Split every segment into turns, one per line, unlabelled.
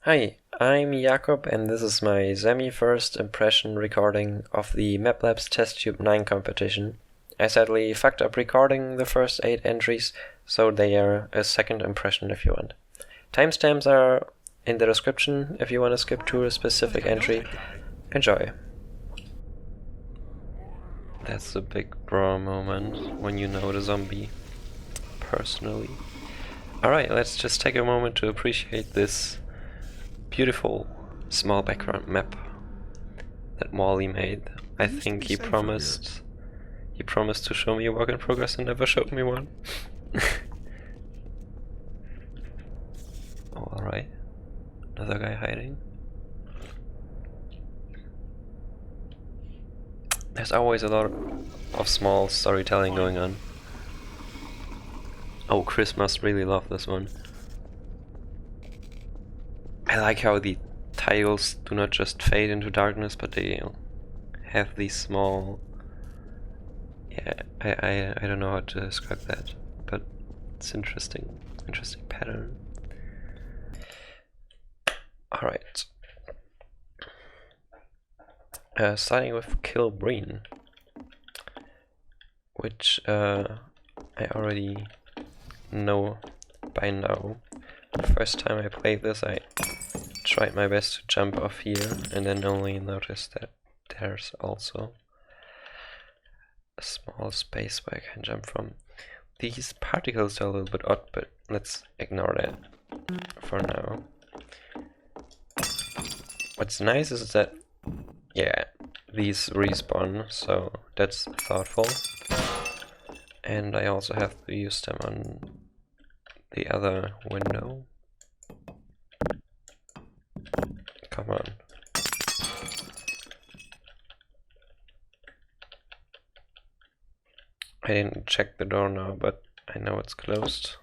Hi, I'm Jakob and this is my semi-first impression recording of the MapLab's TestTube9 competition. I sadly fucked up recording the first 8 entries, so they are a second impression if you want. Timestamps are in the description if you want to skip to a specific entry. Enjoy. That's the big bro moment when you know the zombie personally. Alright, let's just take a moment to appreciate this beautiful small background map that Wally made. I think he promised to show me a work in progress and never showed me one. Oh, alright. Another guy hiding. There's always a lot of small storytelling going on. Oh, Chris must really love this one. I like how the tiles do not just fade into darkness, but they have these small... Yeah, I don't know how to describe that, but it's interesting pattern. Alright. Starting with Kill Breen, which I already know by now. The first time I played this, I tried my best to jump off here and then only noticed that there's also a small space where I can jump from. These particles are a little bit odd, but let's ignore that for now. What's nice is that, yeah, these respawn, so that's thoughtful. And I also have to use them on the other window. Come on. I didn't check the door now, but I know it's closed.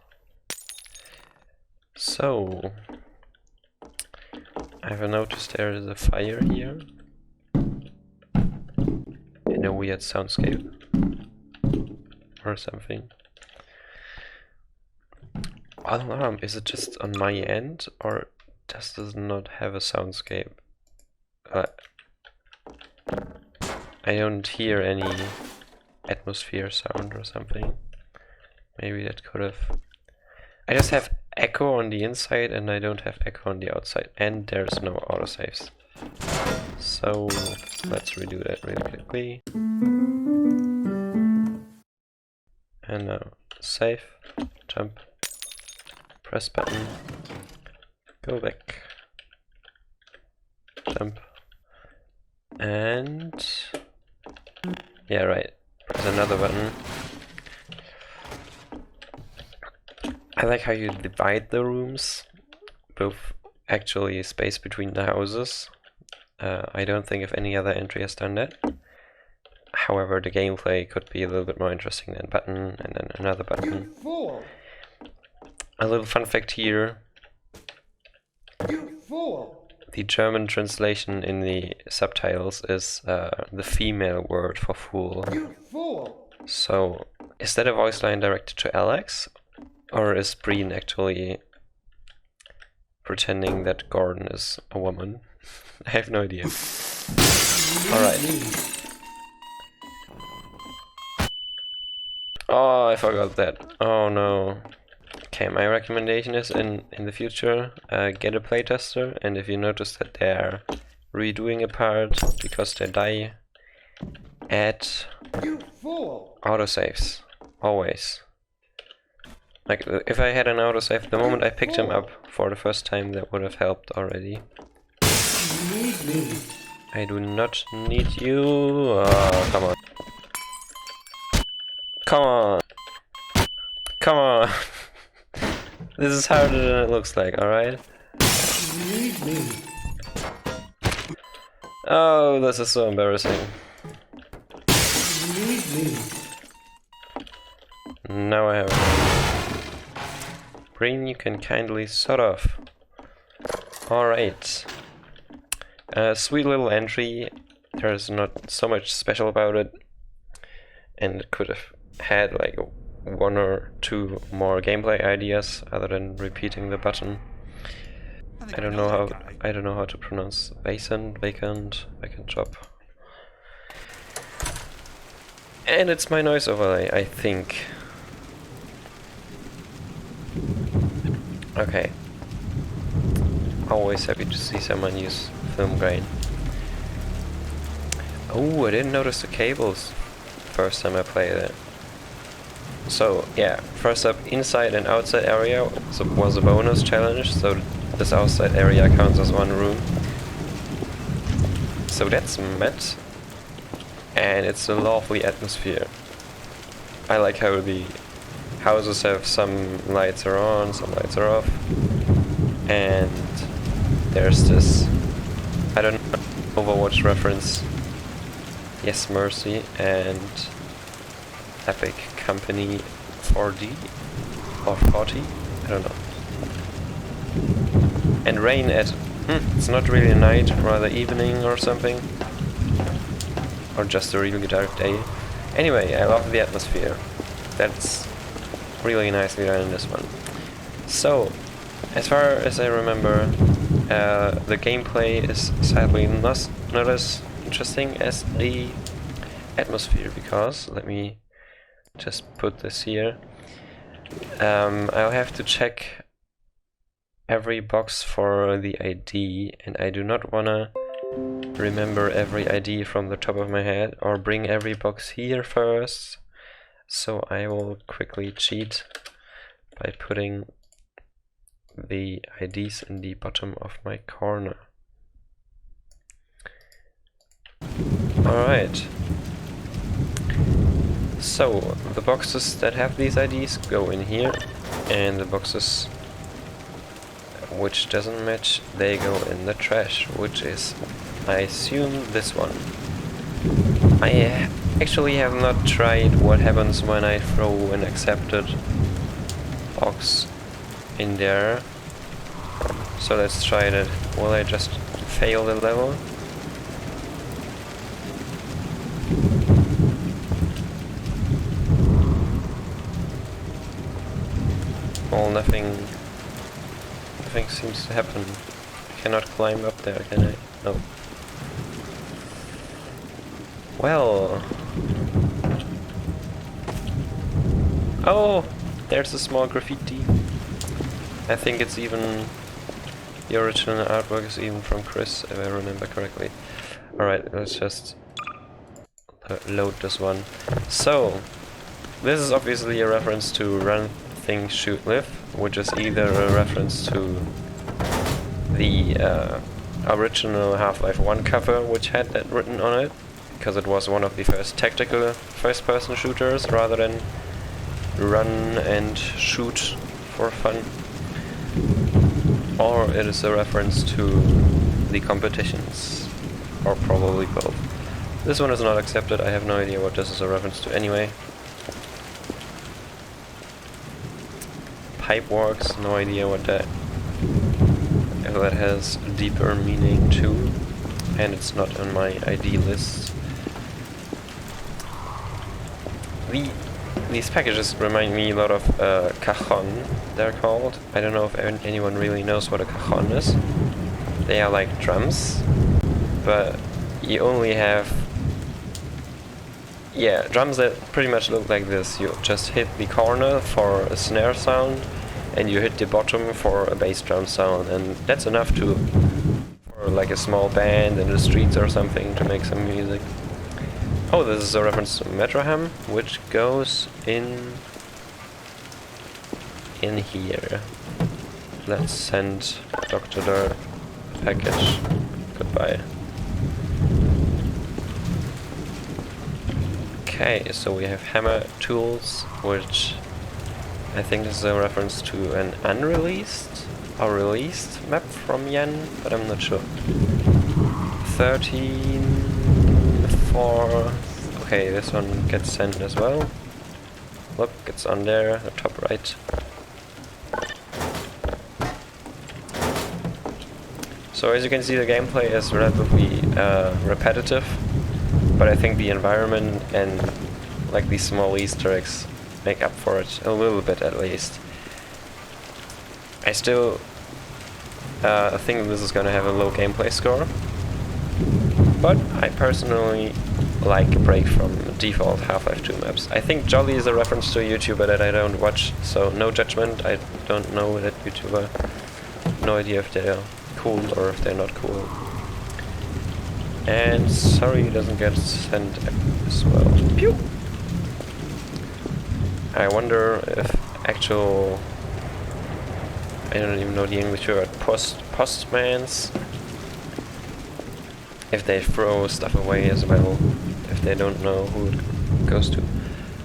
So, I've noticed there is a fire here in a weird soundscape or something. Alarm, is it just on my end or does this not have a soundscape? I don't hear any atmosphere sound or something. Maybe that could have... I just have echo on the inside and I don't have echo on the outside, and there's no autosaves. So let's redo that really quickly. And now save, jump, press button, go back, jump, and yeah, right, press another button. I like how you divide the rooms, both actually space between the houses. I don't think if any other entry has done that. However, the gameplay could be a little bit more interesting than button and then another button. A little fun fact here. The German translation in the subtitles is the female word for fool. So, is that a voice line directed to Alex? Or is Breen actually pretending that Gordon is a woman? I have no idea. Alright. Oh, I forgot that. Oh no. Okay, my recommendation is in the future, get a playtester, and if you notice that they're redoing a part because they die, add autosaves. Always. Like, if I had an autosave the moment I picked him up for the first time, that would have helped already. I do not need you. Oh, come on. Come on. Come on. This is harder than it looks like, alright? Oh, this is so embarrassing. Now I have it. Breen, you can kindly sort of. Alright. Sweet little entry. There's not so much special about it. And it could have had like 1 or 2 more gameplay ideas other than repeating the button. I don't know how to pronounce vacant job. And it's my noise overlay, I think. Okay. Always happy to see someone use film grain. Oh, I didn't notice the cables first time I played it. So yeah, first up, inside and outside area was a bonus challenge, so this outside area counts as one room. So that's met, and it's a lovely atmosphere. I like how the houses have some lights are on, some lights are off, and there's this, I don't know, Overwatch reference, Yes Mercy, and Epic Company 4D or 40, I don't know. And rain at, it's not really a night, rather evening or something, or just a really dark day. Anyway, I love the atmosphere. That's really nicely done in this one. So, as far as I remember, the gameplay is sadly not as interesting as the atmosphere, because, let me just put this here. I'll have to check every box for the ID, and I do not wanna remember every ID from the top of my head or bring every box here first. So I will quickly cheat by putting the IDs in the bottom of my corner. Alright. So, the boxes that have these IDs go in here, and the boxes which doesn't match, they go in the trash, which is, I assume, this one. I actually have not tried what happens when I throw an accepted box in there. So let's try that. Will I just fail the level? Well, nothing seems to happen. I cannot climb up there, can I? No. Well. Oh, there's a small graffiti. I think it's even, the original artwork is even from Chris, if I remember correctly. Alright, let's just load this one. So, this is obviously a reference to Run, Think, Shoot, Live, which is either a reference to the original Half-Life 1 cover, which had that written on it, because it was one of the first tactical first-person shooters rather than run and shoot for fun. Or it is a reference to the competitions, or probably both. This one is not accepted, I have no idea what this is a reference to anyway. Pipeworks, no idea what that has deeper meaning too, and it's not on my ID list. These packages remind me a lot of cajon, they're called. I don't know if anyone really knows what a cajon is. They are like drums, but you only have, yeah, drums that pretty much look like this. You just hit the corner for a snare sound, and you hit the bottom for a bass drum sound, and that's enough for like a small band in the streets or something to make some music. Oh, this is a reference to Metroham, which goes in here. Let's send Dr. Dorr a package. Goodbye. Okay, so we have hammer tools, which I think is a reference to an unreleased or released map from Yen, but I'm not sure. 13-4. Okay, this one gets sent as well. Look, it's on there, the top right. So as you can see, the gameplay is relatively repetitive, but I think the environment and like these small Easter eggs make up for it a little bit at least. I still I think this is gonna have a low gameplay score. But I personally like a break from default Half-Life 2 maps. I think Jolly is a reference to a YouTuber that I don't watch, so no judgment. I don't know that YouTuber. No idea if they're cool or if they're not cool. And sorry it doesn't get sent as well. Pew! I wonder if actual... I don't even know the English word. Postmans... if they throw stuff away as well, if they don't know who it goes to.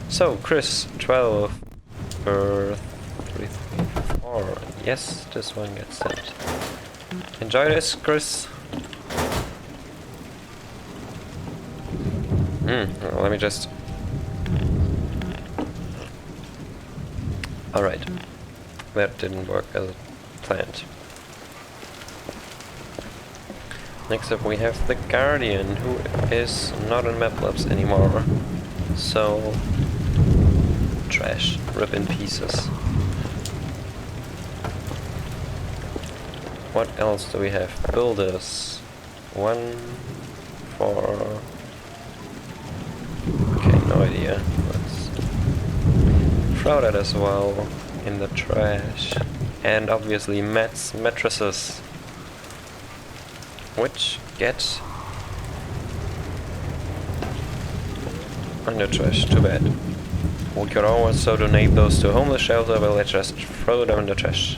So, Chris, 12 for 3, 4. Yes, this one gets sent. Enjoy this, Chris. Well, let me just... Alright. That didn't work as planned. Next up we have the Guardian, who is not on map labs anymore. So... trash. Rip in pieces. What else do we have? Builders. 1, 4... Okay, no idea. Let's throw that as well in the trash. And obviously mattresses. Which get on the trash, too bad. We could also donate those to a homeless shelter, but let's just throw them in the trash.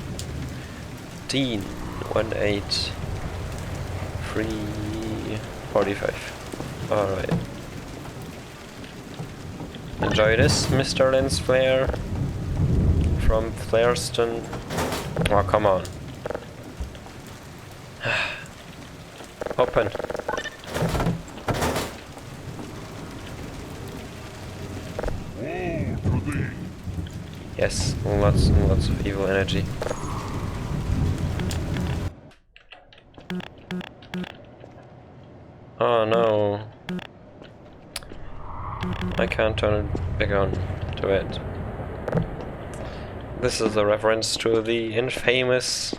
Dean, 18345. Alright. Enjoy this, Mr. Lens Flare from Flareston. Oh, come on. Open. Yes, lots and lots of evil energy. Oh no. I can't turn it back on to it. This is a reference to the infamous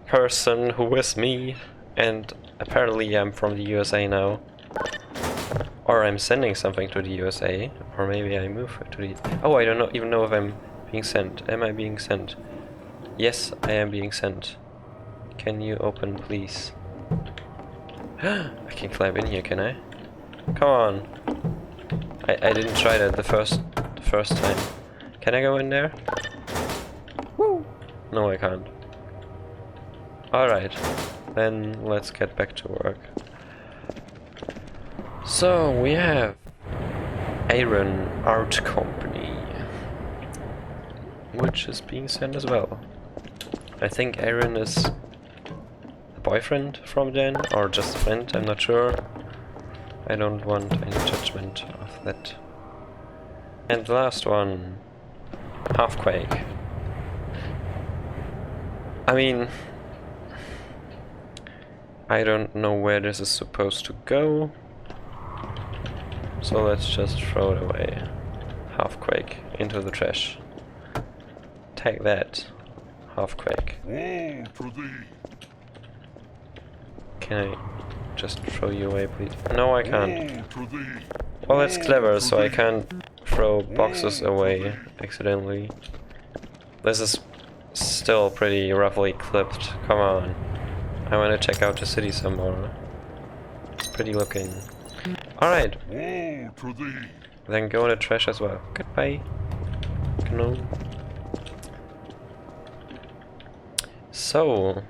person who is me, and apparently I'm from the USA now. Or I'm sending something to the USA, or maybe I move to the... Oh, I don't even know if I'm being sent. Am I being sent? Yes, I am being sent. Can you open, please? I can climb in here, can I? Come on. I didn't try that the first time. Can I go in there? Woo! No, I can't. Alright, then let's get back to work. So we have Iron Art Company, which is being sent as well. I think Aaron is a boyfriend from Jen, or just a friend, I'm not sure. I don't want any judgment of that. And the last one, Halfquake. I mean, I don't know where this is supposed to go, so let's just throw it away. Halfquake into the trash. Take that, Halfquake. Can I just throw you away, please? No, I can't. Well, that's clever, so I can't throw boxes away accidentally. This is still pretty roughly clipped. Come on. I want to check out the city some more. It's pretty looking. Alright. Then go in the trash as well. Goodbye. No. So,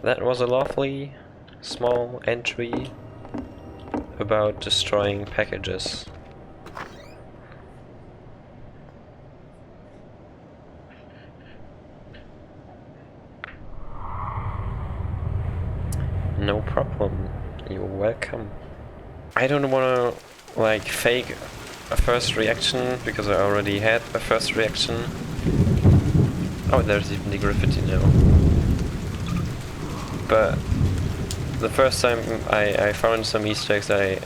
that was a lovely small entry about destroying packages. No problem. You're welcome. I don't wanna like fake a first reaction because I already had a first reaction. Oh, there's even the graffiti now. But the first time I found some Easter eggs I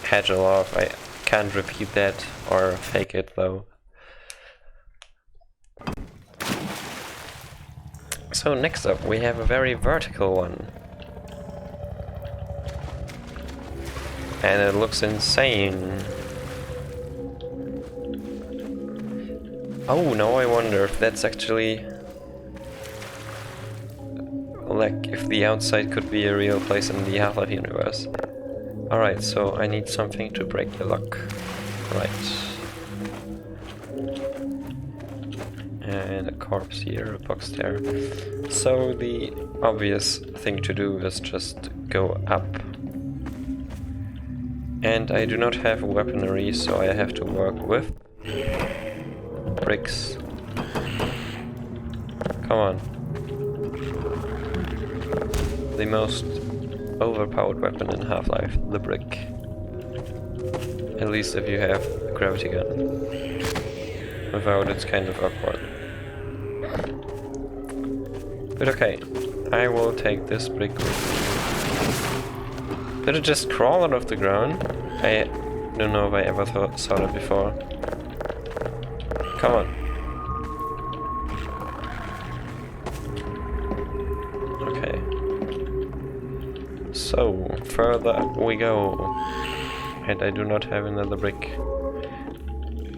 had to laugh. I can't repeat that or fake it though. So next up we have a very vertical one. And it looks insane. Oh, now I wonder if that's actually... like, if the outside could be a real place in the Half-Life universe. Alright, so I need something to break the lock. Right. And a corpse here, a box there. So the obvious thing to do is just go up. And I do not have weaponry, so I have to work with bricks. Come on. The most overpowered weapon in Half-Life, the brick. At least if you have a gravity gun. Without, it's kind of awkward. But okay, I will take this brick with me. Did it just crawl out of the ground? I don't know if I ever saw that before. Come on. Okay. So, further up we go. And I do not have another brick.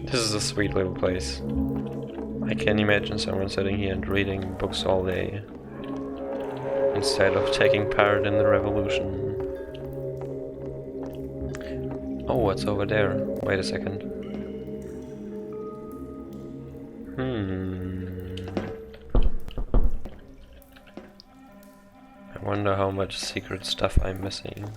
This is a sweet little place. I can imagine someone sitting here and reading books all day. Instead of taking part in the revolution. Oh, what's over there? Wait a second. I wonder how much secret stuff I'm missing.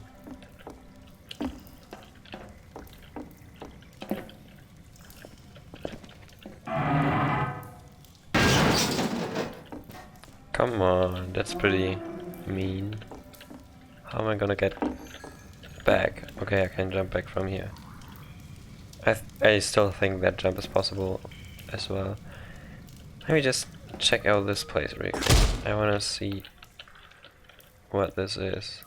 Come on, that's pretty mean. How am I gonna get back? Okay, I can jump back from here. I still think that jump is possible as well. Let me just check out this place real quick. I wanna see what this is.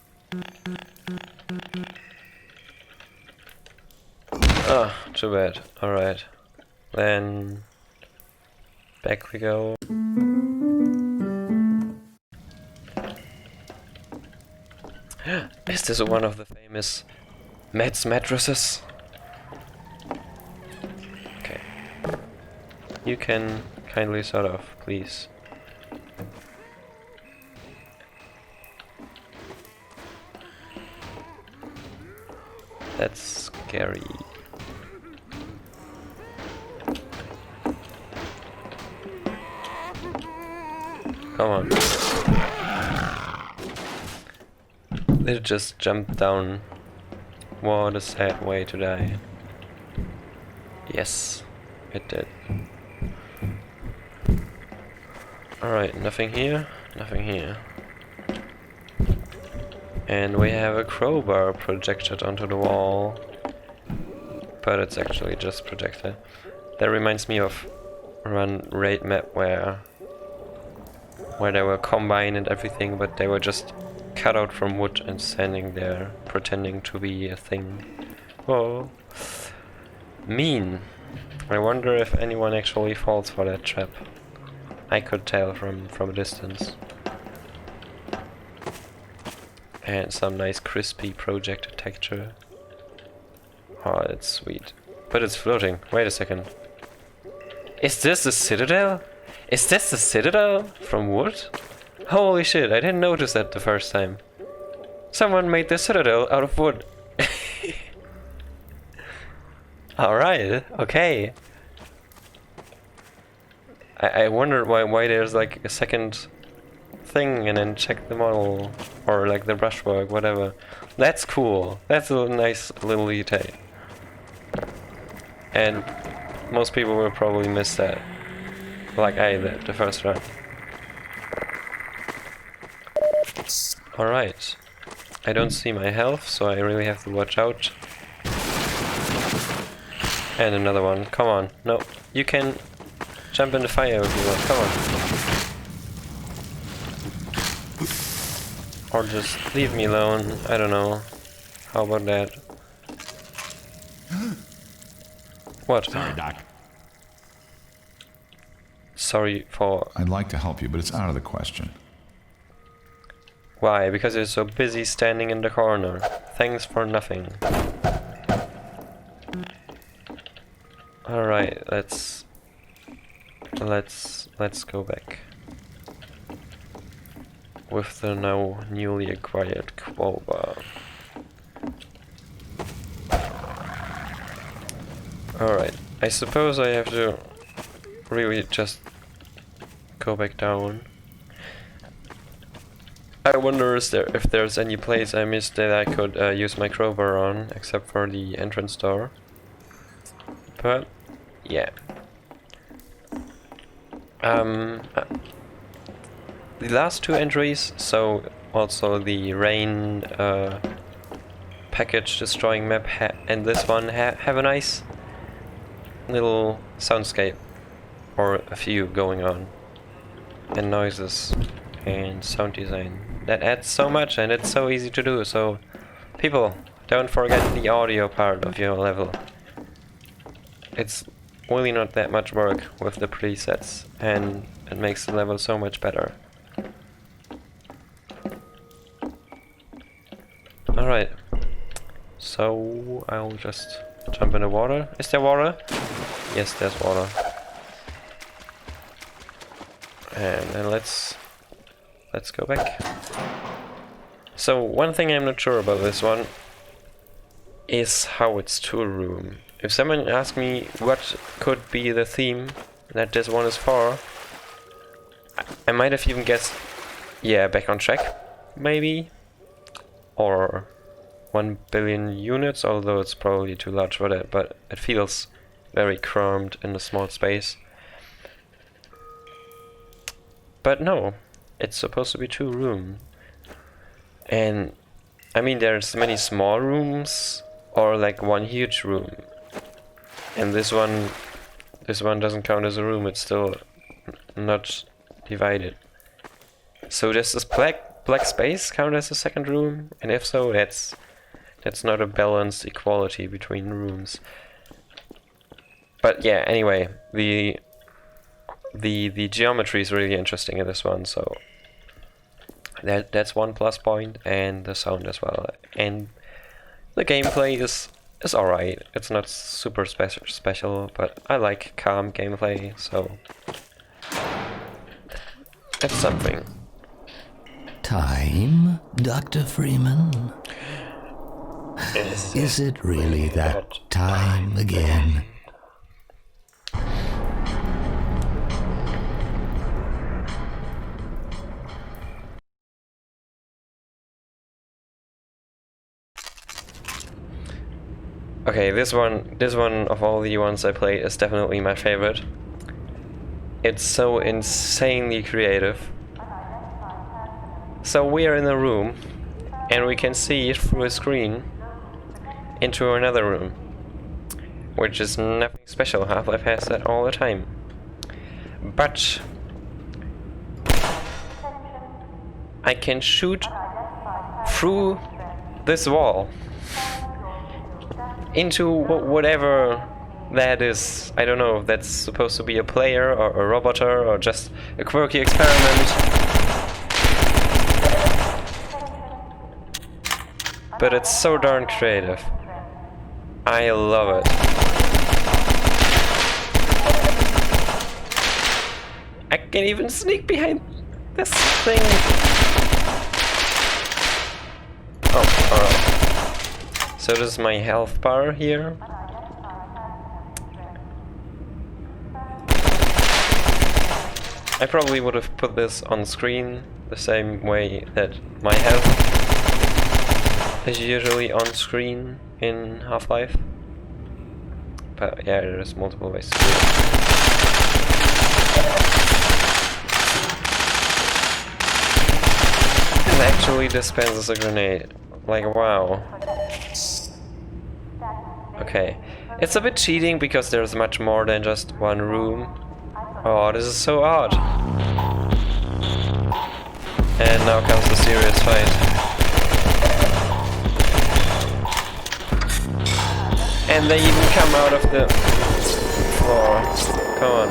Ah, too bad. Alright. Then back we go. Is this one of the famous Matt's mattresses? Okay. You can kindly sort of, please. That's scary. Come on. It just jumped down. What a sad way to die. Yes, it did. Alright, nothing here, nothing here. And we have a crowbar projected onto the wall. But it's actually just projected. That reminds me of Run Raid map where they were combined and everything, but they were just cut out from wood and standing there, pretending to be a thing. Whoa. Mean. I wonder if anyone actually falls for that trap. I could tell from a distance. And some nice crispy projected texture. Oh, it's sweet. But it's floating. Wait a second. Is this the citadel? Is this the citadel from wood? Holy shit, I didn't notice that the first time. Someone made the citadel out of wood. Alright, okay. I wonder why there's like a second thing and then check the model. Or like the brushwork, whatever. That's cool. That's a nice little detail. And most people will probably miss that. Like I did the first run. Alright. I don't see my health, so I really have to watch out. And another one. Come on. No. You can jump in the fire if you want. Come on. Or just leave me alone. I don't know. How about that? What?
Sorry, Doc.
sorry for...
I'd like to help you, but it's out of the question.
Why? Because you're so busy standing in the corner. Thanks for nothing. Alright, let's go back. With the now newly acquired crowbar. Alright, I suppose I have to really just go back down. I wonder if there's any place I missed that I could use my crowbar on, except for the entrance door. But, yeah. The last two entries, so also the rain package destroying map and this one have a nice little soundscape, or a few going on, and noises and sound design. That adds so much and it's so easy to do, so people, don't forget the audio part of your level. It's really not that much work with the presets, and it makes the level so much better. Alright, so I'll just jump in the water. Is there water? Yes, there's water. And then let's go back. So one thing I'm not sure about this one is how it's two-room. If someone asks me what could be the theme that this one is for, I might have even guessed, yeah, Back on Track, maybe? Or 1 billion units, although it's probably too large for that, but it feels very cramped in a small space. But no, it's supposed to be two-room. And I mean, there's many small rooms or like one huge room. And this one doesn't count as a room, it's still not divided. So does this black space count as a second room? And if so, that's not a balanced equality between rooms. But yeah, anyway, the geometry is really interesting in this one, so that's one plus point, and the sound as well. And the gameplay is alright. It's not super special, but I like calm gameplay, so that's something.
Time, Dr. Freeman? Is it really that time again?
Okay, this one of all the ones I played is definitely my favorite. It's so insanely creative. So we are in a room, and we can see through a screen into another room, which is nothing special. Half-Life has that all the time. But I can shoot through this wall into whatever that is. I don't know if that's supposed to be a player or a roboter or just a quirky experiment. But it's so darn creative. I love it. I can even sneak behind this thing. Oh, alright. So this is my health bar here. I probably would have put this on screen the same way that my health is usually on screen in Half-Life. But yeah, there's multiple ways to do it. It actually dispenses a grenade. Like, wow. Okay. It's a bit cheating because there's much more than just one room. Oh, this is so odd. And now comes the serious fight. And they even come out of the floor. Come on.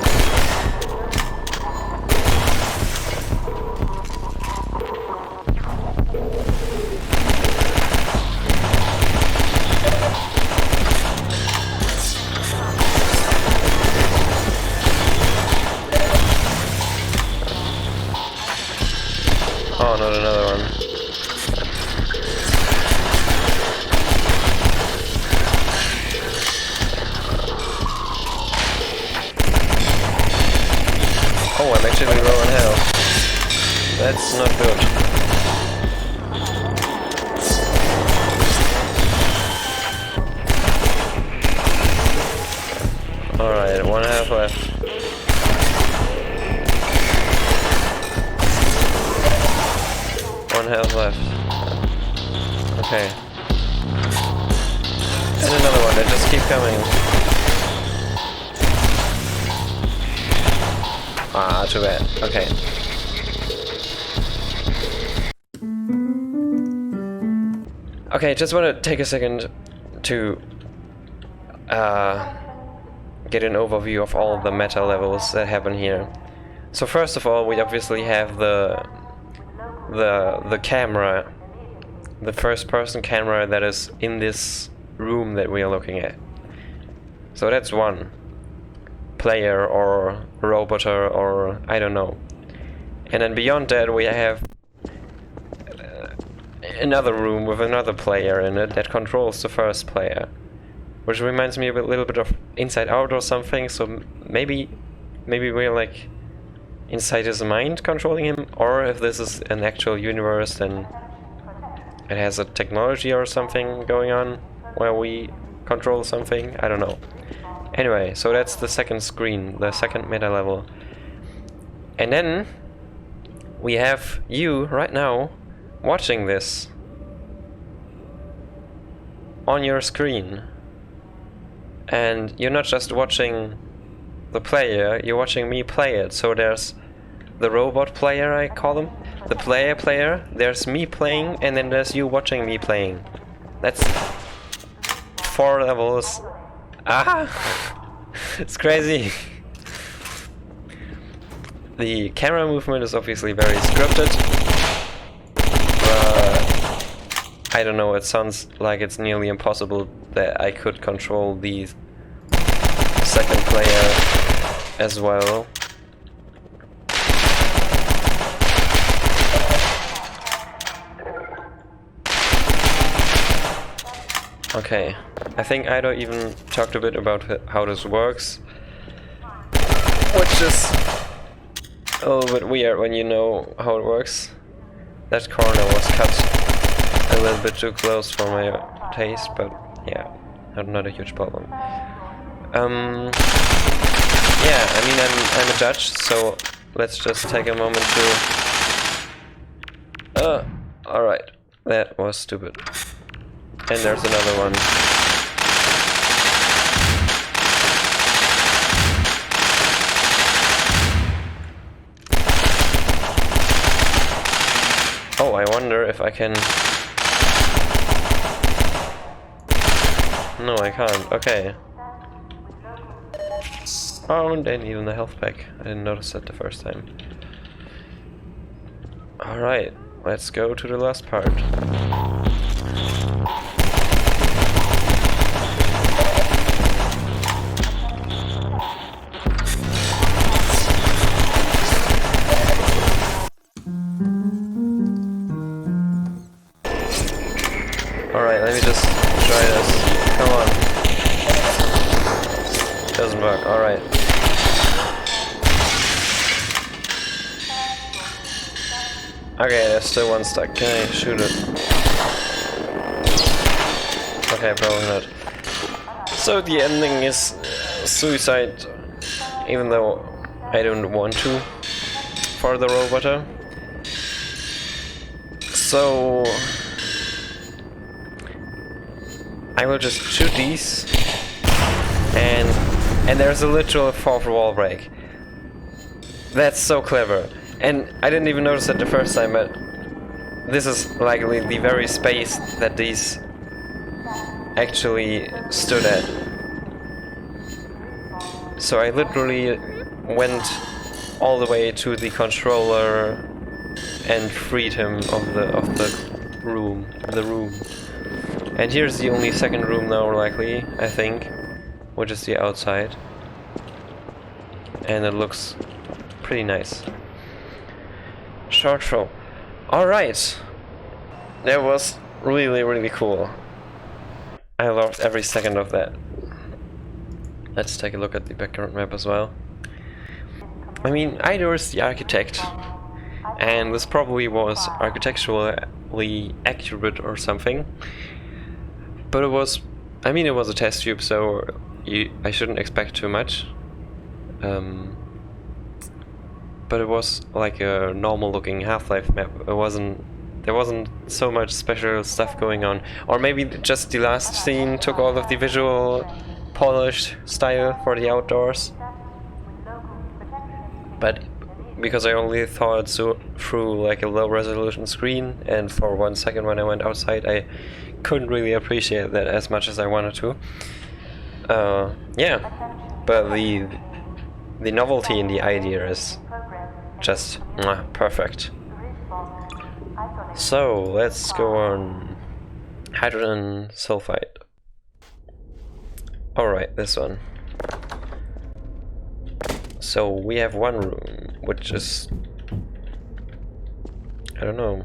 Oh, not another one. Oh, I'm actually low on health. That's not good. Alright, 1 health left. One health left. Okay. And another one, they just keep coming. Ah, too bad. Okay. Okay, just want to take a second to get an overview of all the meta levels that happen here. So first of all, we obviously have the camera, the first-person camera that is in this room that we are looking at. So that's one player or roboter or I don't know. And then beyond that we have another room with another player in it that controls the first player, which reminds me of a little bit of Inside Out or something. So maybe we're like inside his mind controlling him, or if this is an actual universe, then it has a technology or something going on where we control something. I don't know. Anyway, so that's the second screen, the second meta level. And then we have you right now watching this on your screen. And you're not just watching the player, you're watching me play it. So there's the robot player, I call him, the player, there's me playing, and then there's you watching me playing. That's 4 levels. Ah! It's crazy. The camera movement is obviously very scripted. But I don't know, it sounds like it's nearly impossible that I could control the second player as well. Okay, I think Ido even talked a bit about how this works, which is a little bit weird when you know how it works. That corner was cut a little bit too close for my taste, but yeah, not a huge problem. Yeah, I mean, I'm a judge, so let's just take a moment to... alright, that was stupid. And there's another one. Oh, I wonder if I can... No, I can't. Okay. Oh, and then even the health pack. I didn't notice that the first time. Alright, let's go to the last part. Alright, let me just try this. Come on. Doesn't work, alright. Okay, there's still one stuck. Can I shoot it? Okay, probably not. So the ending is suicide, even though I don't want to, for the roboter. So... I will just shoot these, and there's a literal 4th wall break. That's so clever. And I didn't even notice it the first time, but this is likely the very space that these actually stood at. So I literally went all the way to the controller and freed him of the room. And here's the only second room now, likely, I think, which is the outside. And it looks pretty nice. Short throw. Alright. That was really, really cool. I loved every second of that. Let's take a look at the background map as well. I mean, Idor is the architect, and this probably was architecturally accurate or something. But it was, I mean, it was a test tube, so I shouldn't expect too much. But it was like a normal looking Half-Life map. There wasn't so much special stuff going on. Or maybe just the last scene took all of the visual polished style for the outdoors. But because I only thought through like a low resolution screen, and for 1 second when I went outside I couldn't really appreciate that as much as I wanted to. Yeah, but the novelty in the idea is just perfect. So let's go on. Hydrogen sulfide. Alright, this one. So we have one room, which is, I don't know.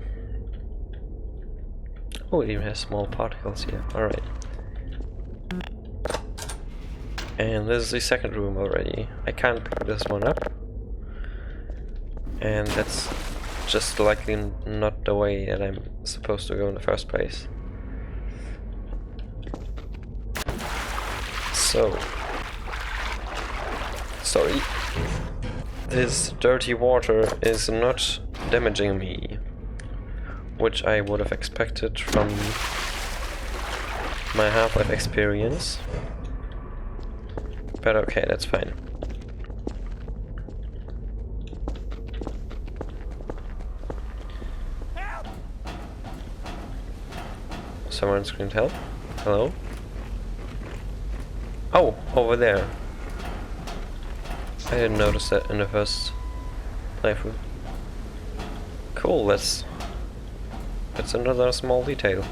Oh, it even has small particles here. Alright. And this is the second room already. I can't pick this one up. And that's just likely not the way that I'm supposed to go in the first place. So, sorry. This dirty water is not damaging me, which I would have expected from my Half-Life experience. But okay, that's fine. Someone screamed help? Hello? Oh, over there. I didn't notice that in the first playthrough. Cool, that's another small detail.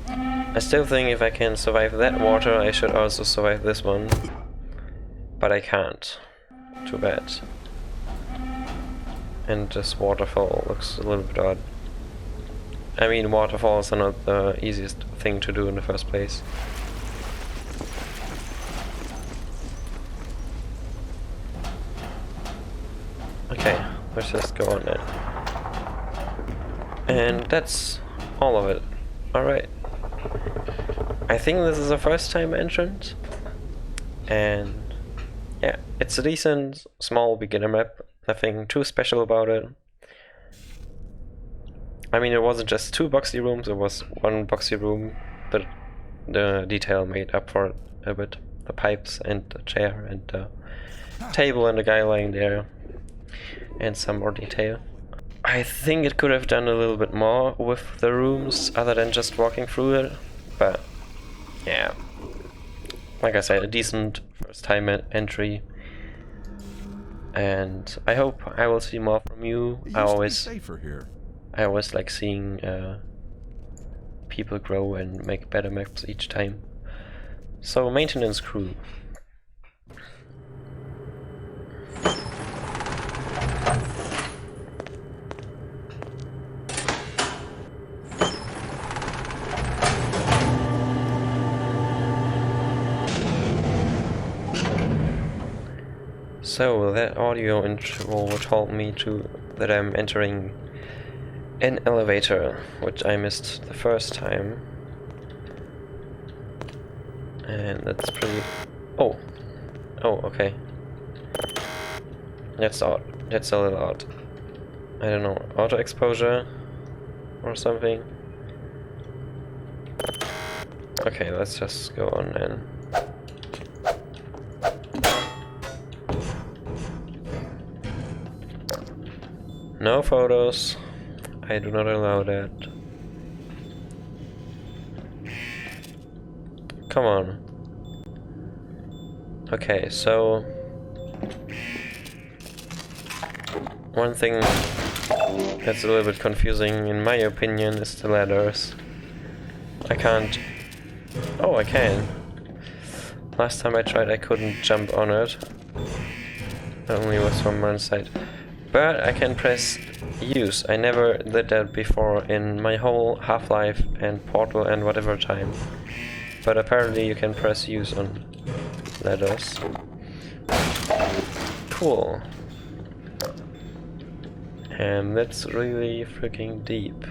I still think if I can survive that water, I should also survive this one. But I can't. Too bad. And this waterfall looks a little bit odd. I mean, waterfalls are not the easiest thing to do in the first place. Okay, let's just go on then. And that's all of it. Alright. I think this is a first time entrant. And yeah, it's a decent small beginner map. Nothing too special about it. I mean, it wasn't just 2 boxy rooms, it was 1 boxy room, but the detail made up for it a bit. The pipes and the chair and the table and the guy lying there. And some more detail. I think it could have done a little bit more with the rooms other than just walking through it, but yeah. Like I said, a decent first time entry. And I hope I will see more from you. I always like seeing people grow and make better maps each time. So, maintenance crew. So that audio intro told me that I'm entering an elevator, which I missed the first time. And that's pretty... Oh, okay. That's odd. That's a little odd. I don't know, auto exposure or something. Okay, let's just go on then. No photos. I do not allow that. Come on. Okay, so one thing that's a little bit confusing in my opinion is the ladders. I can't... Oh, I can. Last time I tried I couldn't jump on it. It only was from one side. But I can press use. I never did that before in my whole Half-Life and Portal and whatever time. But apparently you can press use on ladders. Cool. And that's really freaking deep.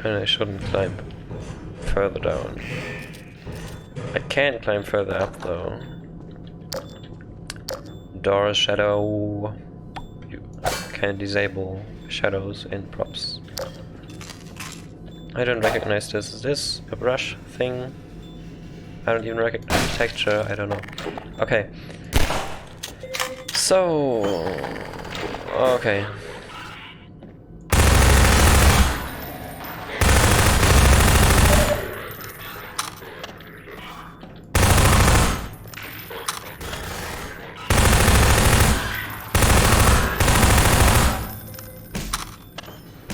And I shouldn't climb further down. I can climb further up though. Dorr shadow. You can disable shadows in props. I don't recognize this. Is this a brush thing? I don't even recognize texture. I don't know. Okay. So. Okay.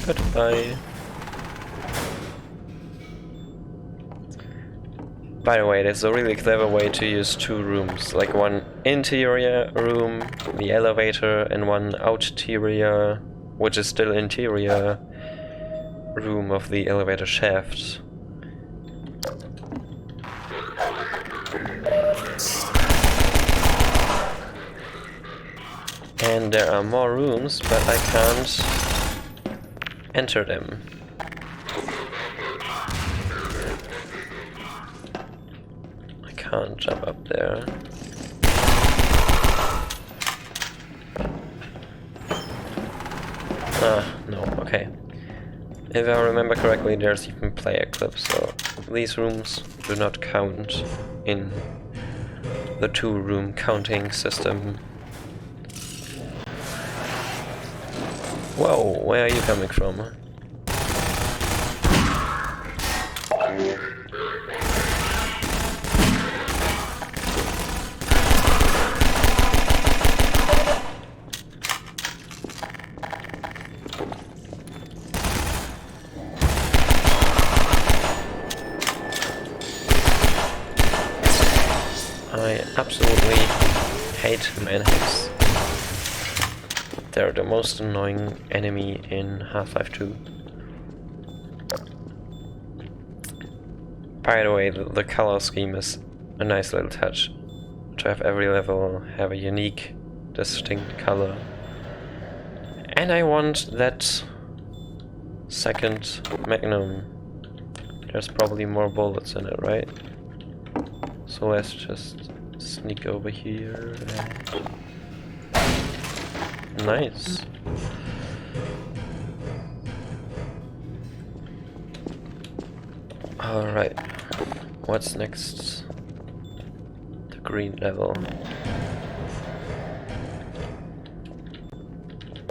Goodbye. By the way, there's a really clever way to use two rooms, like one interior room, the elevator, and one outerior, which is still interior, room of the elevator shaft. And there are more rooms, but I can't enter them. I can't jump up there. Ah, no, okay. If I remember correctly, there's even player clips, so these rooms do not count in the two-room counting system. Whoa, where are you coming from? I absolutely hate manhacks. They're the most annoying enemy in Half-Life 2. By the way, the color scheme is a nice little touch. To have every level have a unique, distinct color. And I want that second Magnum. There's probably more bullets in it, right? So let's just sneak over here and... Nice. Alright. What's next? The green level.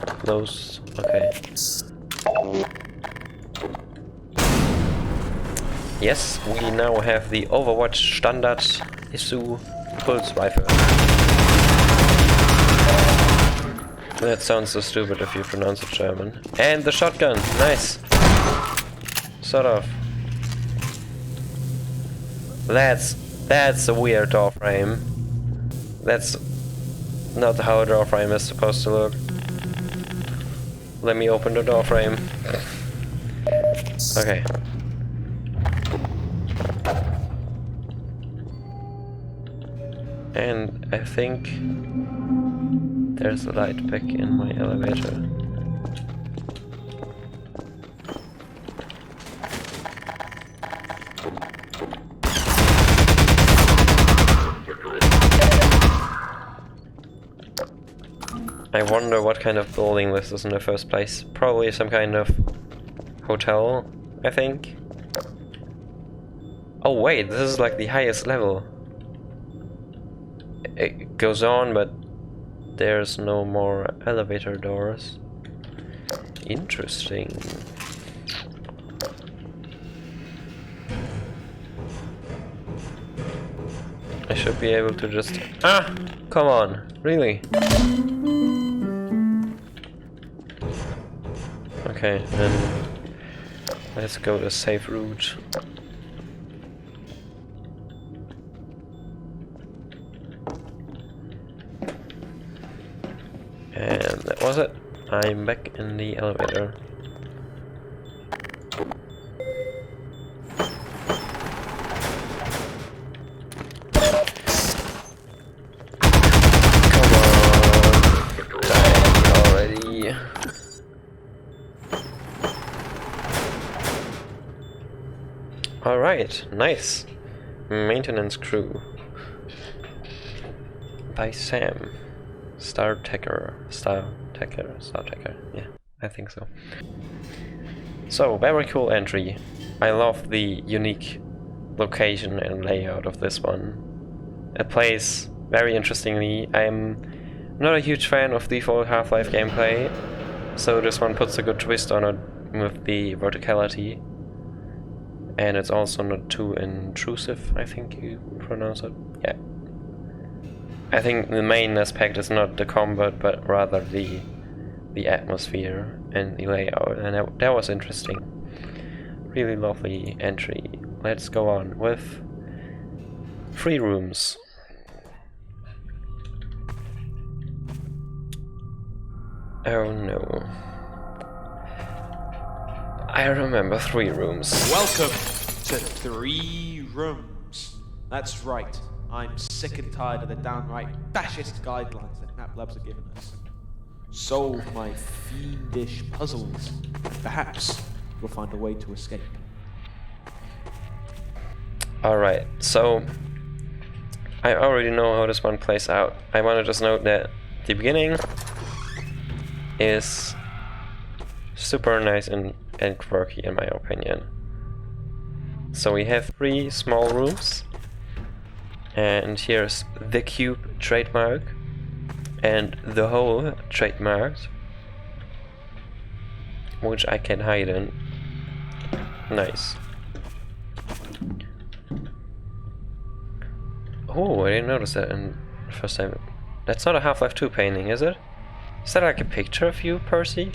Close. Okay. Yes, we now have the Overwatch standard issue pulse rifle. That sounds so stupid if you pronounce it German. And the shotgun, nice. Sort of. That's a weird door frame. That's not how a door frame is supposed to look. Let me open the door frame. Okay. And I think there's a light back in my elevator. I wonder what kind of building this is in the first place. Probably some kind of hotel, I think. Oh wait, this is like the highest level. It goes on, but there's no more elevator doors. Interesting. I should be able to just... Ah! Come on! Really? Okay, then... Let's go the safe route. And that was it. I'm back in the elevator. Come on, die already. Alright, nice. Maintenance crew. By Sam. Star Tecker, yeah, I think so. So, very cool entry. I love the unique location and layout of this one. It plays very interestingly. I'm not a huge fan of default Half-Life gameplay, so this one puts a good twist on it with the verticality. And it's also not too intrusive, I think you pronounce it. Yeah. I think the main aspect is not the combat, but rather the atmosphere and the layout, and that was interesting. Really lovely entry. Let's go on with free rooms. Oh no. I remember 3 rooms.
Welcome to 3 rooms. That's right. I'm sick and tired of the downright fascist guidelines that MapLabs are giving us. Solve my fiendish puzzles, and perhaps you'll find a way to escape.
Alright, so I already know how this one plays out. I want to just note that the beginning is super nice and quirky in my opinion. So we have 3 small rooms. And here's the cube trademark and the hole trademarked, which I can hide in. Nice. Oh, I didn't notice that in the first time. That's not a Half-Life 2 painting, is it? Is that like a picture of you, Percy?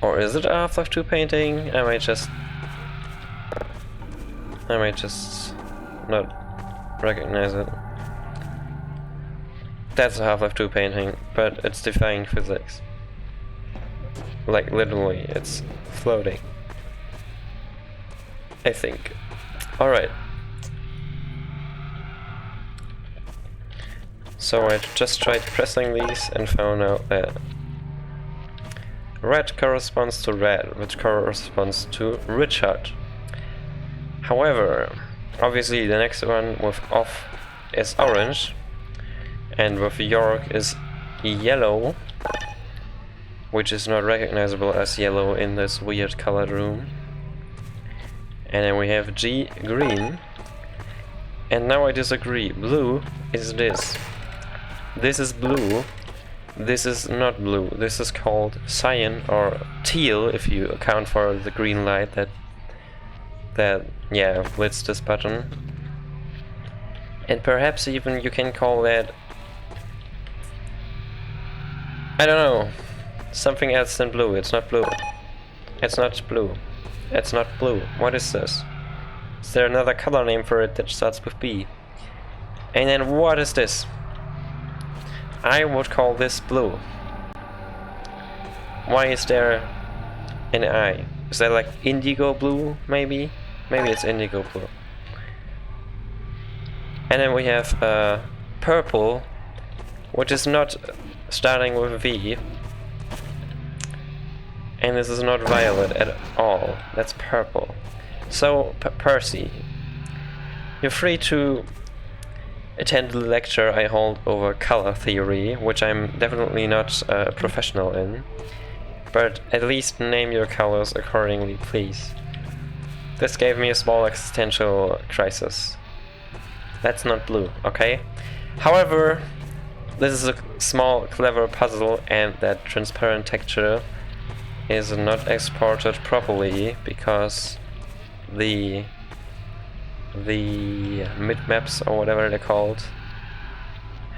Or is it a Half-Life 2 painting? I might just not recognize it. That's a Half-Life 2 painting, but it's defying physics. Like literally, it's floating. I think. Alright. So I just tried pressing these and found out that red corresponds to red, which corresponds to Richard. However, obviously the next one with off is orange, and with York is yellow, which is not recognizable as yellow in this weird colored room. And then we have G, green, and now I disagree. Blue is this. This is blue. This is not blue. This is called cyan or teal if you account for the green light that blitz this button. And perhaps even you can call that, I don't know, something else than blue. It's not blue. It's not blue. It's not blue. What is this? Is there another color name for it that starts with B? And then what is this? I would call this blue. Why is there an I? Is that like indigo blue, maybe? Maybe it's indigo blue. And then we have purple, which is not starting with V. And this is not violet at all. That's purple. So, Percy, you're free to attend the lecture I hold over color theory, which I'm definitely not a professional in. But at least name your colors accordingly, please. This gave me a small existential crisis. That's not blue, okay? However, this is a small, clever puzzle, and that transparent texture is not exported properly because the mid-maps, or whatever they're called,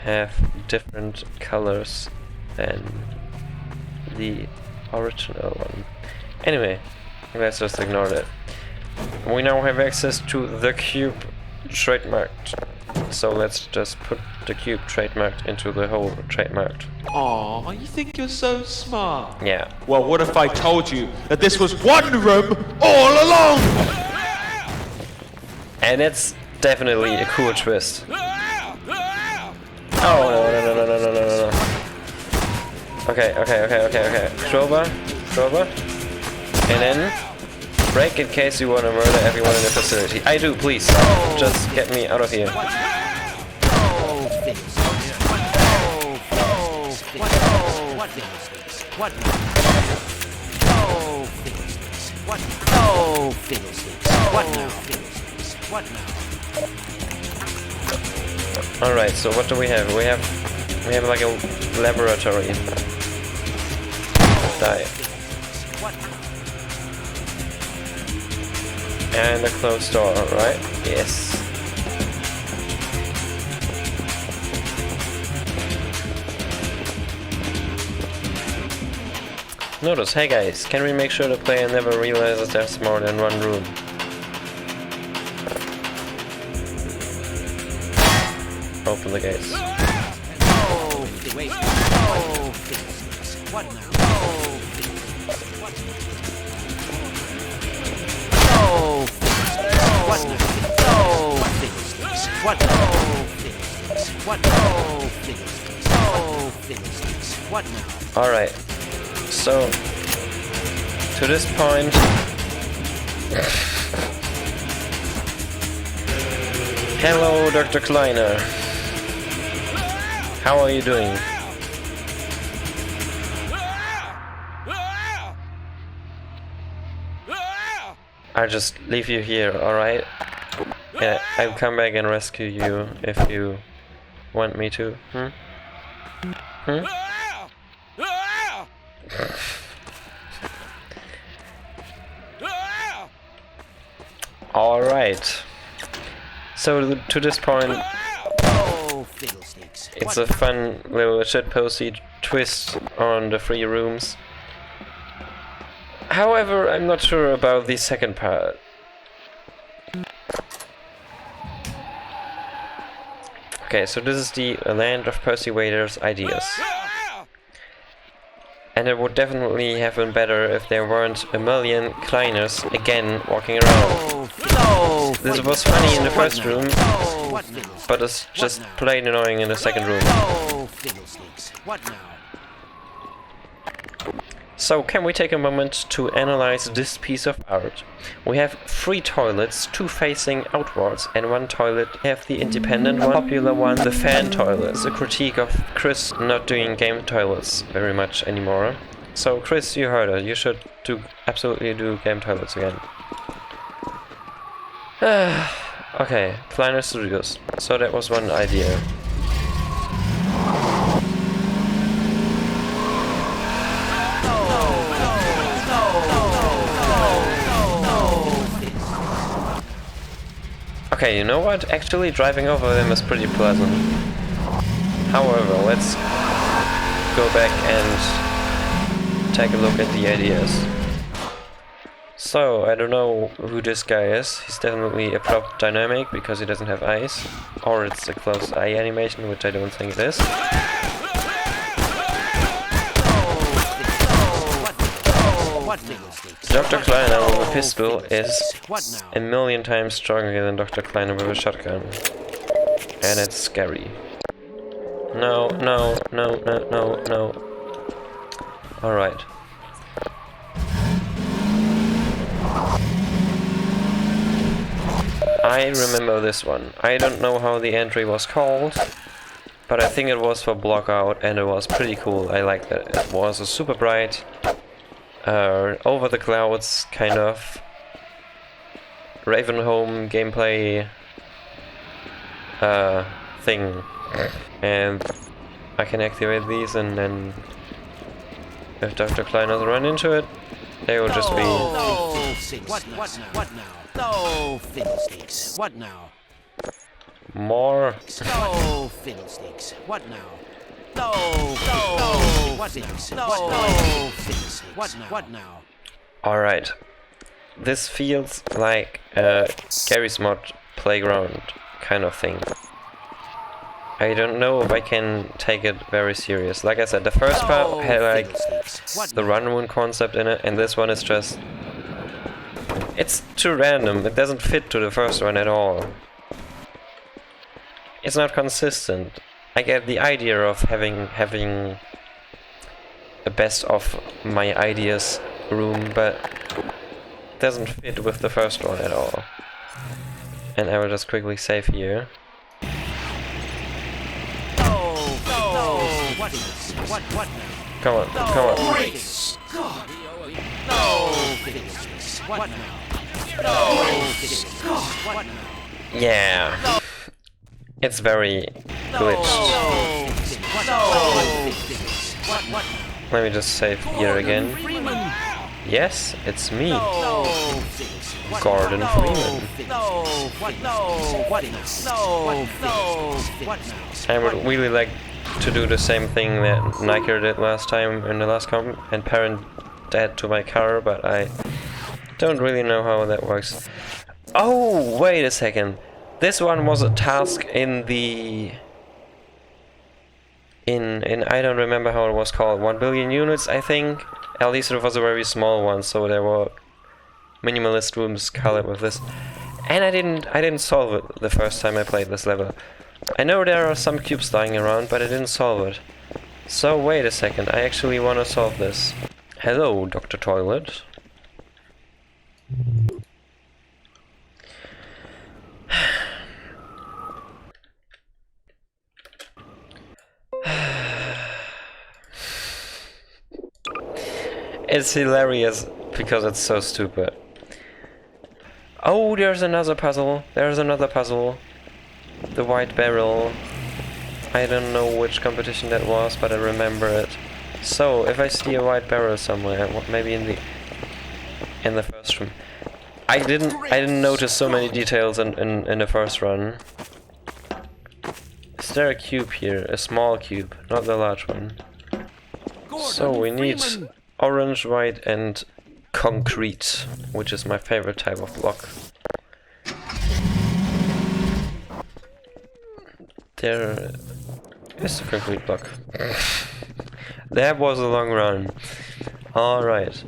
have different colors than the original one. Anyway, let's just ignore that. We now have access to the cube trademarked. So let's just put the cube trademarked into the hole trademarked.
Aw, you think you're so smart?
Yeah.
Well, what if I told you that this was one room all along?
And it's definitely a cool twist. Oh, no. Okay. Crowbar. And then break in case you want to murder everyone in the facility. I do, please. Just get me out of here. Alright, so what do we have? We have like a laboratory. Die. And a closed door, right? Yes. Notice, hey guys, can we make sure the player never realizes there's more than one room? Open the gates.
Oh, wait. Oh, what now? Oh, what now? Oh, what now? What now?
Alright. So, to this point... Hello, Dr. Kleiner. How are you doing? I'll just leave you here, alright? Yeah, I'll come back and rescue you if you want me to. Alright. So to this point, it's a fun little shitposty twist on the 3 rooms. However, I'm not sure about the second part. Okay, so this is the land of persuaders' ideas. And it would definitely have been better if there weren't a million Kleiners again walking around. This was funny in the first room, but it's just plain annoying in the second room. So, can we take a moment to analyze this piece of art? We have 3 toilets, 2 facing outwards, and 1 toilet. We have the independent one, popular one, the fan toilet. It's a critique of Chris not doing game toilets very much anymore. So, Chris, you heard it. You should absolutely do game toilets again. Okay, Kleiner Studios. So that was one idea. Okay, you know what? Actually, driving over them is pretty pleasant. However, let's go back and take a look at the ideas. So, I don't know who this guy is. He's definitely a prop dynamic because he doesn't have eyes. Or it's a closed eye animation, which I don't think it is. Dr. Kleiner with a pistol is a million times stronger than Dr. Kleiner with a shotgun. And it's scary. No. Alright. I remember this one. I don't know how the entry was called, but I think it was for Blockout and it was pretty cool. I liked it. It was a super bright, over the clouds kind of Ravenholm gameplay thing. And I can activate these, and then if Dr. Kleiner run into it, they will just be...
What now? No fiddlesticks. What now?
More.
No fiddlesticks. What now? No. What fiddlesticks? No fiddlesticks. What now?
Alright. This feels like a Gary's Mod playground kind of thing. I don't know if I can take it very serious. Like I said, the first part had like the run wound concept in it, and this one is just... It's too random, it doesn't fit to the first one at all. It's not consistent. I get the idea of having a best of my ideas room, but it doesn't fit with the first one at all. And I will just quickly save here. Come on, come on. Yeah. It's very glitched. Let me just save here again. Yes, it's me. Gordon Freeman. I would really like to do the same thing that Niker did last time in the last comp and parent dad to my car, but I don't really know how that works. Oh, wait a second. This one was a task in the... In I don't remember how it was called, 1 billion units, I think. At least it was a very small one, so there were minimalist rooms colored with this. And I didn't solve it the first time I played this level. I know there are some cubes lying around, but I didn't solve it. So wait a second, I actually want to solve this. Hello, Dr. Toilet. It's hilarious because it's so stupid. Oh, there's another puzzle. There's another puzzle. The white barrel. I don't know which competition that was, but I remember it. So, if I see a white barrel somewhere, maybe in the first room. I didn't notice so many details in the first run. Is there a cube here? A small cube, not the large one. So we need orange, white, and concrete, which is my favorite type of block. There is a concrete block. That was a long run. Alright.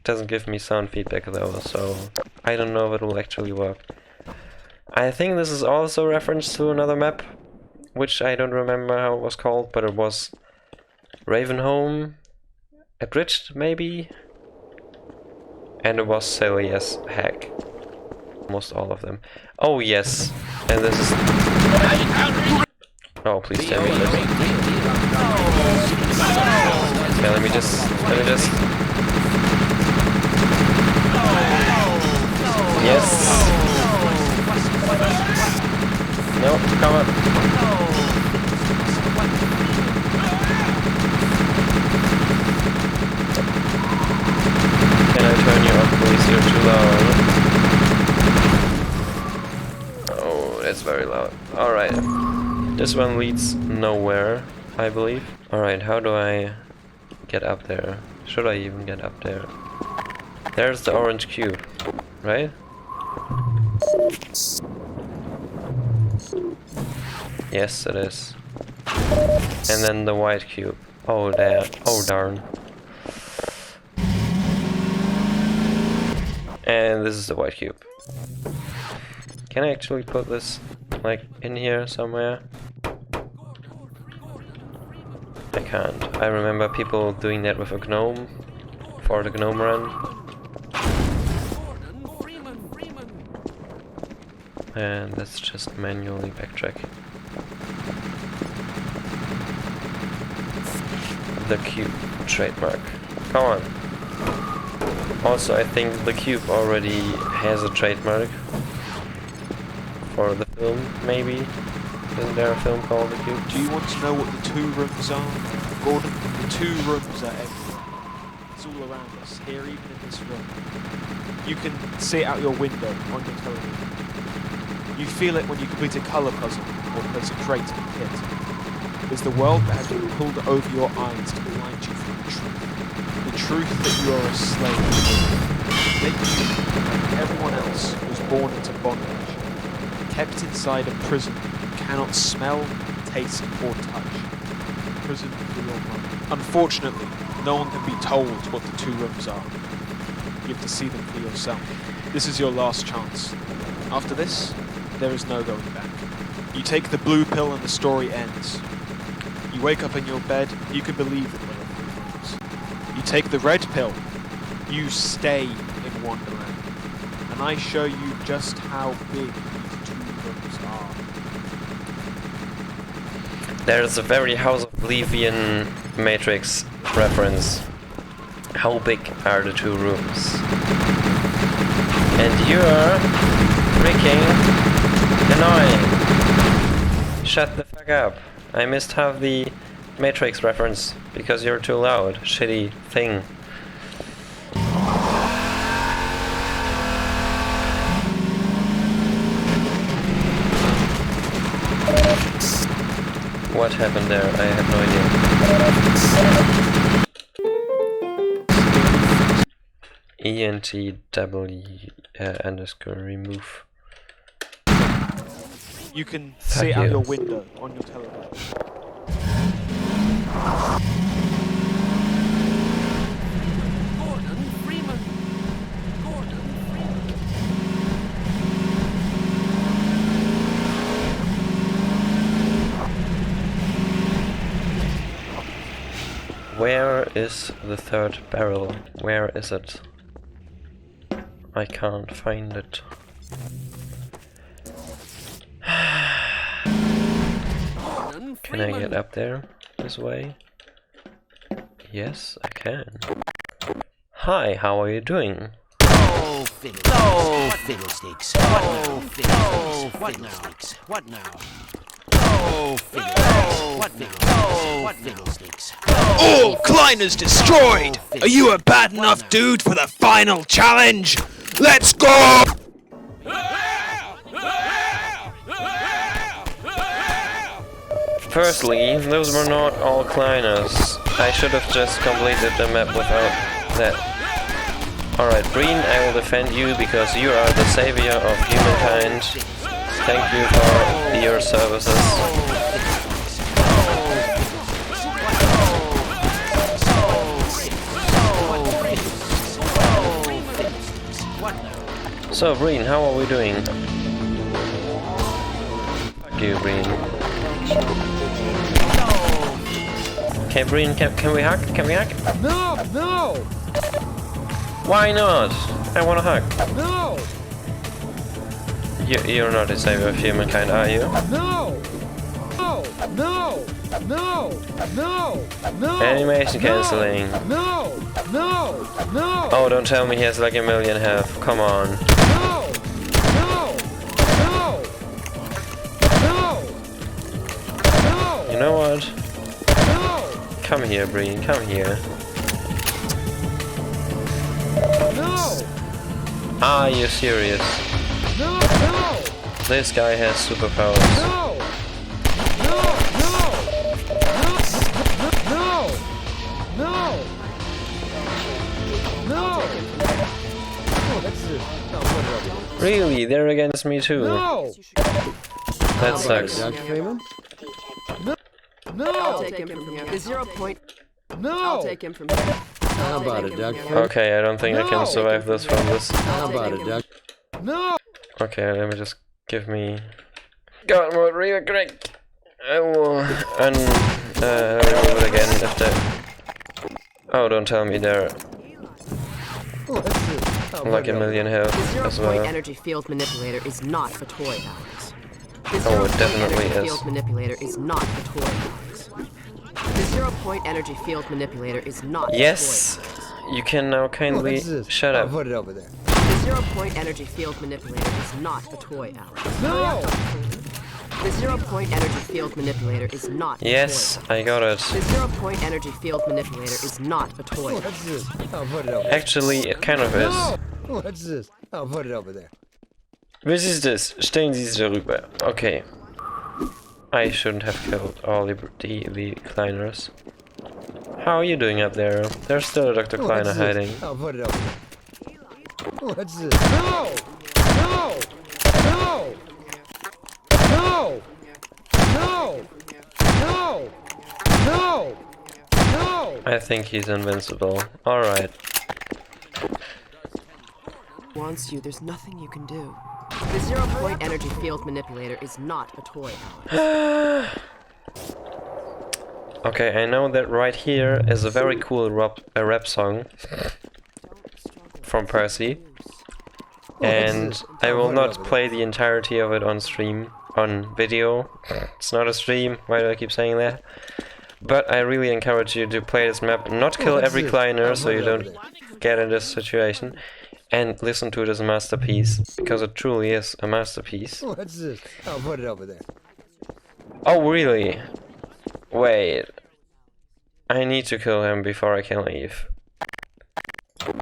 Doesn't give me sound feedback though, so I don't know if it will actually work. I think this is also reference to another map, which I don't remember how it was called, but it was Ravenholm, Abridged maybe? And it was silly as heck. Almost all of them. Oh yes, and this is... Oh, please tell me this. Yeah, let me just... Yes! No, come on. Can I turn you off, please? You're too loud. Oh, that's very loud. Alright. This one leads nowhere, I believe. Alright, how do I get up there? Should I even get up there? There's the orange cube, right? Yes, it is. And then the white cube. Oh, there. Oh, darn. And this is the white cube. Can I actually put this, like, in here somewhere? I can't. I remember people doing that with a gnome for the gnome run. And let's just manually backtrack. The cube trademark. Come on. Also, I think the cube already has a trademark for the film, maybe. Isn't there a film called The Cube?
Do you want to know what the 2 rooms are, Gordon? The 2 rooms are everywhere. It's all around us, here, even in this room. You can see it out your window on your television. You feel it when you complete a colour puzzle or place a crate in a pit. There's the world that has been pulled over your eyes to blind you from the truth. The truth that you are a slave. That you, like everyone else, was born into bondage. Kept inside a prison, cannot smell, taste, or touch. Prison for your mind. Unfortunately, no one can be told what the 2 rooms are. You have to see them for yourself. This is your last chance. After this, there is no going back. You take the blue pill and the story ends. You wake up in your bed, you can believe that there are 3 rooms. You take the red pill, you stay in Wonderland. And I show you just how big these 2 rooms are.
There's a very House of Levian Matrix reference. How big are the 2 rooms? And you're freaking annoying. Shut the fuck up. I missed half the Matrix reference because you're too loud. Shitty thing. What happened there? I have no idea. ENTW_remove.
You can see it out your window on your television.
Gordon Freeman. Gordon Freeman.
Where is the 3rd barrel? Where is it? I can't find it. Can I get up there this way? Yes, I can. Hi, how are you doing?
Oh, fiddlesticks. Oh, fiddlesticks. What now? What now? Oh, fiddlesticks. What now? Oh, fiddlesticks.
All Kleiners destroyed! Are you a bad enough dude for the final challenge? Let's go!
Firstly, those were not all Kleiners. I should have just completed the map without that. Alright, Breen, I will defend you because you are the savior of humankind. Thank you for your services. So, Breen, how are we doing? Fuck you, Breen. Okay, Breen, can we hug? Can we hug?
No! No!
Why not? I wanna hug.
No!
You're not a savior of humankind, are you?
No! No! No! No! No! No!
Animation cancelling.
No! No! No!
Oh, don't tell me he has like 1,000,000 health. Come on.
No! No! No! No! No!
You know what?
No!
Come here, Breen. Come here.
No!
Are you serious?
No! No!
This guy has superpowers.
No! No! No! No! No!
Really? They're against me too.
No!
That sucks.
No!
I'll take him from here. The 0 point.
No!
I'll take him from here. How
about it, Doug?
Okay, I don't think I can survive this from this.
How about it, Doug?
No!
Okay, let me just give me God mode real quick. I will remove it again if the Oh, don't tell me they're like 1,000,000 health
The 0
as
point
well.
energy field manipulator is not a toy, Alex. The
Oh,
0
it definitely
point energy
is.
field manipulator is not a toy, Alex. The 0 point energy field manipulator is not
Yes,
a toy, Alex.
you can now kindly shut
I'll
up.
put it over there.
The 0 point energy field manipulator is not a toy, Alex.
No!
The 0 point energy field manipulator is not
Yes,
a toy.
I got it.
The 0 point energy field manipulator is not a toy.
What's this? I'll put it over there.
Actually, it kind of is.
What's this? I'll put it over there.
Was ist das? Stellen Sie es darüber. Okay. I shouldn't have killed all the Kleiners. How are you doing up there? There's still a Dr. Kleiner
What's
hiding.
this? I'll put it over there. What's this? No! No! No! No! No! No!
I think he's invincible. Alright.
Wants you, there's nothing you can do. The 0-point energy field manipulator is not a toy, Alex.
Okay, I know that right here is a very cool rap song from Percy. And I will not play the entirety of it on stream, on video. It's not a stream, why do I keep saying that? But I really encourage you to play this map, not kill every climber so you don't get in this situation, and listen to this masterpiece, because it truly is a masterpiece.
What's this? I'll put it over there.
Oh really? Wait. I need to kill him before I can leave.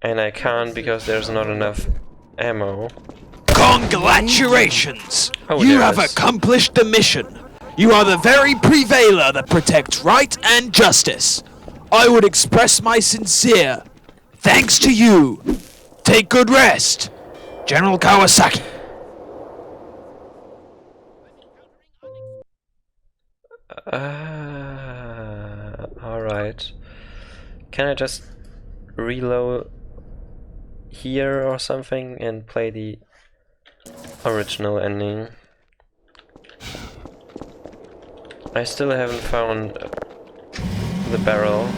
And I can't because there's not enough ammo.
Congratulations!
Oh,
You
there
have
is.
accomplished the mission. You are the very prevailer that protects right and justice. I would express my sincere thanks to you. Take good rest, General Kawasaki.
Alright. Can I just reload here or something and play the original ending? I still haven't found the barrel.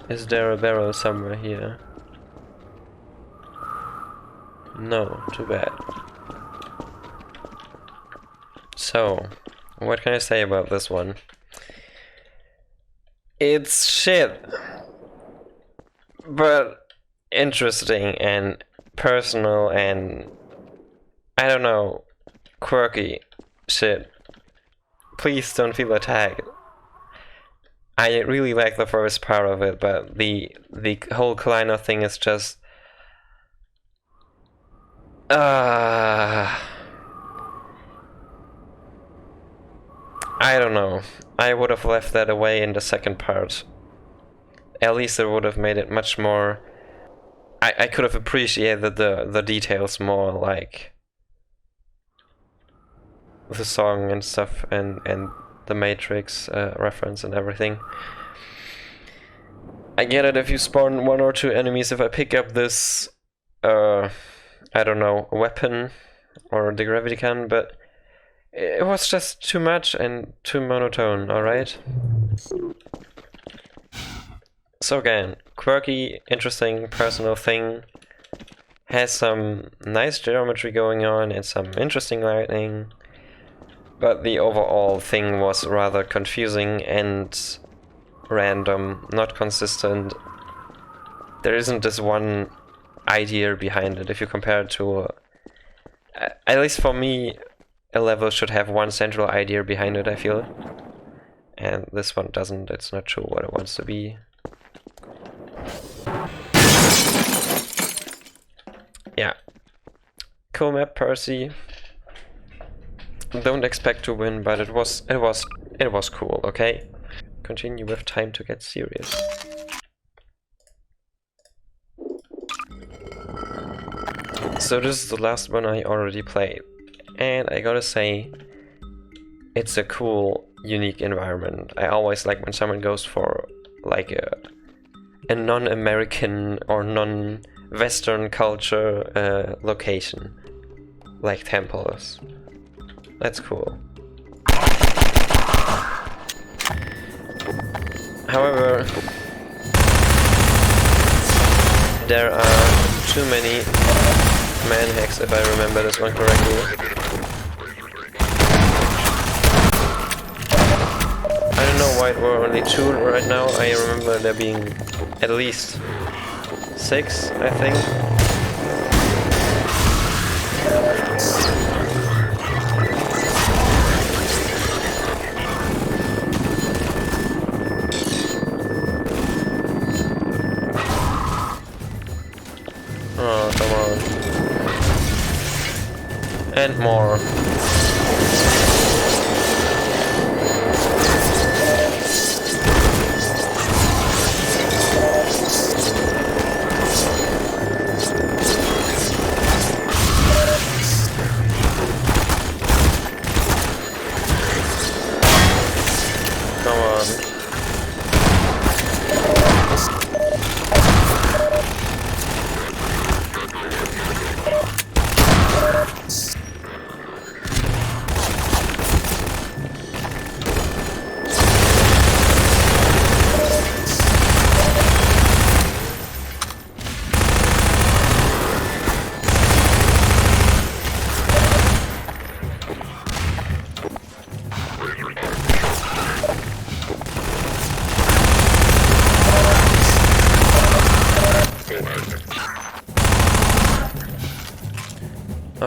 Is there a barrel somewhere here? No, too bad. So, what can I say about this one? It's shit, but interesting and personal and, I don't know, quirky shit. Please don't feel attacked. I really like the first part of it, but the whole Kleiner thing is just I don't know. I would have left that away in the second part. At least it would have made it much more. I could have appreciated the details more, like the song and stuff, and the Matrix reference and everything. I get it if you spawn 1 or 2 enemies. If I pick up this, I don't know, weapon or the gravity cannon, but it was just too much and too monotone, alright? So again, quirky, interesting, personal thing. Has some nice geometry going on and some interesting lighting. But the overall thing was rather confusing and random, not consistent. There isn't this one idea behind it. If you compare it to, at least for me, a level should have one central idea behind it, I feel. And this one doesn't. It's not sure what it wants to be. Yeah. Cool map, Percy. Don't expect to win, but it was cool, okay? Continue with Time to Get Serious. So this is the last one I already played. And I gotta say, it's a cool, unique environment. I always like when someone goes for like a non-American or non-Western culture location, like temples. That's cool. However, there are too many man hacks, if I remember this one correctly. I don't know why there were only 2 right now. I remember there being at least 6, I think. Oh, come on. And more.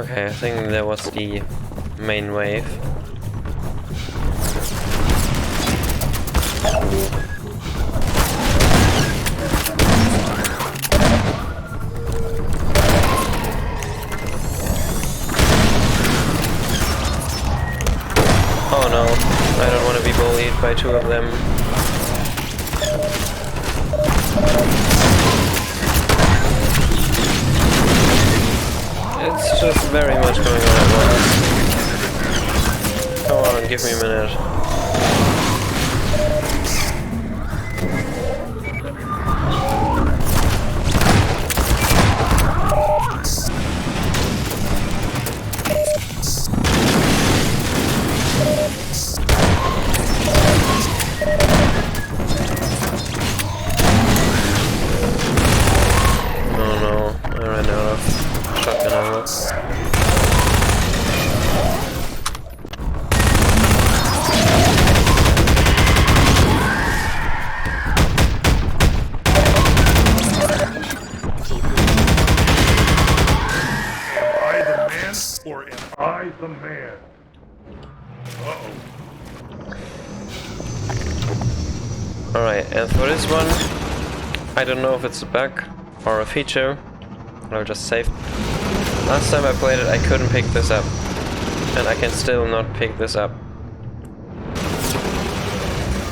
Okay, I think that was the main wave. Oh no, I don't want to be bullied by two of them. It's just very much going on at once. Come on, give me a minute.
The man. Uh-oh.
Alright, and for this one, I don't know if it's a bug or a feature. I'll just save. Last time I played it, I couldn't pick this up. And I can still not pick this up.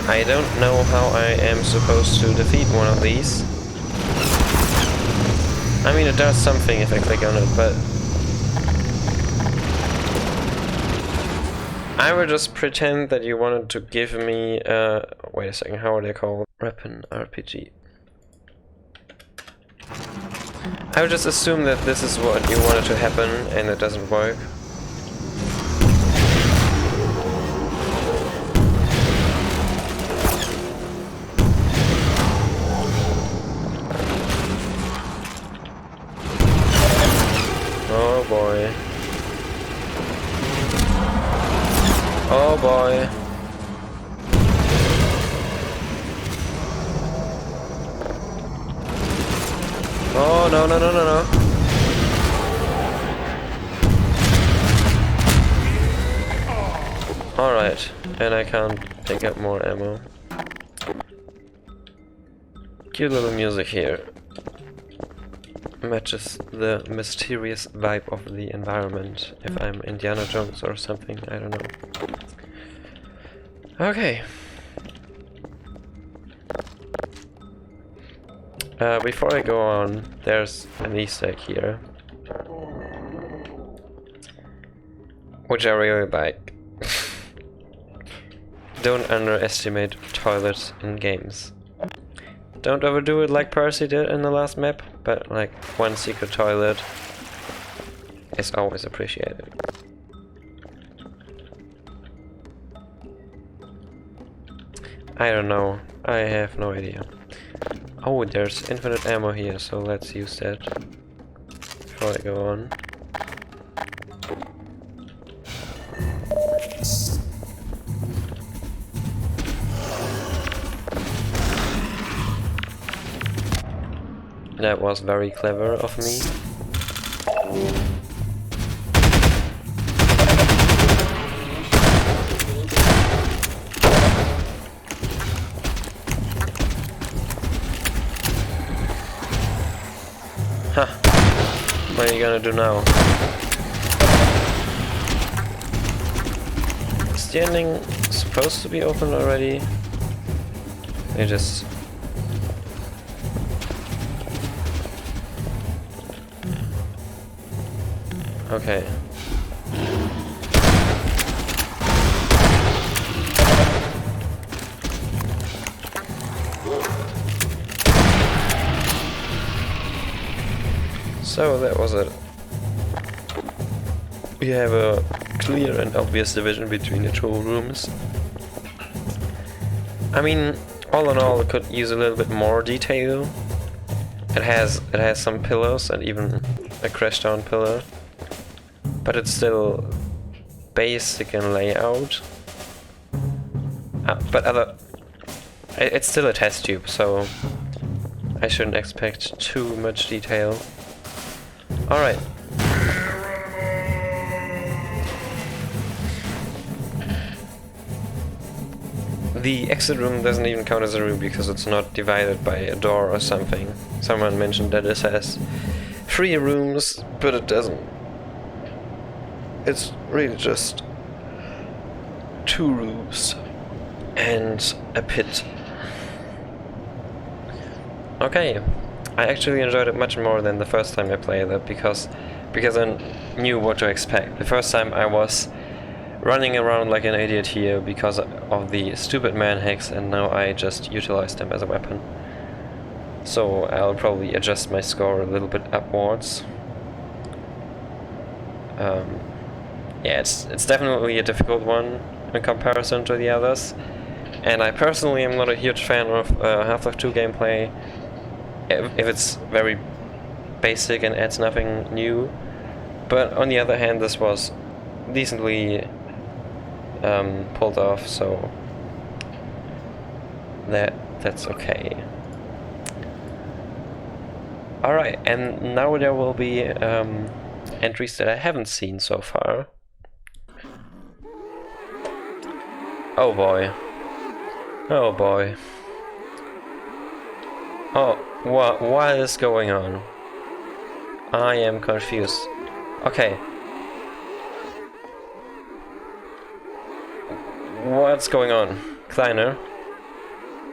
I don't know how I am supposed to defeat one of these. I mean, it does something if I click on it, but I will just pretend that you wanted to give me, wait a second, how are they called? Weapon RPG. I would just assume that this is what you wanted to happen and it doesn't work. Oh boy. Oh boy. Oh no no no no no. Alright, and I can't pick up more ammo. Cute little music here. Matches the mysterious vibe of the environment. If I'm Indiana Jones or something, I don't know. Okay. Before I go on, there's an Easter egg here, which I really like. Don't underestimate toilets in games. Don't overdo it like Percy did in the last map, but like one secret toilet is always appreciated. I don't know, I have no idea. Oh, there's infinite ammo here, so let's use that before I go on. That was very clever of me. Huh. What are you gonna do now? Is the ending supposed to be open already? They just... Okay. So that was it. We have a clear and obvious division between the two rooms. I mean, all in all, it could use a little bit more detail. It has some pillars and even a crash down pillar. But it's still basic in layout. It's still a test tube, so I shouldn't expect too much detail. Alright. the exit room doesn't even count as a room because it's not divided by a door or something. Someone mentioned that it has 3 rooms, but it doesn't. It's really just 2 rooms and a pit. Okay, I actually enjoyed it much more than the first time I played it because I knew what to expect. The first time I was running around like an idiot here because of the stupid man hacks, and now I just utilize them as a weapon. So I'll probably adjust my score a little bit upwards. Yeah, it's definitely a difficult one in comparison to the others, and I personally am not a huge fan of Half-Life 2 gameplay if it's very basic and adds nothing new. But on the other hand, this was decently pulled off, so that's okay. Alright, and now there will be entries that I haven't seen so far. Oh boy. Oh boy. Oh, what is going on? I am confused. Okay. What's going on? Kleiner?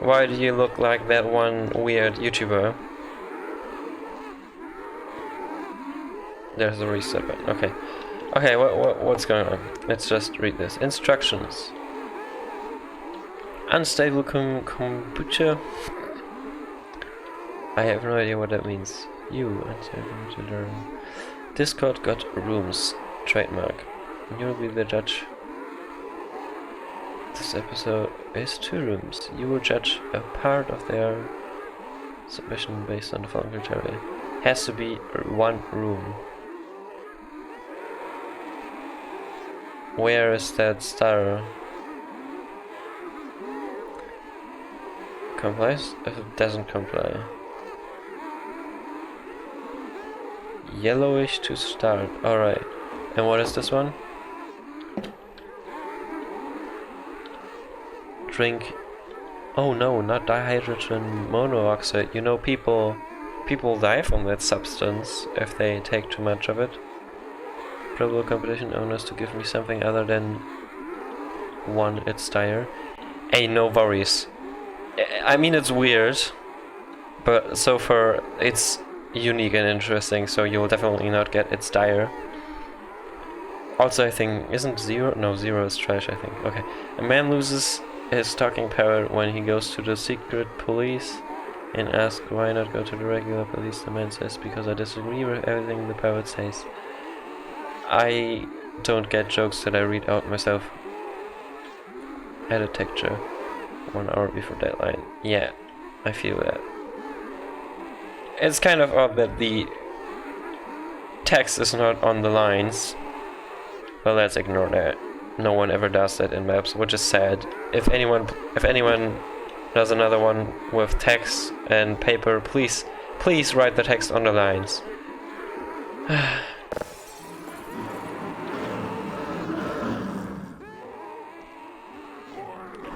Why do you look like that one weird YouTuber? There's a reset button. Okay. Okay, what's going on? Let's just read this. Instructions. Unstable kombucha. I have no idea what that means. You unstable to learn. Discord got rooms. Trademark. You'll be the judge. This episode is 2 rooms. You will judge a part of their submission based on the following criteria. Has to be 1 room. Where is that star? Complies if it doesn't comply. Yellowish to start. Alright. And what is this one? Drink. Oh no, not dihydrogen monoxide. You know, people die from that substance if they take too much of it. Probable competition owners to give me something other than 1, it's dire. Hey, no worries. I mean, it's weird, but so far it's unique and interesting, so you'll definitely not get it's dire. Also, I think, isn't 0? No, 0 is trash, I think. Okay. A man loses his talking power when he goes to the secret police and asks why not go to the regular police. The man says, because I disagree with everything the poet says. I don't get jokes that I read out myself. Edit texture. 1 hour before deadline. Yeah, I feel that. It's kind of odd that the text is not on the lines. Well, let's ignore that. No one ever does that in maps, which is sad. If anyone does another one with text and paper, please write the text on the lines.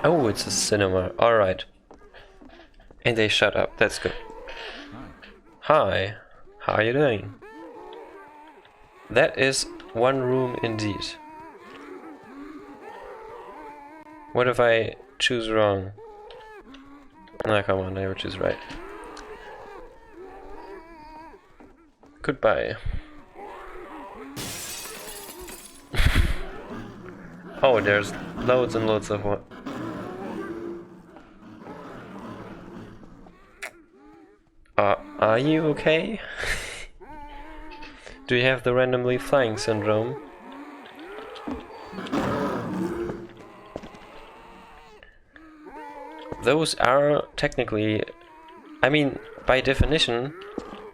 Oh, it's a cinema. Alright. And they shut up. That's good. Hi. How are you doing? That is 1 room indeed. What if I choose wrong? Nah, come on, I will choose right. Goodbye. Oh, there's loads and loads of what? Are you okay? Do you have the randomly flying syndrome? Those are technically, I mean, by definition,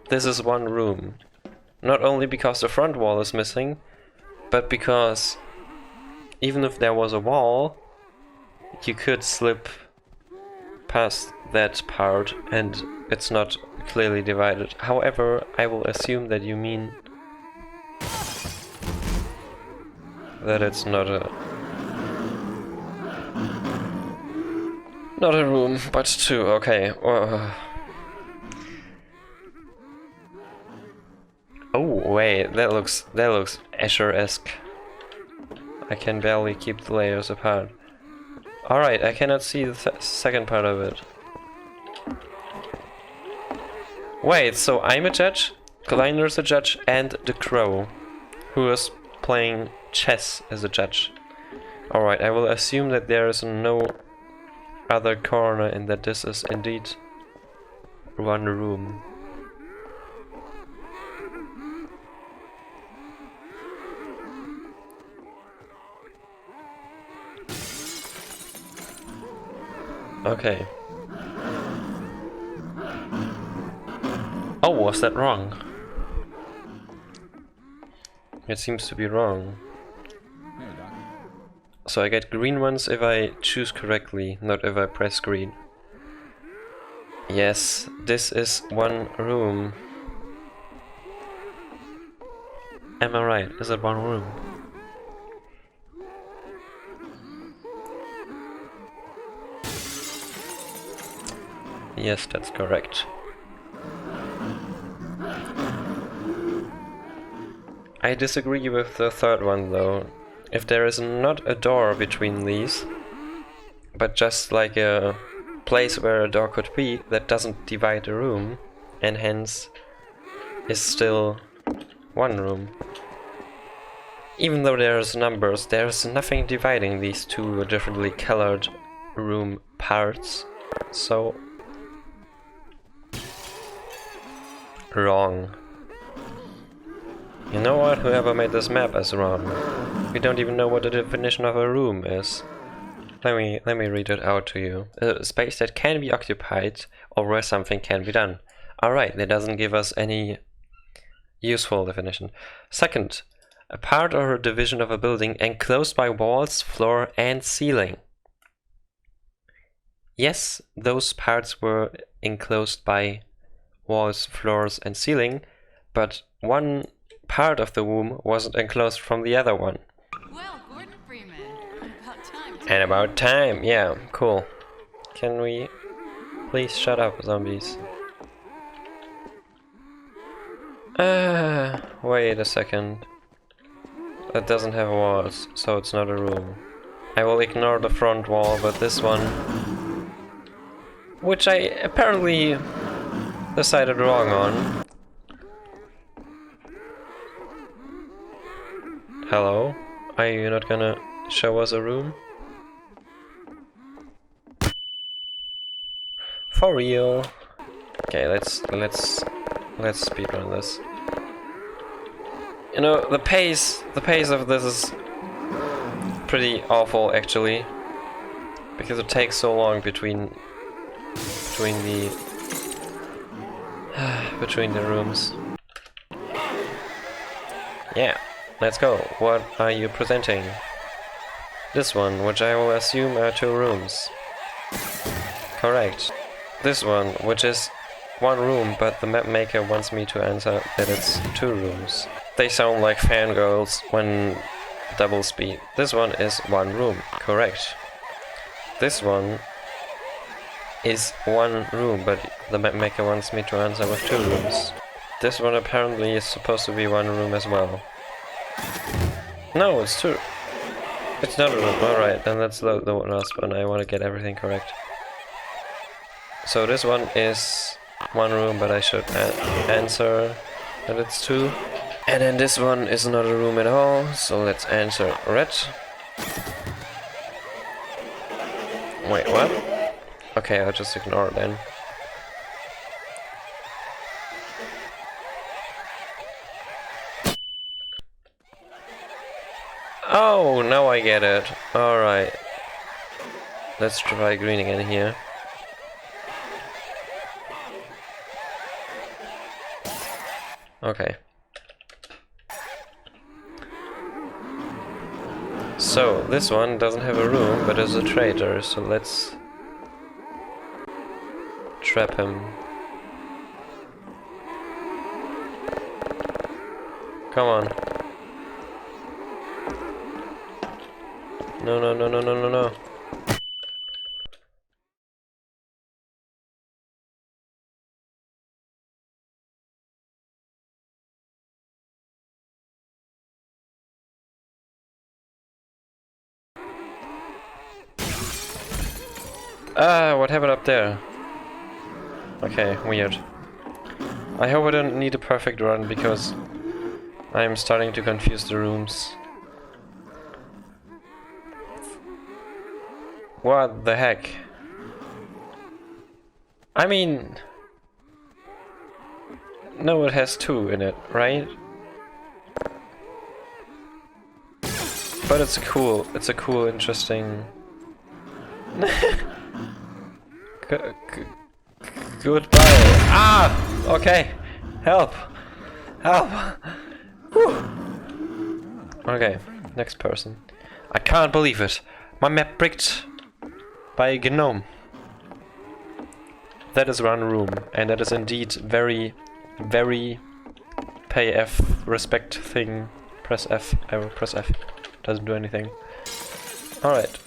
this is 1 room. Not only because the front wall is missing, but because even if there was a wall, you could slip past that part and it's not clearly divided. However, I will assume that you mean that it's not a Not a room, but two. Okay. Oh wait, that looks Escher-esque. I can barely keep the layers apart. Alright, I cannot see the second part of it. Wait, so I'm a judge, Kleiner's a judge, and the Crow, who is playing chess as a judge. Alright, I will assume that there is no other corner and that this is indeed one room. Okay. Oh, was that wrong? It seems to be wrong. So I get green ones if I choose correctly, not if I press green. Yes, this is one room. Am I right? Is it one room? Yes, that's correct. I disagree with the third one though. If there is not a door between these, but just like a place where a door could be that doesn't divide the room, and hence is still one room. Even though there's numbers, there's nothing dividing these two differently colored room parts. So wrong. You know what? Whoever made this map is wrong. We don't even know what the definition of a room is. Let me read it out to you. A space that can be occupied or where something can be done. Alright, that doesn't give us any useful definition. Second, a part or a division of a building enclosed by walls, floor and ceiling. Yes, those parts were enclosed by walls, floors and ceiling, but one part of the room wasn't enclosed from the other one.
Well, Gordon Freeman, about time.
And about time, yeah, cool. Can we please shut up, zombies? Wait a second. That doesn't have walls, so it's not a room. I will ignore the front wall, but this one, which I apparently decided wrong on. Hello? Are you not gonna show us a room? For real? Okay, let's speedrun this. You know, the pace of this is pretty awful actually, because it takes so long between the rooms. Yeah, let's go. What are you presenting? This one, which I will assume are two rooms. Correct. This one, which is one room, but the map maker wants me to answer that it's two rooms. They sound like fangirls when double speed. This one is one room. Correct. This one is one room, but the map maker wants me to answer with two rooms. This one apparently is supposed to be one room as well. No, it's two. It's not a room. Alright, then let's load the last one. I want to get everything correct. So this one is one room, but I should answer that it's two. And then this one is not a room at all, so let's answer red. Wait, what? Okay, I'll just ignore it then. Oh, now I get it. Alright. Let's try green again here. Okay. So, this one doesn't have a room, but is a traitor, so let's trap him. Come on. No. What happened up there? Okay, weird. I hope I don't need a perfect run because I'm starting to confuse the rooms. What the heck? I mean... No, it has 2 in it, right? But it's a cool, interesting... Goodbye. Ah! Okay. Help! Help! Whew. Okay, next person. I can't believe it. My map bricked by a gnome. That is one room, and that is indeed very, very pay F respect thing. Press F. I will press F. Doesn't do anything. Alright.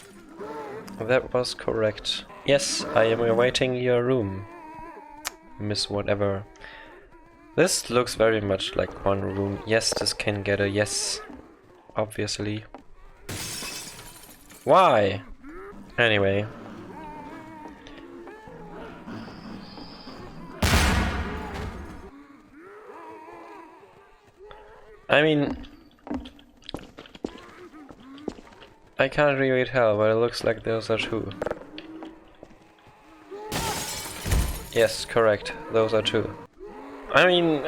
That was correct. Yes, I am awaiting your room, Miss Whatever. This looks very much like one room. Yes, this can get a yes. Obviously. Why? Anyway. I mean... I can't really tell, but it looks like those are 2. Yes, correct. Those are 2. I mean...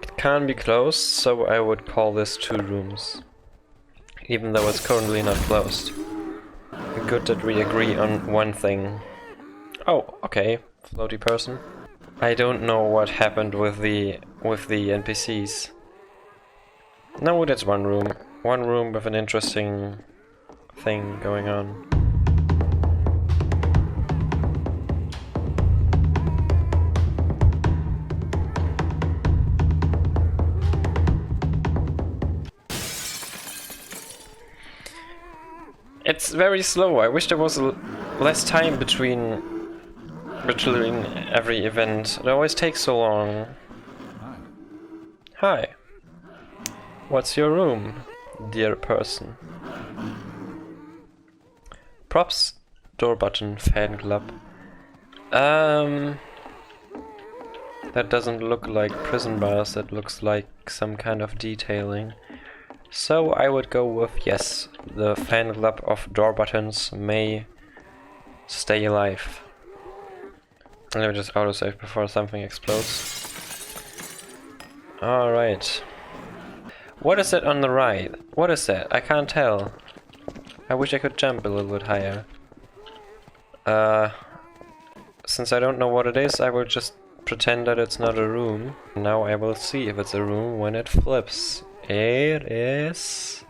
it can be closed, so I would call this 2 rooms. Even though it's currently not closed. Good that we agree on one thing. Oh, okay. Floaty person. I don't know what happened with the NPCs. No, that's one room. One room with an interesting thing going on. It's very slow. I wish there was less time between every event. It always takes so long. Hi. What's your room, dear person? Props, door button, fan club. That doesn't look like prison bars, that looks like some kind of detailing. So I would go with yes, the fan club of door buttons may stay alive. Let me just autosave before something explodes. Alright. What is that on the right? What is that? I can't tell. I wish I could jump a little bit higher. Since I don't know what it is, I will just pretend that it's not a room. Now I will see if it's a room when it flips. It is...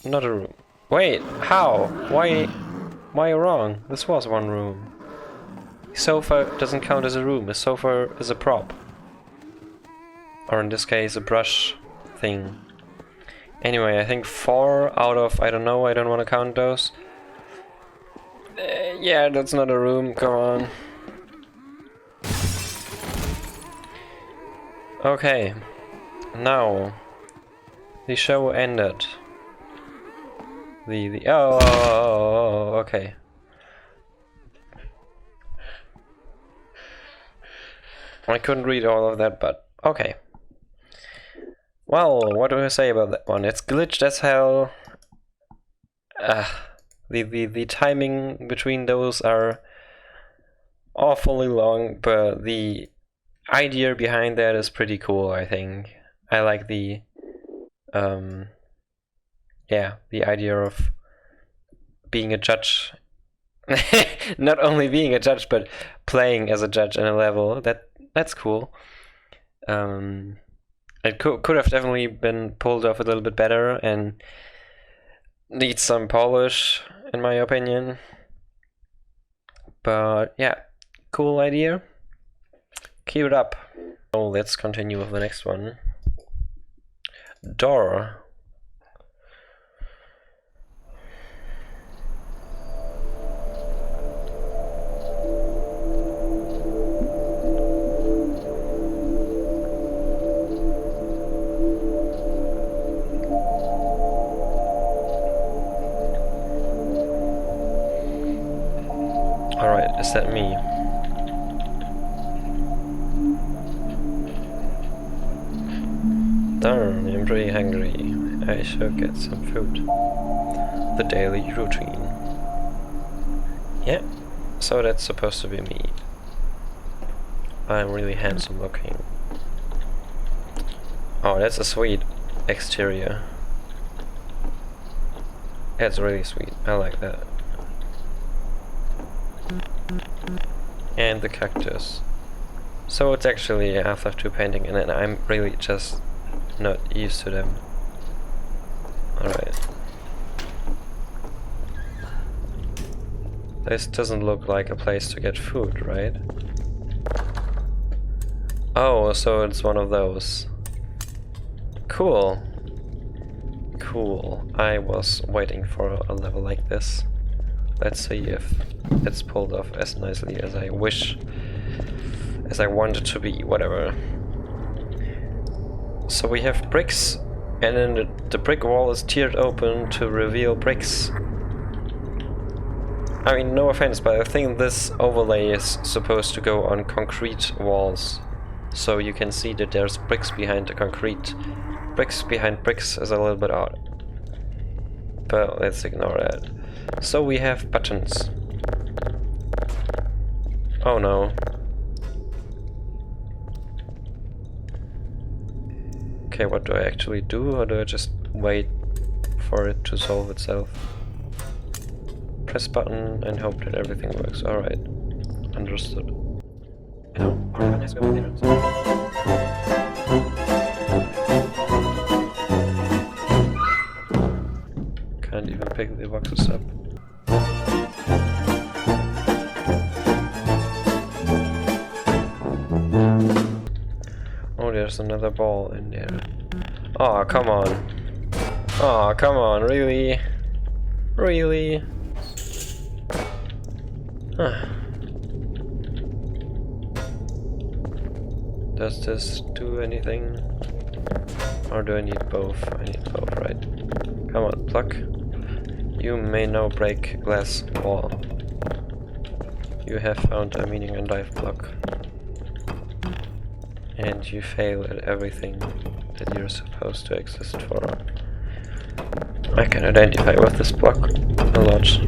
not a room. Wait, how? Why wrong? This was one room. Sofa doesn't count as a room. A sofa is a prop. Or in this case, a brush thing. Anyway, I think 4 out of, I don't know, I don't want to count those. Yeah, that's not a room, come on. Okay, now the show ended. Oh, okay. I couldn't read all of that, but okay. Well, what do I say about that one? It's glitched as hell. The timing between those are awfully long, but the idea behind that is pretty cool, I think. I like the yeah, the idea of being a judge. Not only being a judge, but playing as a judge in a level. That's cool. It could have definitely been pulled off a little bit better and needs some polish, in my opinion. But yeah, cool idea. Keep it up. Oh, let's continue with the next one. Dorr. is that me? Darn, I'm pretty hungry. I should get some food. The daily routine. Yeah, so that's supposed to be me. I'm really handsome looking. Oh, that's a sweet exterior. That's really sweet. I like that. And the cactus. So it's actually a half-life 2 painting, and I'm really just not used to them. Alright. This doesn't look like a place to get food, right? Oh, so it's one of those. Cool. Cool. I was waiting for a level like this. Let's see if it's pulled off as nicely as I wish, as I want it to be, whatever. So we have bricks, and then the brick wall is teared open to reveal bricks. I mean, no offense, but I think this overlay is supposed to go on concrete walls. So you can see that there's bricks behind the concrete. Bricks behind bricks is a little bit odd. But let's ignore that. So we have buttons. Oh no. Okay, what do I actually do, or do I just wait for it to solve itself? Press button and hope that everything works. Alright. Understood. Can't even pick the boxes up. Oh, there's another ball in there. Oh, come on. Oh, come on, really? Really? Huh. Does this do anything? Or do I need both? I need both, right? Come on, pluck. You may now break glass wall. You have found a meaning and dive block. And you fail at everything that you're supposed to exist for. I can identify with this block a lot.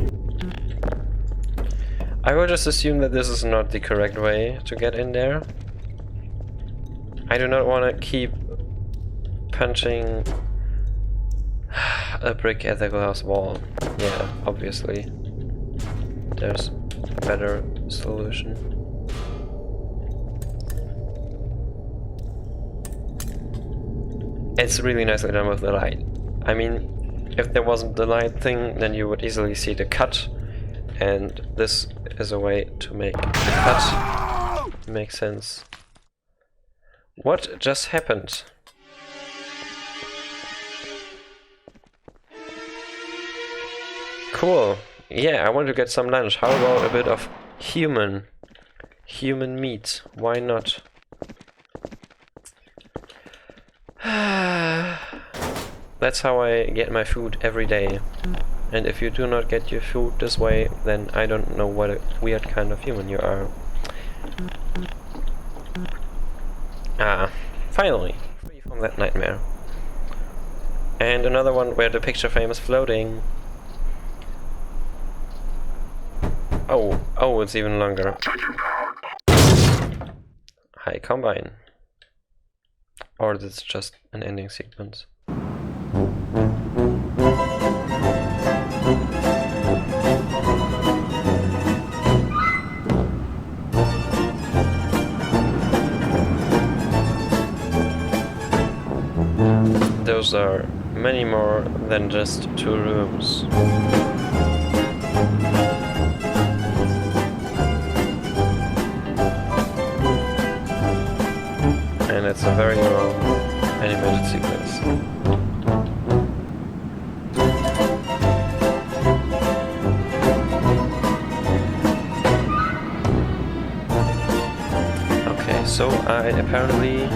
I will just assume that this is not the correct way to get in there. I do not want to keep punching a brick at the glass wall. Yeah, obviously. There's a better solution. It's really nicely done with the light. I mean, if there wasn't the light thing, then you would easily see the cut, and this is a way to make the cut make sense. What just happened? Cool. Yeah, I want to get some lunch. How about a bit of human meat? Why not? That's how I get my food every day. And if you do not get your food this way, then I don't know what a weird kind of human you are. Ah, finally, free from that nightmare. And another one where the picture frame is floating. Oh, it's even longer. Hi, Combine. Or is it just an ending sequence? Those are many more than just 2 rooms. And it's a very long animated sequence. Okay, so apparently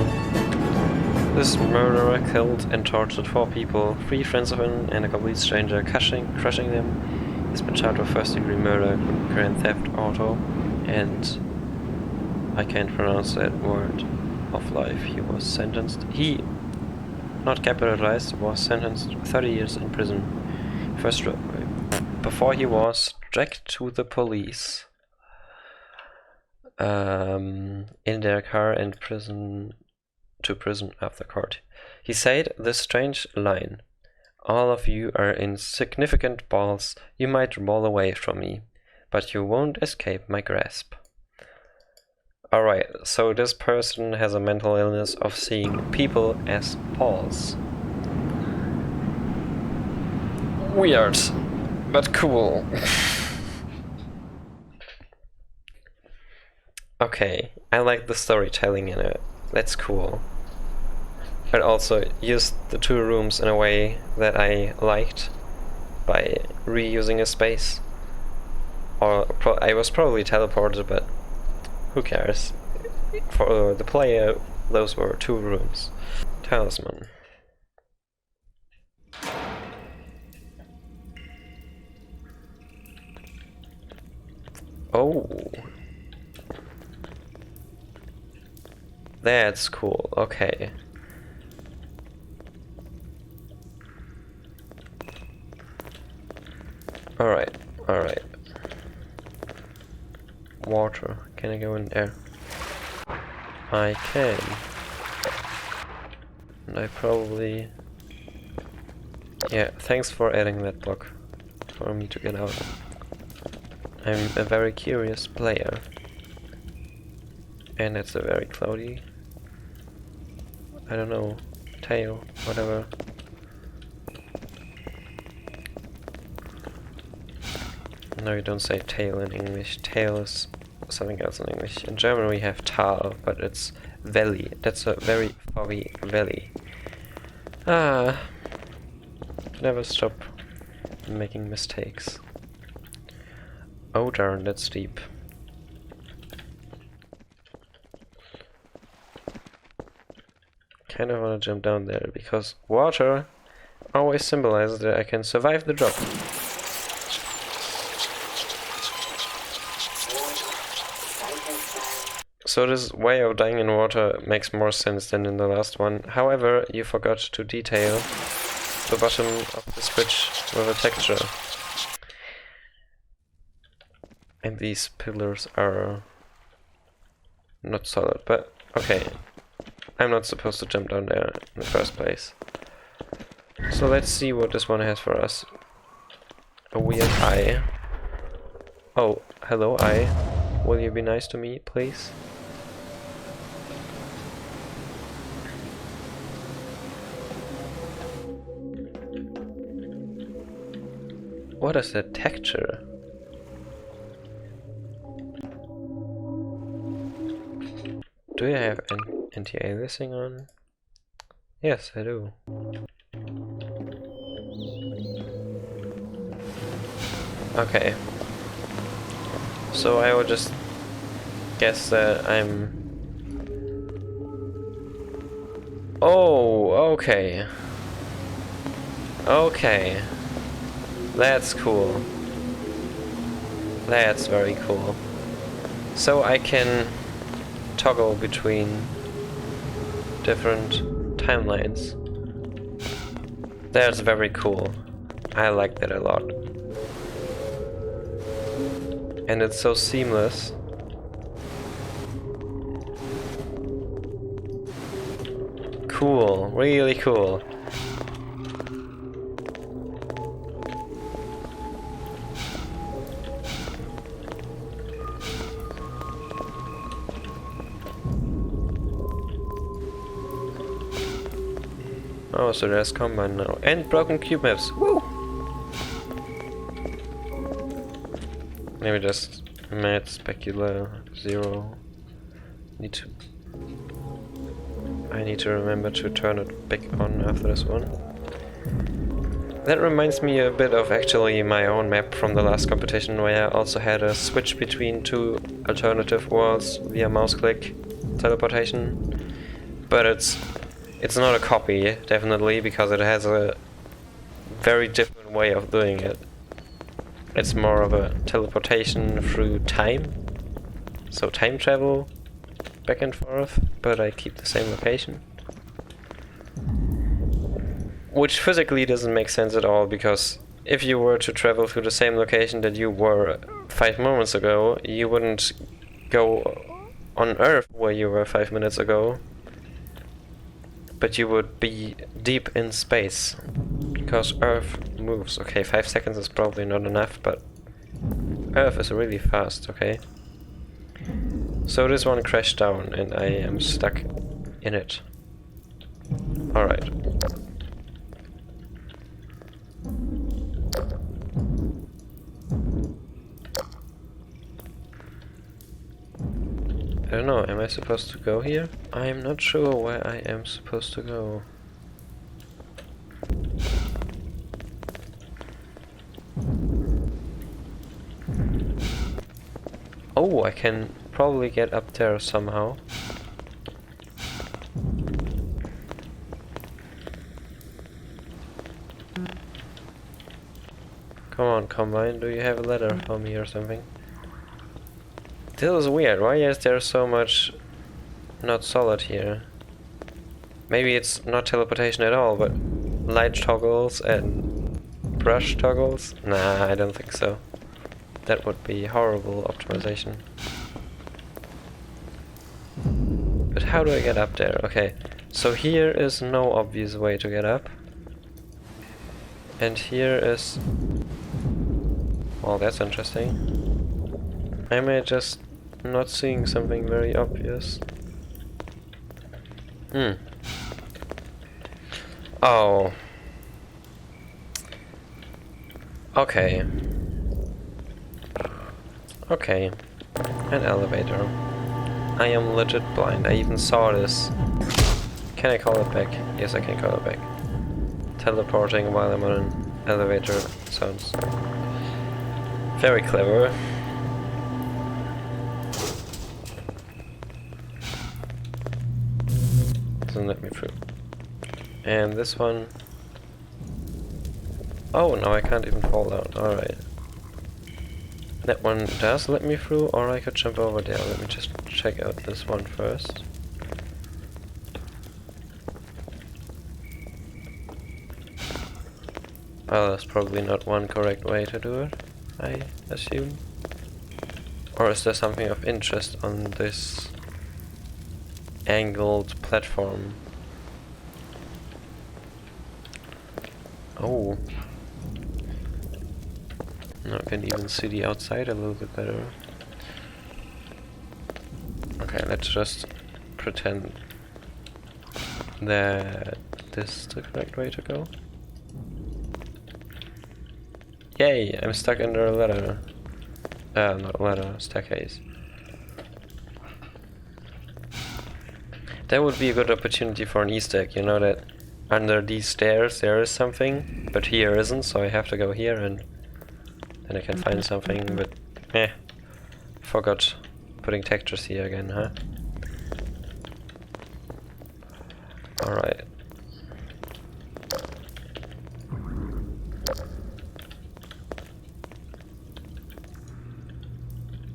this murderer killed and tortured 4 people, 3 friends of him and a complete stranger, crushing them. He's been charged with first-degree murder, grand theft, auto. and I can't pronounce that word of life. He was sentenced. He, not capitalized, was sentenced 30 years in prison. First, before he was dragged to the police in their car and prison after court. He said this strange line: "All of you are insignificant balls. You might roll away from me, but you won't escape my grasp." Alright, so this person has a mental illness of seeing people as balls. Weird, but cool. Okay, I like the storytelling in it. That's cool. But also used the two rooms in a way that I liked by reusing a space. Or I was probably teleported, but who cares? For the player, those were two rooms. Talisman. Oh. That's cool, okay. Alright, alright. Water, can I go in there? I can. And I probably... Yeah, thanks for adding that block for me to get out. I'm a very curious player. And it's a very cloudy... I don't know, tail, whatever. No, you don't say tail in English. Tail is something else in English. In German we have Tal, but it's valley. That's a very foggy valley. Ah, never stop making mistakes. Oh darn, that's deep. Kind of want to jump down there because water always symbolizes that I can survive the drop. So this way of dying in water makes more sense than in the last one. However, you forgot to detail the bottom of this bridge with a texture. And these pillars are not solid, but okay. I'm not supposed to jump down there in the first place. So let's see what this one has for us. A weird eye. Oh, hello eye. Will you be nice to me, please? What is that texture? Do you have anti-aliasing on? Yes, I do. Okay. So I would just guess that I'm... Oh, okay. Okay. That's cool. That's very cool. So I can toggle between different timelines. That's very cool. I like that a lot. And it's so seamless. Cool, really cool. Oh, so there's Combine now. And broken cube maps. Woo! Maybe just mad specular 0. I need to remember to turn it back on after this one. That reminds me a bit of actually my own map from the last competition, where I also had a switch between two alternative worlds via mouse click teleportation. But it's not a copy, definitely, because it has a very different way of doing it. It's more of a teleportation through time, So time travel back and forth, but I keep the same location. Which physically doesn't make sense at all, because if you were to travel to the same location that you were 5 moments ago, you wouldn't go on Earth where you were 5 minutes ago, but you would be deep in space, because Earth moves. Okay, 5 seconds is probably not enough, but Earth is really fast, okay? So this one crashed down and I am stuck in it. Alright. I don't know, am I supposed to go here? I am not sure where I am supposed to go. Oh, I can probably get up there somehow. Come on, Combine, do you have a letter for me or something? This is weird, why is there so much not solid here? Maybe it's not teleportation at all, but light toggles and brush toggles? Nah, I don't think so. That would be horrible optimization. But how do I get up there? Okay, so here is no obvious way to get up. And here is... Well, that's interesting. Am I just not seeing something very obvious? Oh. Okay. Okay. An elevator. I am legit blind. I even saw this. Can I call it back? Yes, I can call it back. Teleporting while I'm on an elevator sounds very clever. Doesn't let me through. And this one... Oh, no, I can't even fall down. Alright. That one does let me through, or I could jump over there. Let me just check out this one first. Well, there's probably not one correct way to do it, I assume. Or is there something of interest on this angled platform? Oh. Now I can even see the outside a little bit better. Okay, let's just pretend that this is the correct way to go. Yay! I'm stuck under a ladder. Not a ladder, staircase. That would be a good opportunity for an Easter egg, you know, that under these stairs there is something, but here isn't, so I have to go here and then I can find something, but forgot putting textures here again, huh? Alright.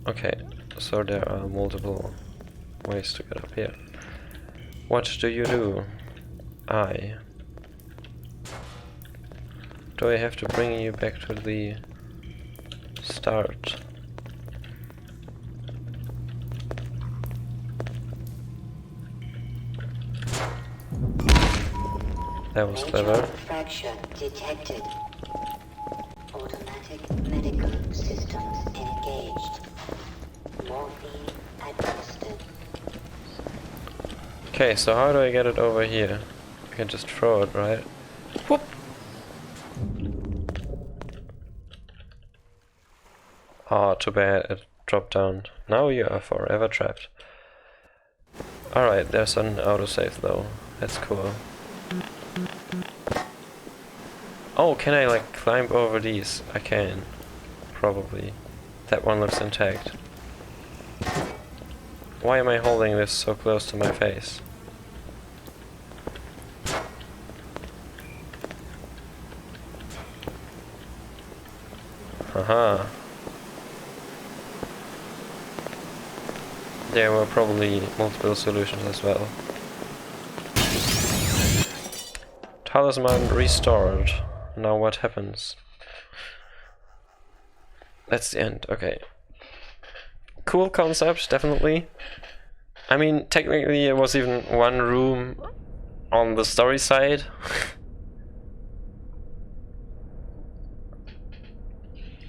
Okay, so there are multiple ways to get up here. What do you do? Do I have to bring you back to the start? That was clever.
Fracture detected. Automatic medical systems engaged. Morphine administered.
Okay, so how do I get it over here? I can just throw it, right? Whoop! Oh, too bad it dropped down. Now you are forever trapped. Alright, there's an autosave though. That's cool. Oh, can I like climb over these? I can. Probably. That one looks intact. Why am I holding this so close to my face? Haha. there were probably multiple solutions as well. Talisman restored. Now what happens? That's the end, okay. Cool concept, definitely. I mean, technically it was even one room on the story side.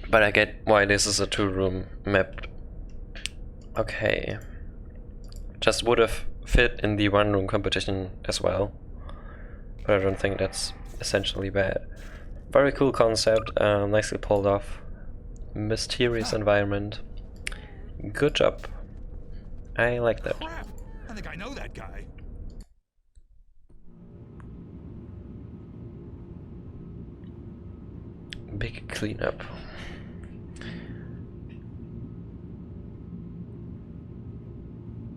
But I get why this is a 2-room map. Okay. Just would have fit in the 1-room competition as well. But I don't think that's essentially bad. Very cool concept, nicely pulled off. Mysterious environment. Good job. I like that.
Crap! I think I know that guy.
Big cleanup.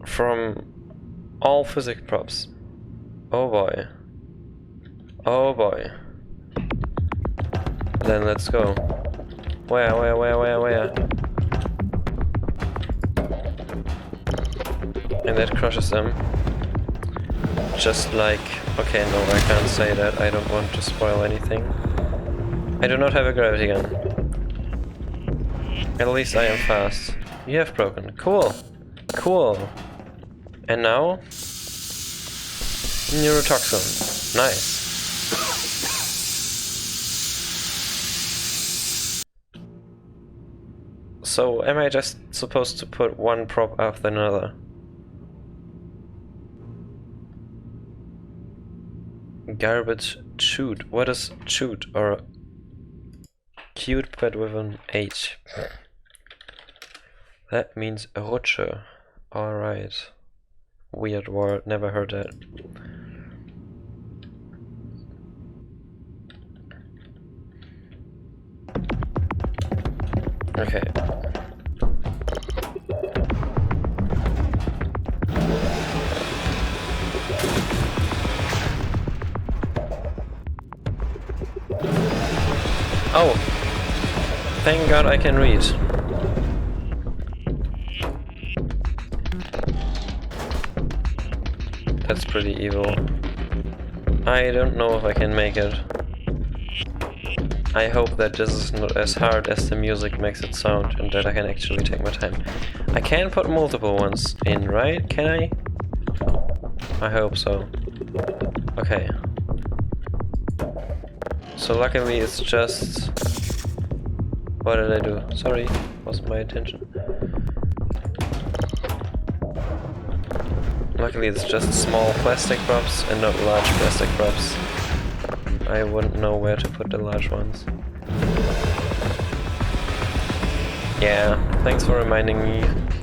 From all physics props. Oh boy. Oh boy. Then let's go. Where? And that crushes them. Just like... Okay, no, I can't say that. I don't want to spoil anything. I do not have a gravity gun. At least I am fast. You have broken. Cool. Cool. And now? Neurotoxin. Nice. So, am I just supposed to put one prop after another? Garbage chute. What is chute? Or cute but with an H. That means Rutsche. Alright. Weird word, never heard that. Okay. Oh! Thank God I can read. That's pretty evil. I don't know if I can make it. I hope that this is not as hard as the music makes it sound and that I can actually take my time. I can put multiple ones in, right? Can I? I hope so. Okay. So luckily it's just... What did I do? Sorry, wasn't my intention. Luckily it's just small plastic props and not large plastic props. I wouldn't know where to put the large ones. Yeah, thanks for reminding me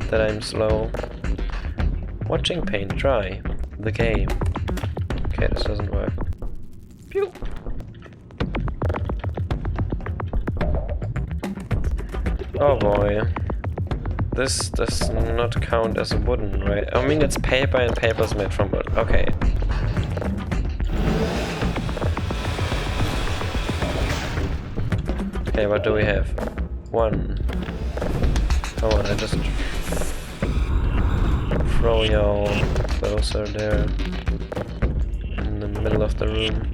that I'm slow. Watching paint dry. The game. Okay, this doesn't work. Pew! Oh boy. This does not count as wooden, right? I mean, it's paper and paper's made from wood. Okay. Okay, what do we have? One. Come on, I just throw y'all closer there in the middle of the room.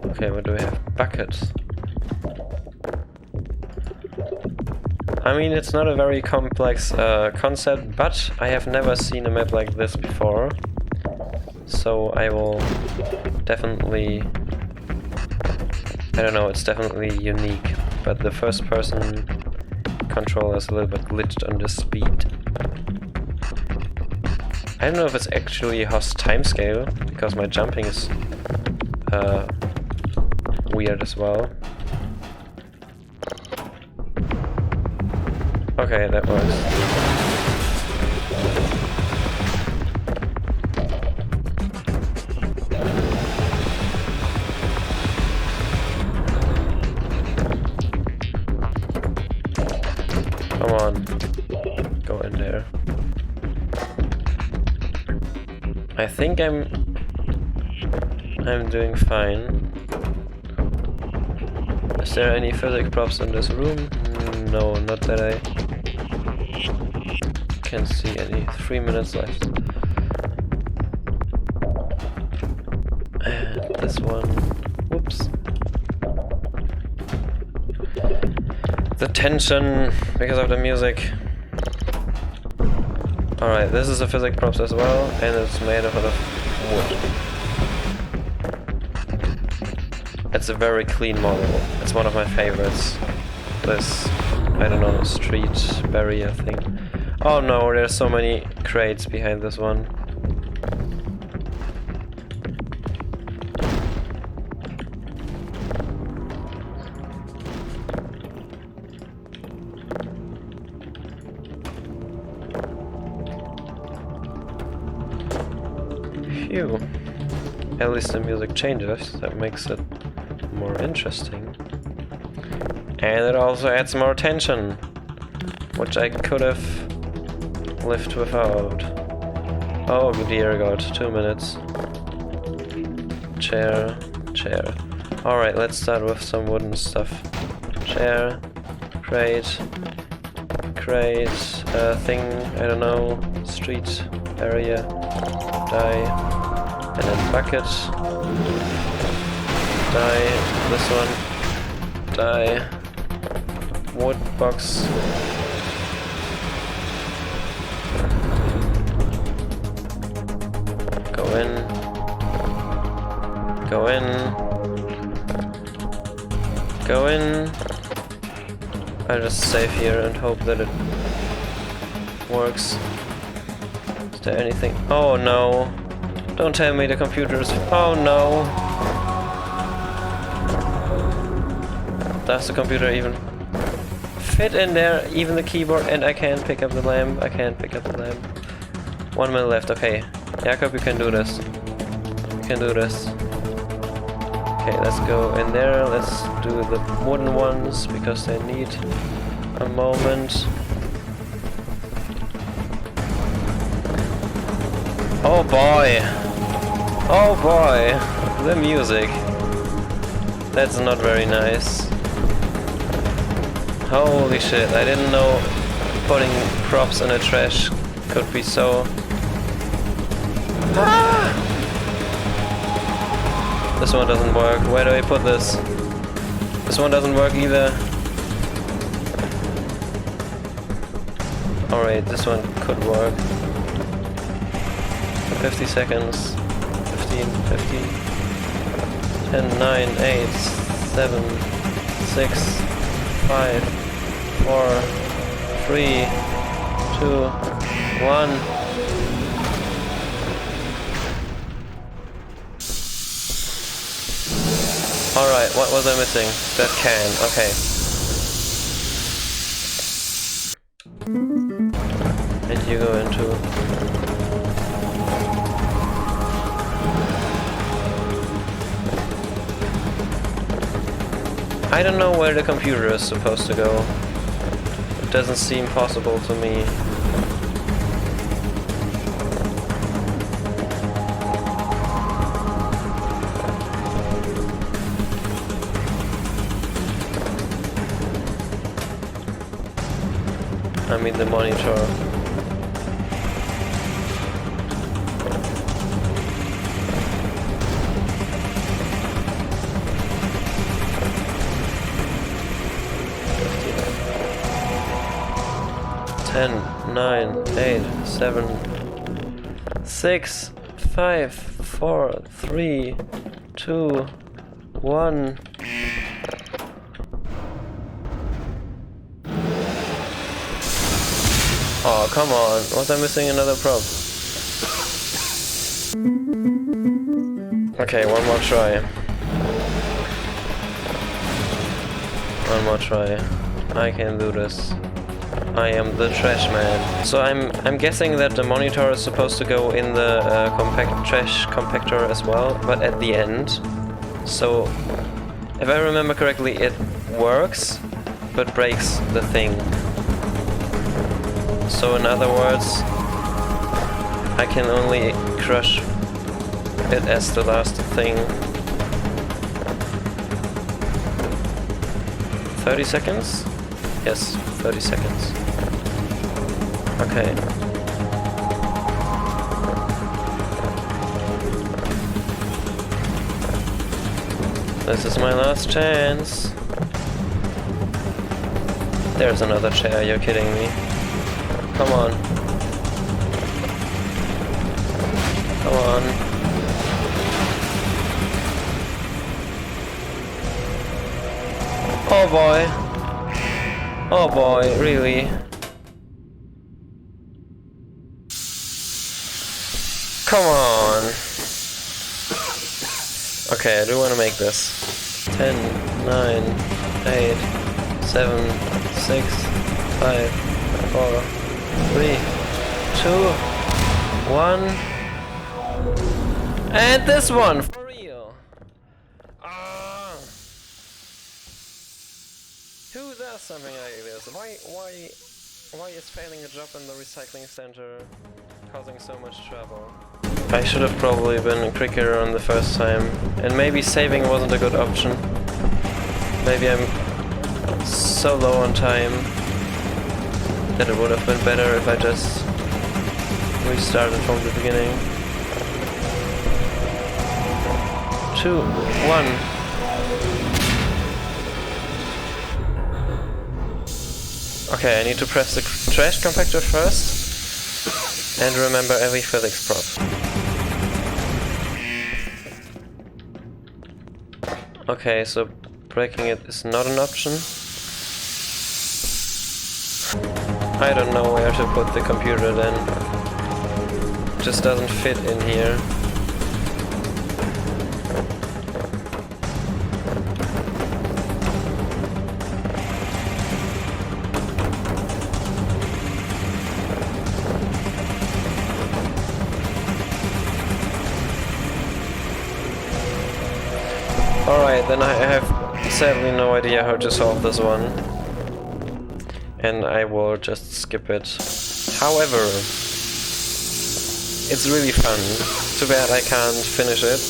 Okay, what do we have? Buckets. I mean, it's not a very complex concept, but I have never seen a map like this before. So I will definitely... I don't know, it's definitely unique. But the first person controller is a little bit glitched on the speed. I don't know if it's actually a host timescale, because my jumping is weird as well. Okay, that works. Come on, go in there. I think I'm I'm doing fine. Is there any physics props in this room? No, not that I can see any. 3 minutes left. And this one. Whoops. The tension because of the music. Alright, this is a physics props as well, and it's made out of wood. It's a very clean model. It's one of my favorites. This, I don't know, street barrier thing. Oh no, there's so many crates behind this one. Phew. At least the music changes, that makes it more interesting. And it also adds more tension, which I could have lived without. Oh dear god, 2 minutes. Chair, chair. Alright, let's start with some wooden stuff. Chair, crate, crate, thing, I don't know, street area, die, and then bucket, die, this one, die, wood box, go in, go in, go in. I'll just save here and hope that it works. Is there anything? Oh no! Don't tell me the computer's. Oh no! Does the computer even fit in there? Even the keyboard? And I can't pick up the lamp. I can't pick up the lamp. 1 minute left. Okay, Jakob, you can do this. You can do this. Okay, let's go in there. Let's do the wooden ones because they need a moment. Oh boy! Oh boy! The music. That's not very nice. Holy shit, I didn't know putting props in the trash could be so... Ah! This one doesn't work. Where do I put this? This one doesn't work either. Alright, this one could work. 50 seconds. 15, 15. 10, 9, 8, 7, 6, 5, 4, 3, 2, 1. Alright, what was I missing? That can, okay. And you go into... I don't know where the computer is supposed to go. It doesn't seem possible to me. I mean the monitor. Ten, 9, 8, 7, 6, 5, 4, 3, 2, 1. Oh, come on. Was I missing another prop? Okay, one more try. One more try. I can do this. I am the trash man. So I'm guessing that the monitor is supposed to go in the trash compactor as well, but at the end. So if I remember correctly, it works, but breaks the thing. So in other words, I can only crush it as the last thing. 30 seconds? Yes, 30 seconds. Okay. This is my last chance. There's another chair, you're kidding me. Come on. Come on. Oh boy. Oh boy, really? Come on. Okay, I do want to make this. 10, 9, 8, 7, 6, 5, 4, 3, 2, 1. And this one, for real. Who does something like this? Why is failing a job in the recycling center causing so much trouble? I should have probably been quicker on the first time, and maybe saving wasn't a good option. Maybe I'm so low on time that it would have been better if I just restarted from the beginning. 2, 1. Okay, I need to press the trash compactor first and remember every physics prop. Okay, so breaking it is not an option. I don't know where to put the computer then. It just doesn't fit in here. Alright, then I have sadly no idea how to solve this one. And I will just skip it. However, it's really fun. Too bad I can't finish it.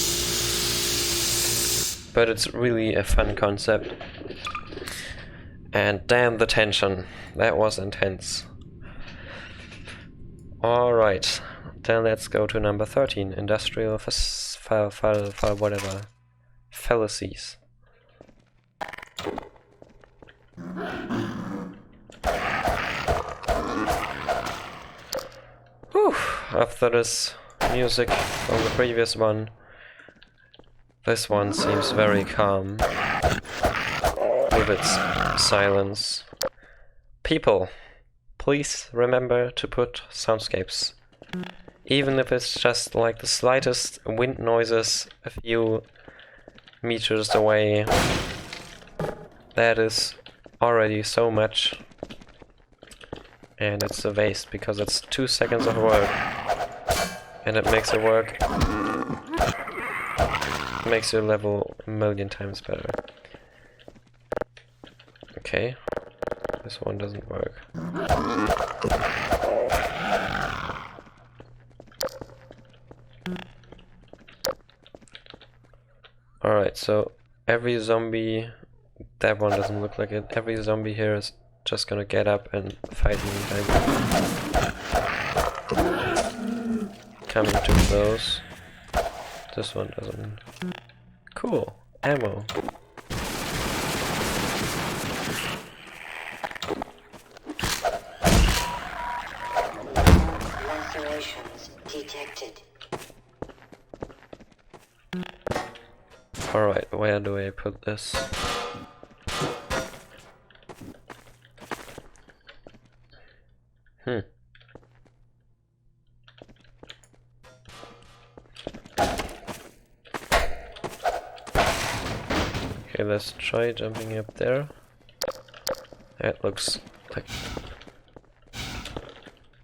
But it's really a fun concept. And damn the tension. That was intense. Alright, then let's go to number 13. Industrial whatever. Fallacies. Whew. After this music from the previous one, this one seems very calm with its silence. People, please remember to put soundscapes. Even if it's just like the slightest wind noises a few meters away, that is already so much, and it's a waste because it's 2 seconds of work and it makes it work, makes your level a million times better. Okay, this one doesn't work. Alright, so every zombie, that one doesn't look like it, every zombie here is just gonna get up and fight me like coming too close. This one doesn't. Cool, ammo.
Lacerations detected.
Alright, where do I put this? Okay, let's try jumping up there. That looks like...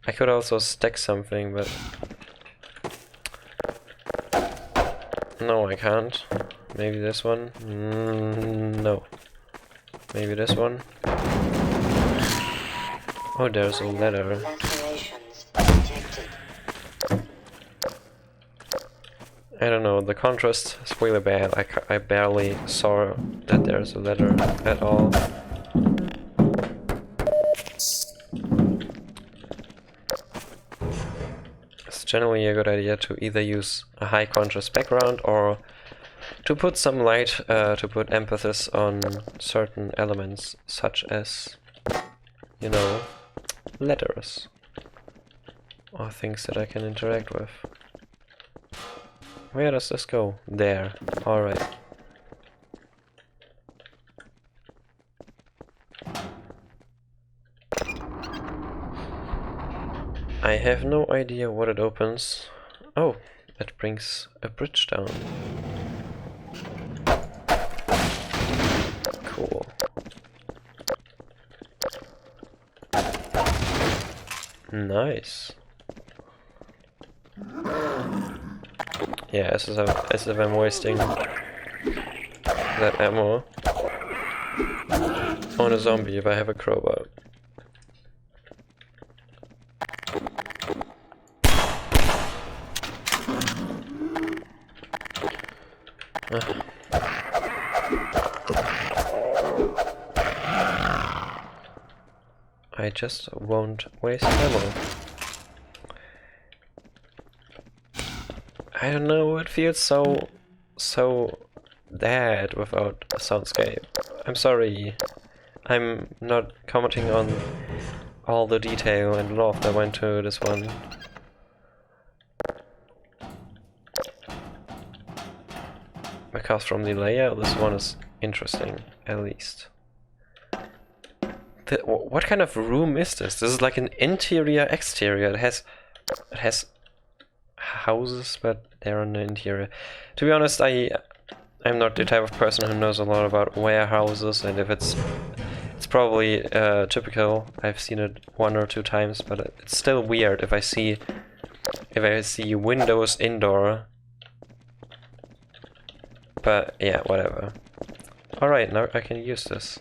I could also stack something, but... No, I can't. Maybe this one? No. Maybe this one? Oh, there's a ladder.
Lacerations detected.
I don't know, the contrast is really bad. I barely saw that there's a letter at all. It's generally a good idea to either use a high contrast background or to put some light, to put emphasis on certain elements, such as, you know, letters. Or things that I can interact with. Where does this go? There. Alright. I have no idea what it opens. Oh, it brings a bridge down. Cool. Nice. Yeah, as if I'm wasting that ammo on a zombie if I have a crowbar. I just won't waste ammo. I don't know, it feels so dead without a soundscape. I'm sorry. I'm not commenting on all the detail and love that went to this one. Because from the layout, this one is interesting, at least. What kind of room is this? This is like an interior-exterior. It has houses, but they're on the interior. To be honest, I'm not the type of person who knows a lot about warehouses, and if it's probably typical. I've seen it 1 or 2 times, but it's still weird if I see windows indoor. But yeah, whatever. All right, now I can use this.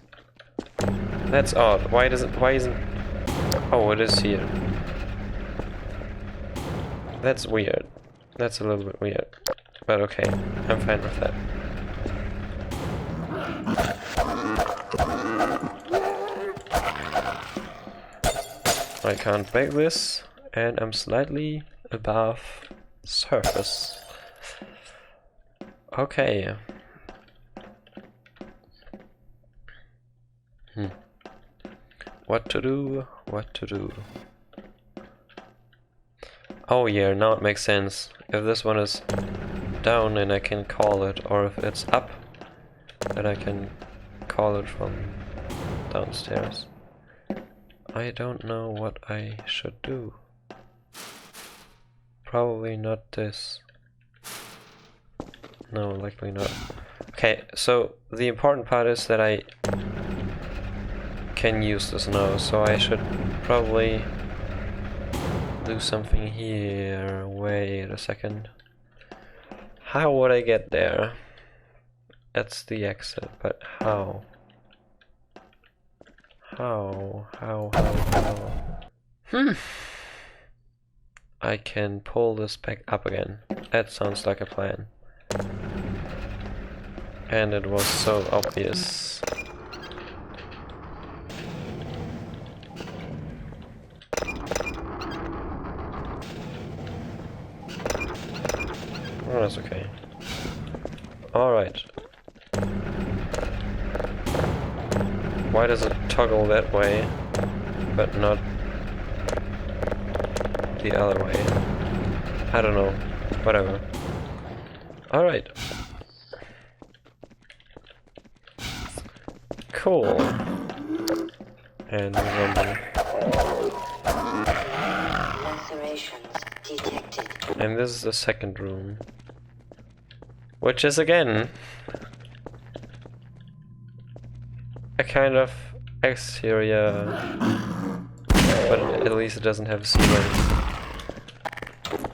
That's odd. Why isn't? Oh, it is here. That's weird. That's a little bit weird. But okay, I'm fine with that. I can't break this, and I'm slightly above surface. Okay. What to do? What to do? Oh yeah, now it makes sense. If this one is down, then I can call it, or if it's up, then I can call it from downstairs. I don't know what I should do. Probably not this. No, likely not. Okay, so the important part is that I can use this now, so I should probably do something here. Wait a second. How would I get there? That's the exit, but how? How? I can pull this back up again. That sounds like a plan. And it was so obvious. Oh, that's okay. Alright. Why does it toggle that way, but not the other way? I don't know. Whatever. Alright. Cool. And zombie.
Lacerations detected.
And this is the second room. Which is again a kind of exterior, but at least it doesn't have a ceiling.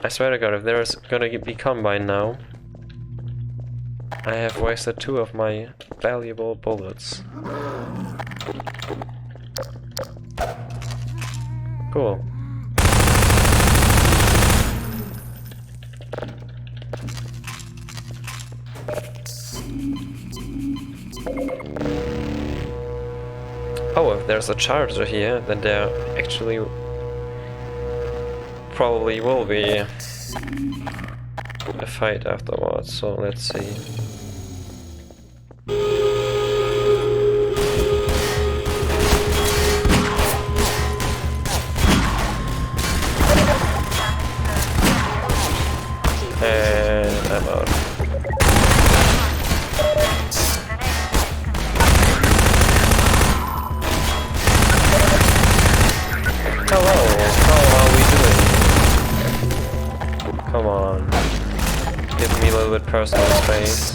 I swear to God, if there's gonna be Combine now, I have wasted 2 of my valuable bullets. Cool. Oh, if there's a charger here, then there actually probably will be a fight afterwards, so let's see. And I'm out. Hello, how are we doing? Come on. Give me a little bit personal space.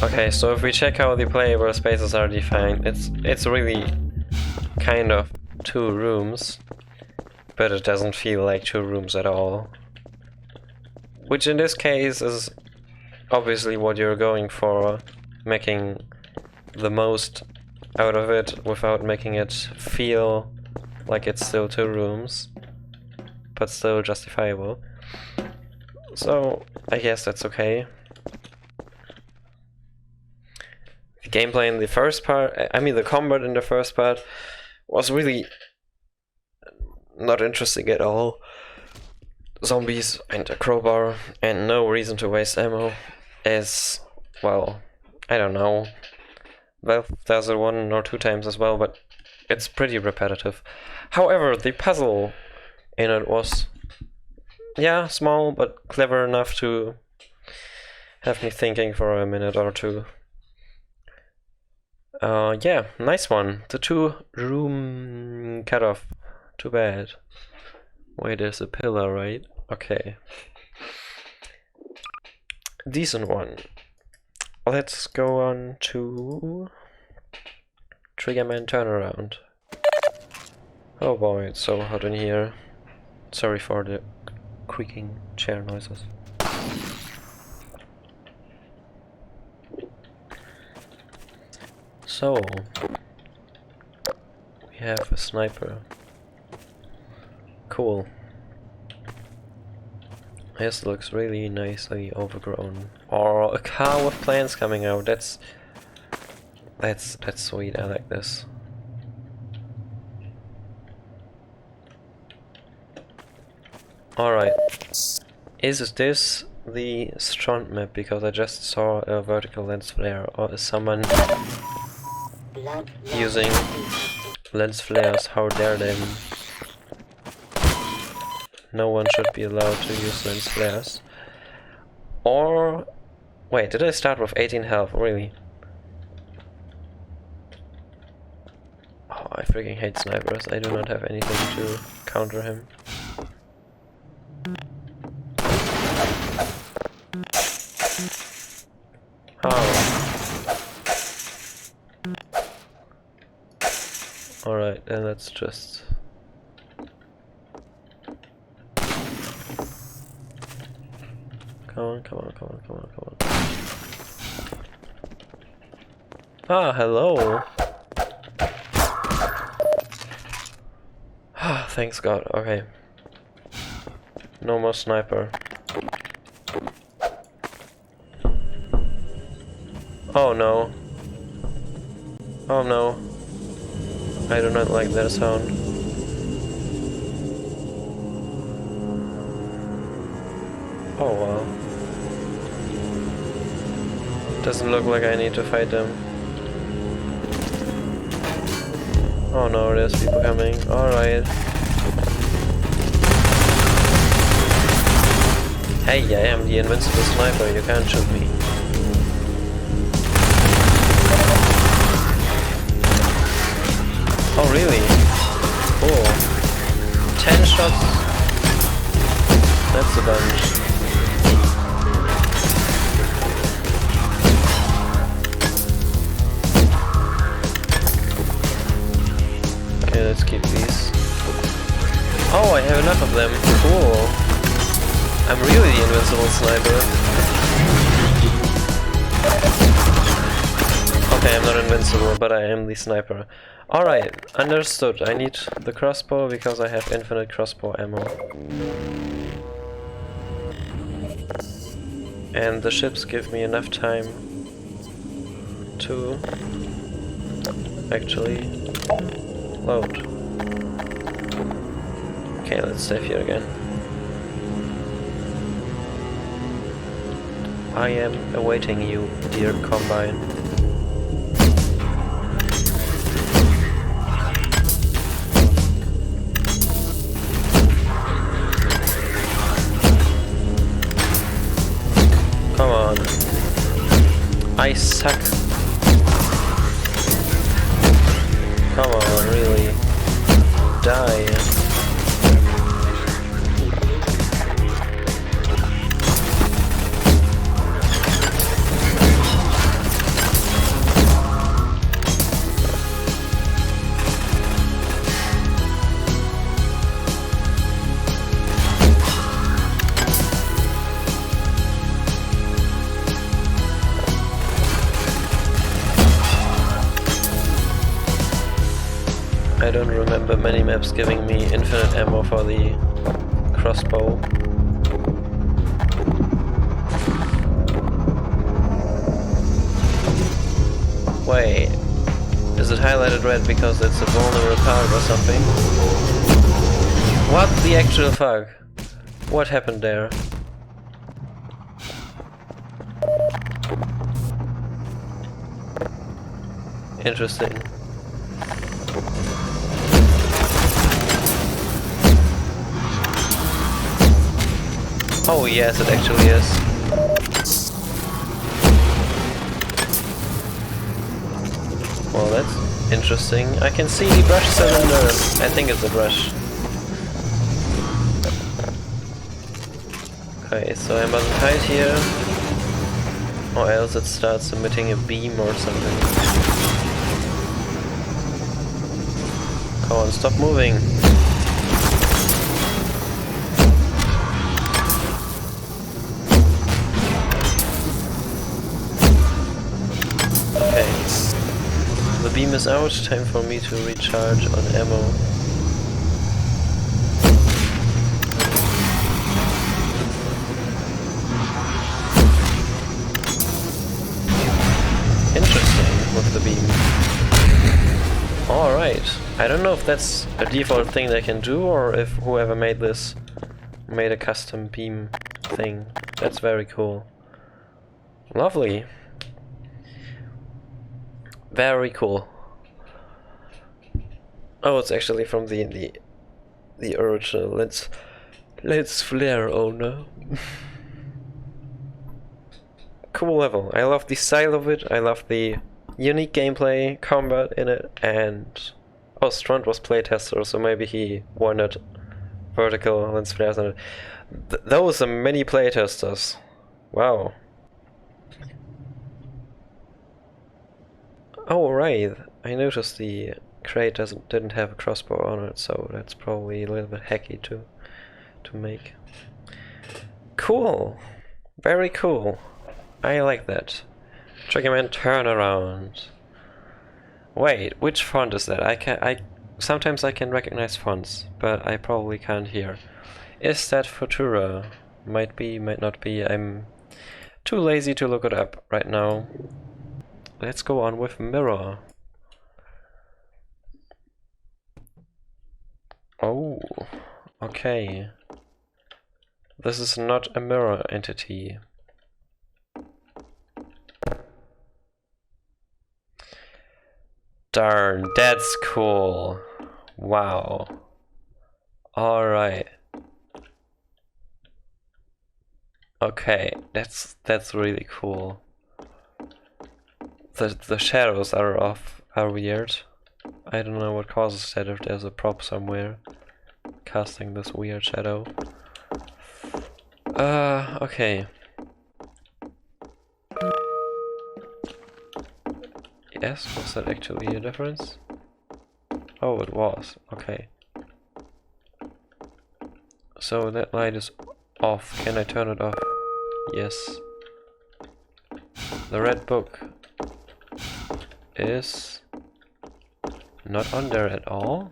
Okay, so if we check how the playable spaces are defined, it's really kind of 2 rooms, but it doesn't feel like 2 rooms at all. Which in this case is obviously what you're going for, making the most out of it without making it feel like it's still 2 rooms, but still justifiable. So I guess that's okay. The gameplay in the first part, I mean the combat in the first part, was really not interesting at all. Zombies and a crowbar and no reason to waste ammo, as, well, I don't know. Valve does it 1 or 2 times as well, but it's pretty repetitive. However, the puzzle in it was, yeah, small but clever enough to have me thinking for a minute or 2. Yeah, nice one. The 2-room cutoff. Too bad. Wait, there's a pillar, right? Okay. Decent one. Let's go on to Triggerman Turnaround. Oh boy, it's so hot in here. Sorry for the creaking chair noises. So, we have a sniper. Cool. This looks really nicely overgrown. Or a car with plants coming out. That's sweet. I like this. Alright. Is this the strand map? Because I just saw a vertical lens flare. Or is someone using lens flares? How dare them? No one should be allowed to use lens flares. Or... wait, did I start with 18 health? Really? Oh, I freaking hate snipers. I do not have anything to counter him. Oh. Alright, then let's just... Come on, come on, come on, come on, come on. Ah, hello! Ah, thanks God, okay. No more sniper. Oh no. Oh no. I do not like that sound. Oh well. Doesn't look like I need to fight them. Oh no, there's people coming. Alright. Hey, I am the invincible sniper, you can't shoot me. Oh really? Cool. 10 shots? That's a bunch. Okay, let's keep these. Oh, I have enough of them. Cool. I'm really the invincible sniper. Okay, I'm not invincible, but I am the sniper. Alright, understood. I need the crossbow because I have infinite crossbow ammo. And the ships give me enough time to actually load. Okay, let's save here again. I am awaiting you, dear Combine. Come on. I suck. Come on, really. Die. I don't remember many maps giving me infinite ammo for the crossbow. Wait, is it highlighted red because it's a vulnerable part or something? What the actual fuck? What happened there? Interesting. Oh yes, it actually is. Well, that's interesting. I can see the brush cylinder. I think it's a brush. Okay, so I mustn't hide here, or else it starts emitting a beam or something. Come on, stop moving. The beam is out, time for me to recharge on ammo. Interesting with the beam. Alright, I don't know if that's a default thing they can do or if whoever made this made a custom beam thing. That's very cool. Lovely. Very cool. Oh, it's actually from the original Let's Flare owner. Cool level. I love the style of it. I love the unique gameplay, combat in it, and oh, Strand was playtester, so maybe he wanted vertical lens flares on it. Those are many playtesters. Wow. Oh right, I noticed the crate didn't have a crossbow on it, so that's probably a little bit hacky to make. Cool, very cool. I like that. Triggerman Turnaround. Wait, which font is that? Sometimes I can recognize fonts, but I probably can't hear. Is that Futura? Might be, might not be. I'm too lazy to look it up right now. Let's go on with Mirror. Oh, okay. This is not a mirror entity. Darn, that's cool. Wow. Alright. Okay, that's really cool. The shadows are weird. I don't know what causes that, if there's a prop somewhere casting this weird shadow. Okay. Yes, was that actually a difference? Oh, it was. Okay. So that light is off. Can I turn it off? Yes. The red book is not on there at all.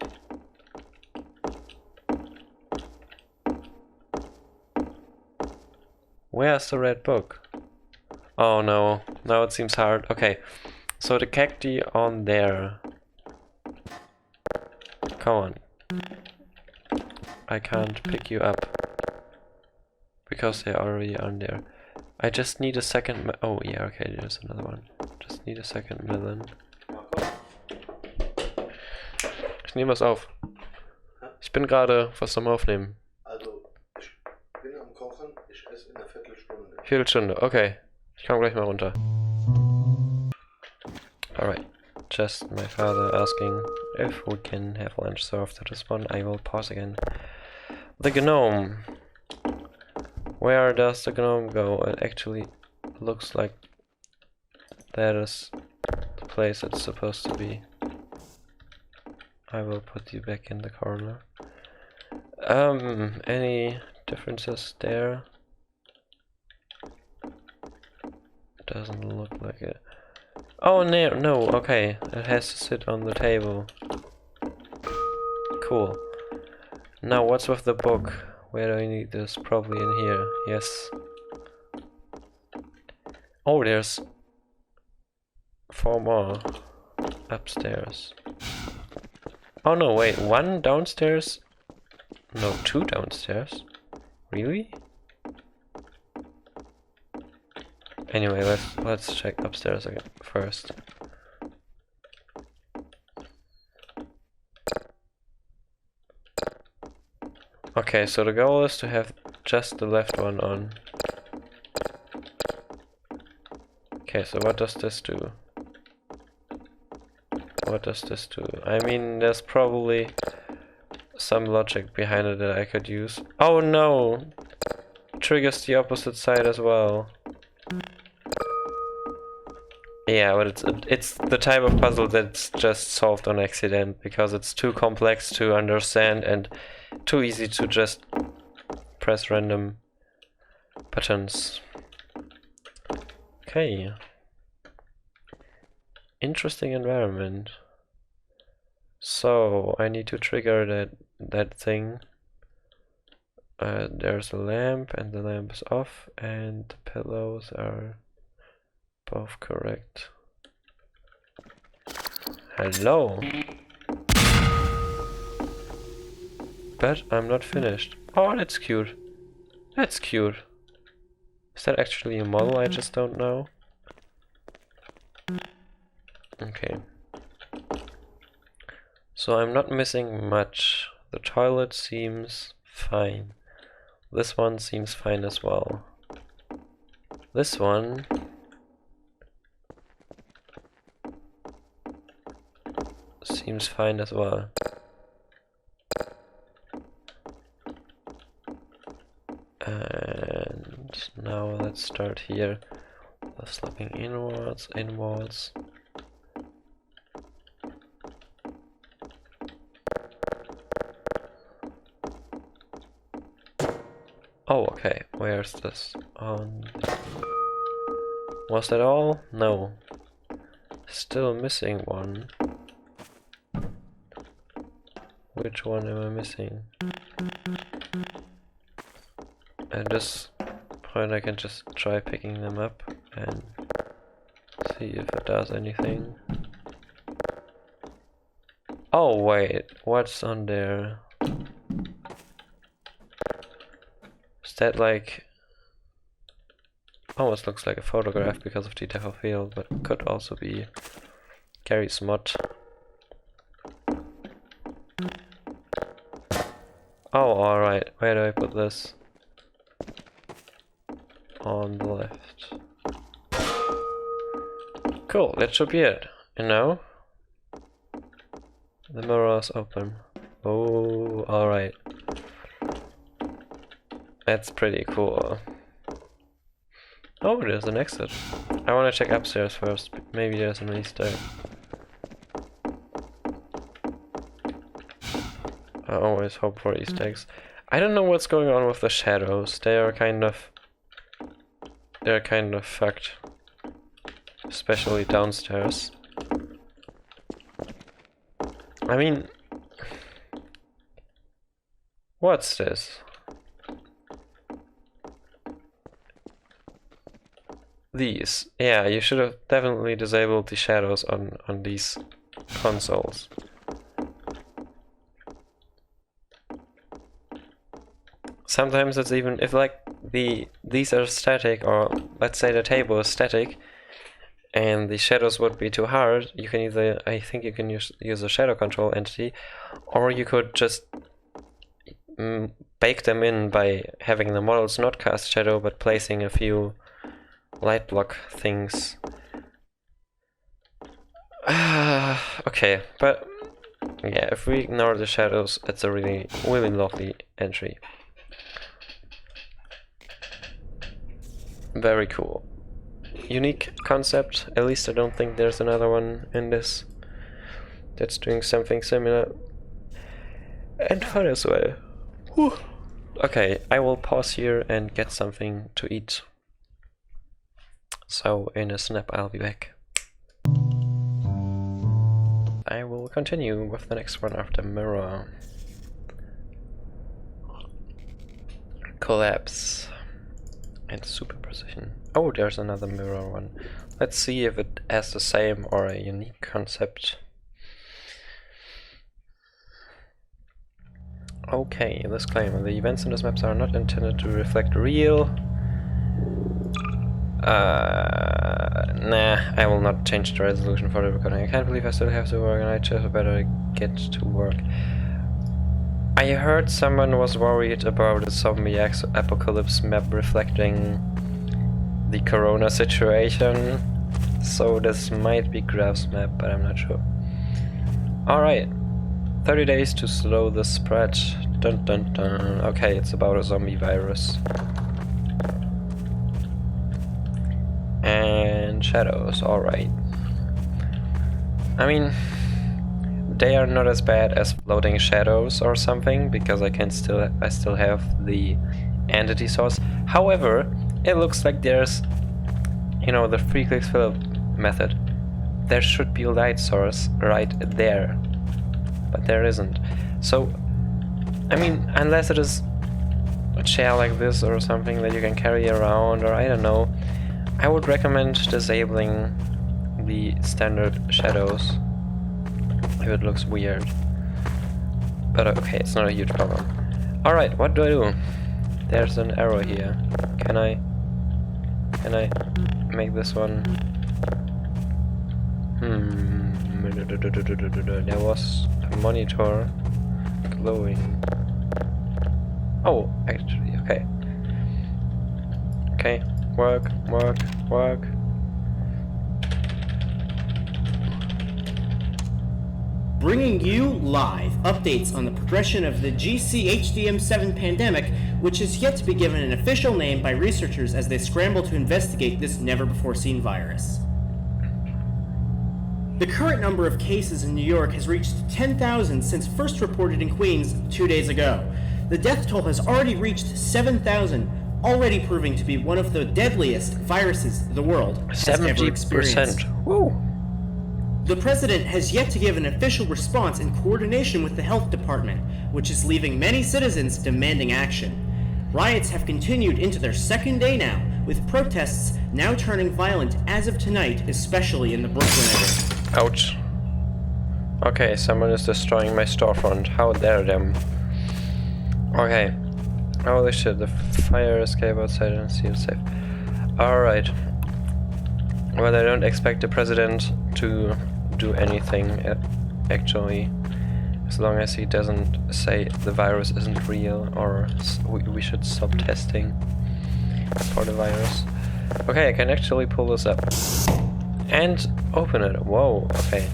Where's the red book? Oh no, now it seems hard. Okay, so the cacti on there. Come on. I can't pick you up because they're already on there. I just need a second. Oh yeah, okay, there's another one. Just need a second melon. Ich nehme was auf. Ich bin gerade was am Aufnehmen.
Also, ich bin am Kochen, ich esse in einer Viertelstunde.
Viertelstunde, okay. Ich komme gleich mal runter. Alright. Just my father asking if we can have lunch, so after this one I will pause again. The gnome. Where does the gnome go? It actually looks like that is the place it's supposed to be. I will put you back in the corner. Any differences there? Doesn't look like it. Oh no, okay. It has to sit on the table. Cool. Now what's with the book? Where do I need this? Probably in here. Yes. Oh, there's 4 more upstairs. Oh no, wait, 1 downstairs? No, 2 downstairs? Really? Anyway, let's check upstairs again first. Okay, so the goal is to have just the left one on. Okay, so what does this do? What does this do? I mean, there's probably some logic behind it that I could use. Oh no! Triggers the opposite side as well. Yeah, but it's the type of puzzle that's just solved on accident because it's too complex to understand and too easy to just press random buttons. Okay. Interesting environment. So I need to trigger that thing. There's a lamp and the lamp is off and the pillows are both correct. Hello. But I'm not finished. Oh, that's cute. That's cute. Is that actually a model? I just don't know. Okay. So I'm not missing much. The toilet seems fine. This one seems fine as well. This one seems fine as well. And now let's start here. The slipping inwards. Oh, okay. Where's this? Was that all? No. Still missing one. Which one am I missing? At this point I can just try picking them up and see if it does anything. Oh wait, what's on there? Is Is that like... Almost looks like a photograph because of the depth of field, but could also be Gary's mod. Oh, alright. Where do I put this? On the left. Cool, that should be it. And now? The mirror is open. Oh, alright. That's pretty cool. Oh, there's an exit. I want to check upstairs first. Maybe there's an Easter egg. I always hope for Easter eggs. I don't know what's going on with the shadows. They're kind of fucked. Especially downstairs. I mean... What's this? These. Yeah, you should have definitely disabled the shadows on these consoles. Sometimes it's even if like these are static, or let's say the table is static and the shadows would be too hard, you can either, I think you can use a shadow control entity, or you could just bake them in by having the models not cast shadow but placing a few light block things. Okay, but yeah, if we ignore the shadows, it's a really lovely entry. Very cool. Unique concept. At least I don't think there's another one in this that's doing something similar. And fun as well. Whew. Okay, I will pause here and get something to eat. So in a snap I'll be back. I will continue with the next one after Mirror. Collapse. And super precision. Oh, there's another mirror one. Let's see if it has the same or a unique concept. Okay, disclaimer. The events in this maps are not intended to reflect real. Nah, I will not change the resolution for the recording. I can't believe I still have to work and I just better get to work. I heard someone was worried about a zombie apocalypse map reflecting the corona situation, so this might be Graf's map, but I'm not sure. Alright, 30 days to slow the spread. Dun dun dun. Okay, it's about a zombie virus. And shadows, alright. I mean, they are not as bad as floating shadows or something, because I still have the entity source. However, it looks like there's, you know, the 3 clicks fill method. There should be a light source right there, but there isn't. So, I mean, unless it is a chair like this or something that you can carry around, or I don't know, I would recommend disabling the standard shadows if it looks weird. But okay, it's not a huge problem. Alright, what do I do? There's an arrow here. Can I make this one? There was a monitor glowing. Oh, actually, okay. Okay, work.
Bringing you live updates on the progression of the GCHDM7 pandemic, which is yet to be given an official name by researchers as they scramble to investigate this never-before-seen virus. The current number of cases in New York has reached 10,000 since first reported in Queens 2 days ago. The death toll has already reached 7,000, already proving to be one of the deadliest viruses the world has ever experienced.
70%. Woo!
The president has yet to give an official response in coordination with the health department, which is leaving many citizens demanding action. Riots have continued into their second day now, with protests now turning violent as of tonight, especially in the Brooklyn area.
Ouch. Okay, someone is destroying my storefront. How dare them. Okay. Holy shit, the fire escape outside and seems safe. Alright. Well, I don't expect the president to do anything, actually. As long as he doesn't say the virus isn't real, or we should stop testing for the virus. Okay, I can actually pull this up. And open it. Whoa, okay.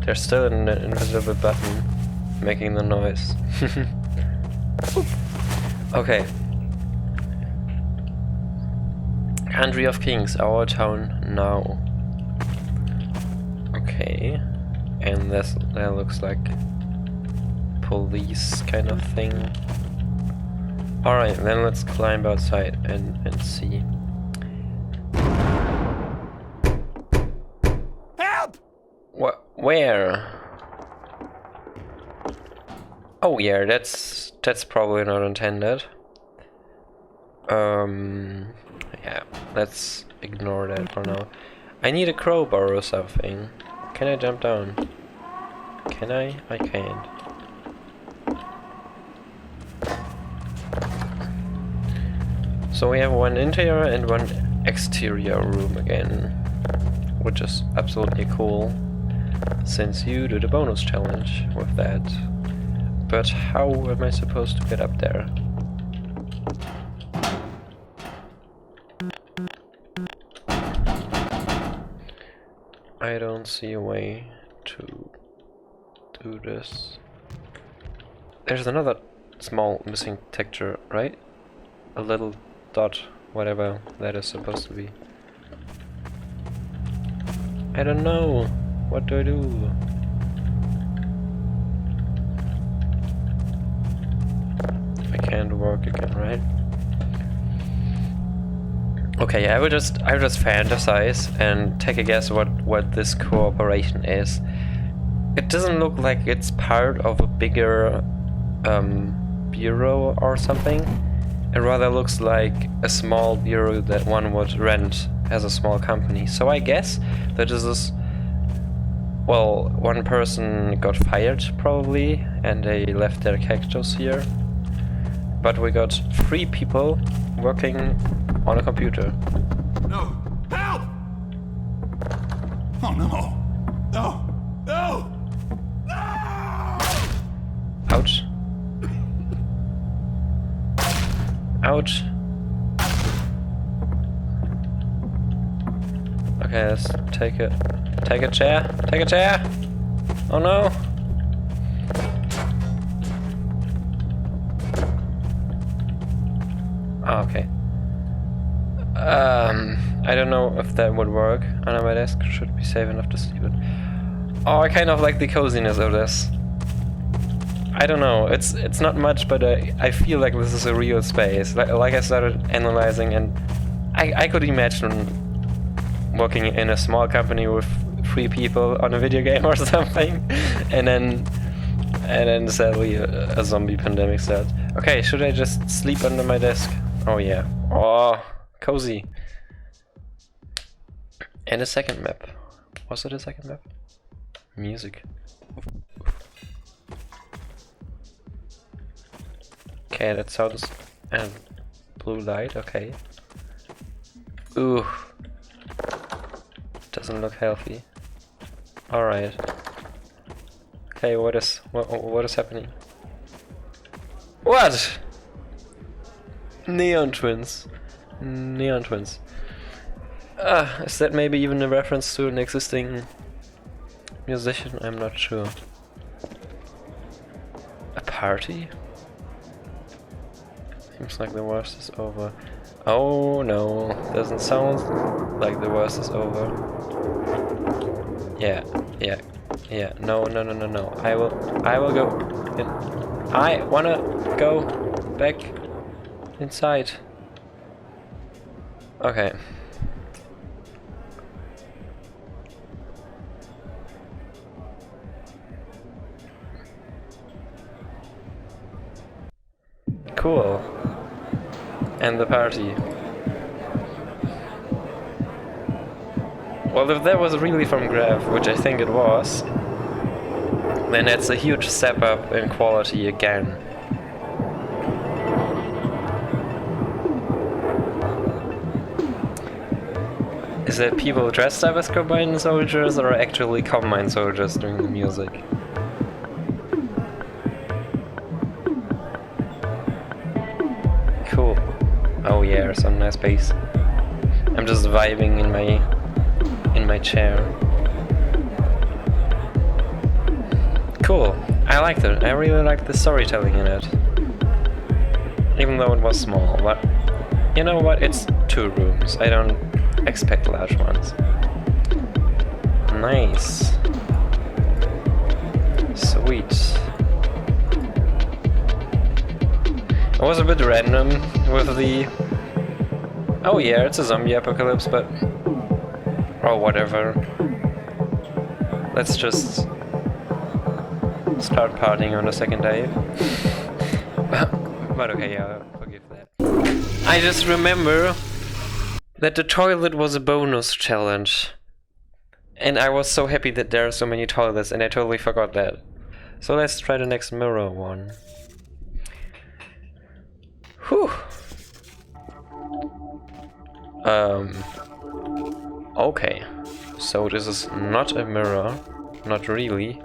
There's still an invisible button making the noise. Okay. Country of Kings, our town now. Okay. And that looks like police kind of thing. Alright, then let's climb outside and see.
Help!
Where? Oh yeah, that's probably not intended. Yeah, let's ignore that for now. I need a crowbar or something. Can I jump down? Can I? I can't. So we have one interior and one exterior room again, which is absolutely cool, since you do the bonus challenge with that. But how am I supposed to get up there? I don't see a way to do this. There's another small missing texture, right? A little dot, whatever that is supposed to be. I don't know. What do I do? I can't work again, right? Okay, I will just fantasize and take a guess what this cooperation is. It doesn't look like it's part of a bigger bureau or something. It rather looks like a small bureau that one would rent as a small company. So I guess that this is, well, one person got fired probably and they left their cactus here. But we got 3 people working on a computer.
No! Help! Oh no! No! No! No!
Ouch. Ouch. Okay, let's take a chair. Take a chair. Oh no. Oh, okay. I don't know if that would work. Under my desk should be safe enough to sleep in. Oh, I kind of like the coziness of this. I don't know, it's not much, but I feel like this is a real space. Like I started analyzing, and I could imagine working in a small company with 3 people on a video game or something, and then sadly a zombie pandemic starts. Okay, should I just sleep under my desk? Oh yeah. Oh, cozy. And a second map. Was it a second map? Music. Okay, that sounds... and blue light, okay. Ooh. Doesn't look healthy. Alright. Okay, what is happening? What? Neon twins. Neon twins. Is that maybe even a reference to an existing musician? I'm not sure. A party? Seems like the worst is over. Oh no, doesn't sound like the worst is over. Yeah. No. I will go in. I wanna go back inside. Okay. Cool. And the party. Well, if that was really from Graph, which I think it was, then that's a huge step up in quality again. Is that people dressed up as combine soldiers or actually combine soldiers doing the music? Cool. Oh yeah, some nice bass. I'm just vibing in my chair. Cool. I liked it. I really liked the storytelling in it. Even though it was small, but you know what? It's 2 rooms. I don't expect large ones. Nice. Sweet. It was a bit random with the... Oh yeah, it's a zombie apocalypse, but... or whatever. Let's just... start partying on the second day. But okay, yeah, forgive that. I just remember that the toilet was a bonus challenge. And I was so happy that there are so many toilets, and I totally forgot that. So let's try the next mirror one. Whew. Okay. So this is not a mirror, not really.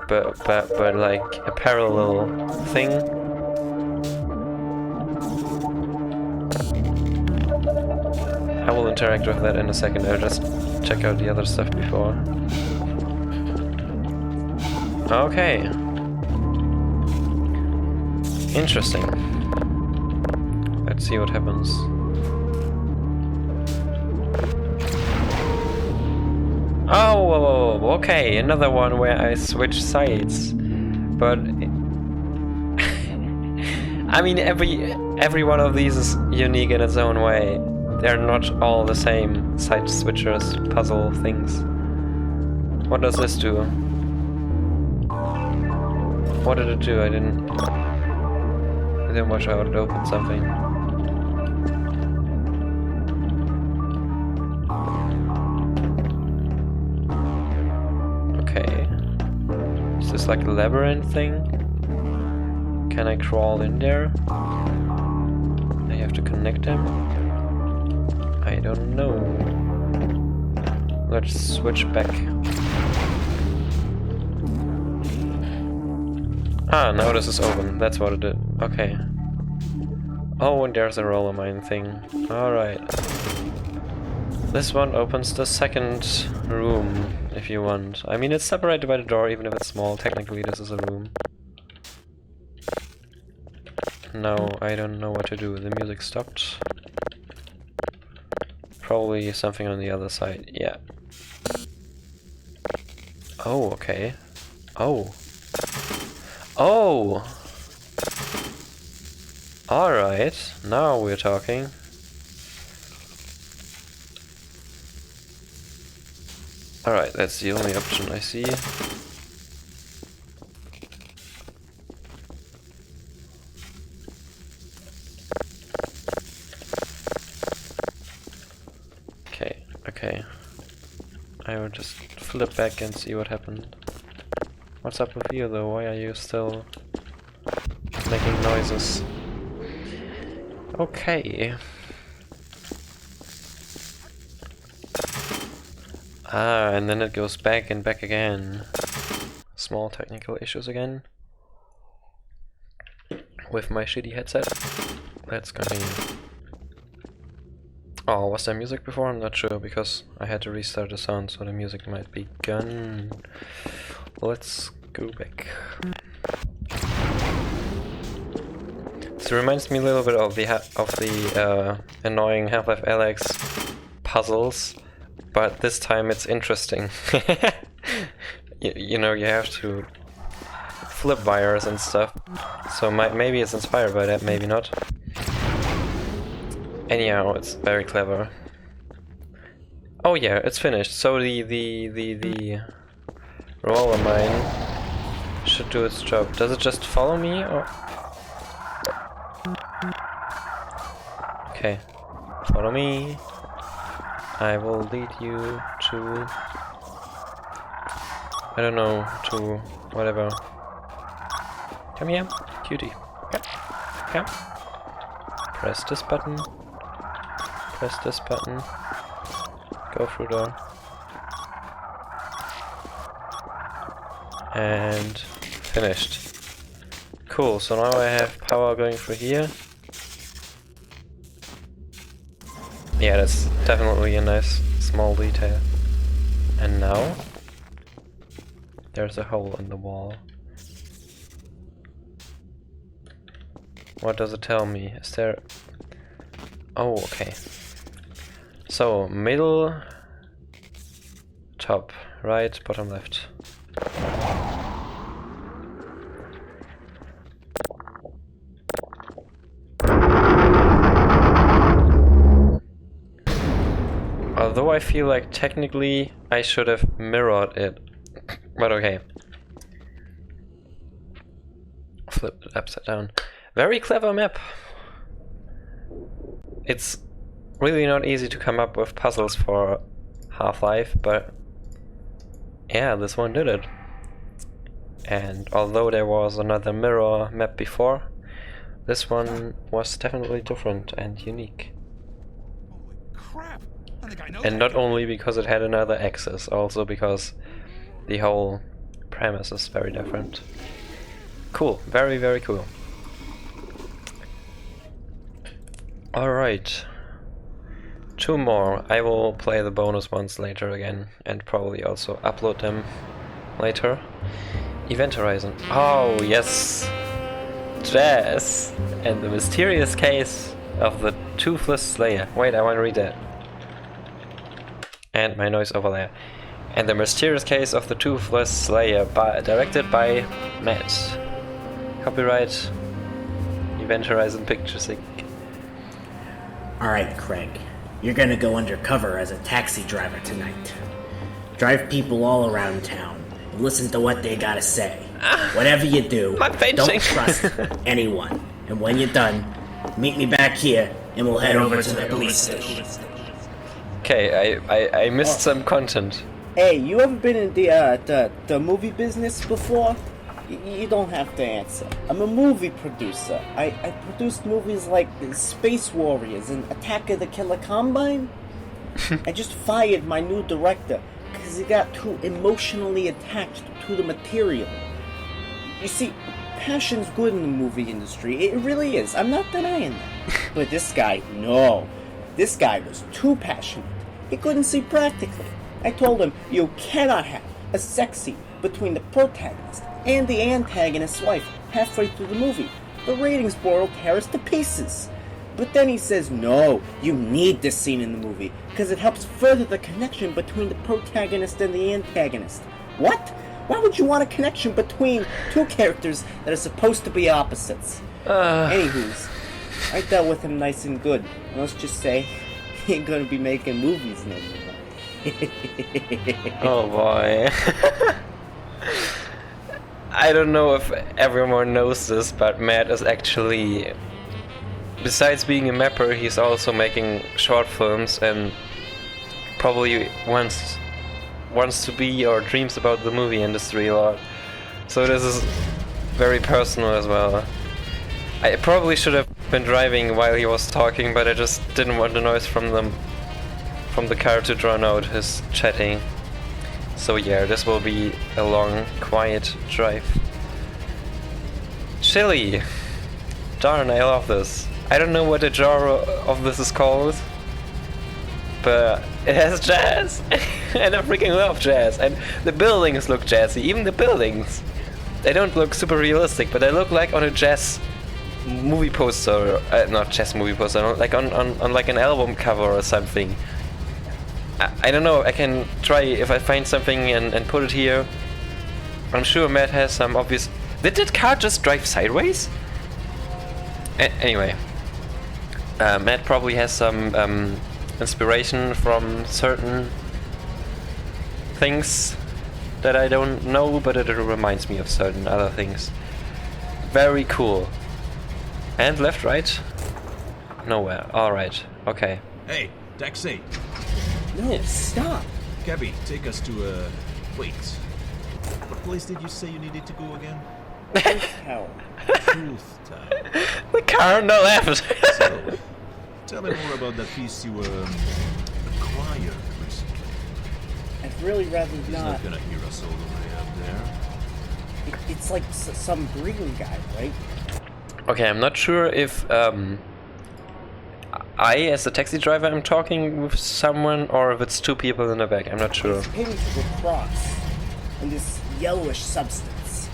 But like a parallel thing. I will interact with that in a second. I'll just check out the other stuff before. Okay. Interesting. Let's see what happens. Oh, okay, another one where I switch sides. But I mean, every one of these is unique in its own way. They're not all the same side switchers, puzzle things. What does this do? What did it do? I didn't watch how it opened something. Okay. Is this like a labyrinth thing? Can I crawl in there? I have to connect them? I don't know. Let's switch back. Ah, now this is open. That's what it did. Okay. Oh, and there's a roller mine thing. Alright. This one opens the second room, if you want. I mean, it's separated by the door, even if it's small. Technically, this is a room. No, I don't know what to do. The music stopped. Probably something on the other side. Yeah. Oh, okay. Oh. Oh! Alright, now we're talking. Alright, that's the only option I see. Okay. I will just flip back and see what happened. What's up with you though? Why are you still making noises? Okay. Ah, and then it goes back and back again. Small technical issues again. With my shitty headset. Let's continue. Oh, was there music before? I'm not sure, because I had to restart the sound, so the music might be gone. Let's go back. This reminds me a little bit of the annoying Half-Life Alyx puzzles, but this time it's interesting. you know, you have to flip wires and stuff, so maybe it's inspired by that, maybe not. Anyhow, it's very clever. Oh yeah, it's finished. So the roller mine should do its job. Does it just follow me or? Okay, follow me. I will lead you to, I don't know, to whatever. Come here, cutie. Come. Press this button. Press this button. Go through door. And finished. Cool, so now I have power going through here. Yeah, that's definitely a nice small detail. And now there's a hole in the wall. What does it tell me? Is there... Oh, okay. So, middle, top, right, bottom, left. Although I feel like technically I should have mirrored it. But okay. Flip it upside down. Very clever map. It's really not easy to come up with puzzles for Half-Life, but yeah, this one did it. And although there was another mirror map before, this one was definitely different and unique.
Holy crap! I think I know
And
that
not
guy.
only because it had another axis, also because the whole premise is very different. Cool, very, very cool. Alright. 2 more. I will play the bonus ones later again and probably also upload them later. Event Horizon. Oh, yes! Jazz! And the mysterious case of the Toothless Slayer. Wait, I want to read that. And my noise overlay. And the mysterious case of the Toothless Slayer, directed by Matt. Copyright Event Horizon Pictures Inc.
Alright, Craig. You're gonna go undercover as a taxi driver tonight. Drive people all around town and listen to what they gotta say. Whatever you do, don't trust anyone. And when you're done, meet me back here and we'll head over to the police station.
Okay, I missed some content.
Hey, you ever been in the movie business before? You don't have to answer. I'm a movie producer. I produced movies like Space Warriors and Attack of the Killer Combine. I just fired my new director because he got too emotionally attached to the material. You see, passion's good in the movie industry. It really is. I'm not denying that. But this guy, no. This guy was too passionate. He couldn't see practically. I told him, you cannot have a sex scene between the protagonist and the antagonist's wife halfway through the movie. The ratings board will tear us to pieces. But then he says, no, you need this scene in the movie because it helps further the connection between the protagonist and the antagonist. What? Why would you want a connection between two characters that are supposed to be opposites? Anywho's, I dealt with him nice and good. Let's just say he ain't gonna be making movies no more.
Oh boy. I don't know if everyone knows this, but Matt is actually, besides being a mapper, he's also making short films and probably wants to be or dreams about the movie industry a lot. So this is very personal as well. I probably should have been driving while he was talking, but I just didn't want the noise from the car to drown out his chatting. So yeah, this will be a long, quiet drive. Chili! Darn, I love this. I don't know what the genre of this is called, but it has jazz! And I freaking love jazz! And the buildings look jazzy, even the buildings! They don't look super realistic, but they look like on a jazz movie poster, not jazz movie poster, like on like an album cover or something. I don't know, I can try if I find something and put it here. I'm sure Matt has some obvious... Did that car just drive sideways? Anyway. Matt probably has some inspiration from certain things that I don't know, but it reminds me of certain other things. Very cool. And left, right? Nowhere. Alright, okay.
Hey, taxi.
No, stop.
Cabby, take us to wait. What place did you say you needed to go again?
Tower.
Truth Town.
The car on the left!
So, Tell me more about that piece you acquired recently.
I'd really rather
He's
not.
not gonna hear us all the way up there.
It's like some Breen guy, right?
Okay, I'm not sure if I, as a taxi driver, am talking with someone or if it's two people in the back. I'm not sure.
It's painting to a cross in this yellowish substance.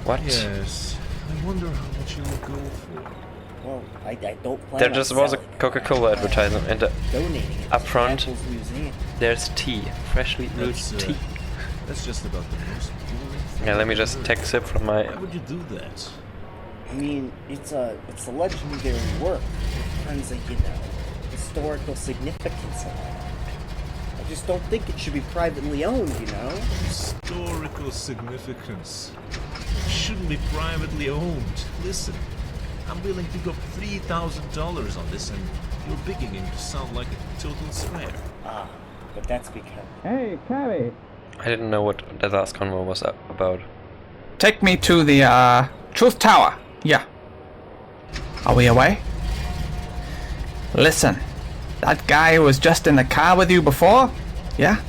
What?
Yes. I wonder how much you'll go for.
Well, I don't plan
There
on
just was a
selling it.
Coca-Cola advertisement, and
Donating it
up
to
front
Apple's museum.
there's tea, freshly brewed tea.
That's just about the most boring thing.
Yeah, let me just take a sip from my.
Why would you do that?
I mean, it's a legendary work with tons of, historical significance in it. I just don't think it should be privately owned,
Historical significance. It shouldn't be privately owned. Listen, I'm willing to go $3,000 on this, and you're beginning to sound like a total square.
Ah, but that's because...
Hey, Cabby!
I didn't know what the last convo was about.
Take me to the, Truth Tower. Yeah. Are we away? Listen, that guy who was just in the car with you before? Yeah?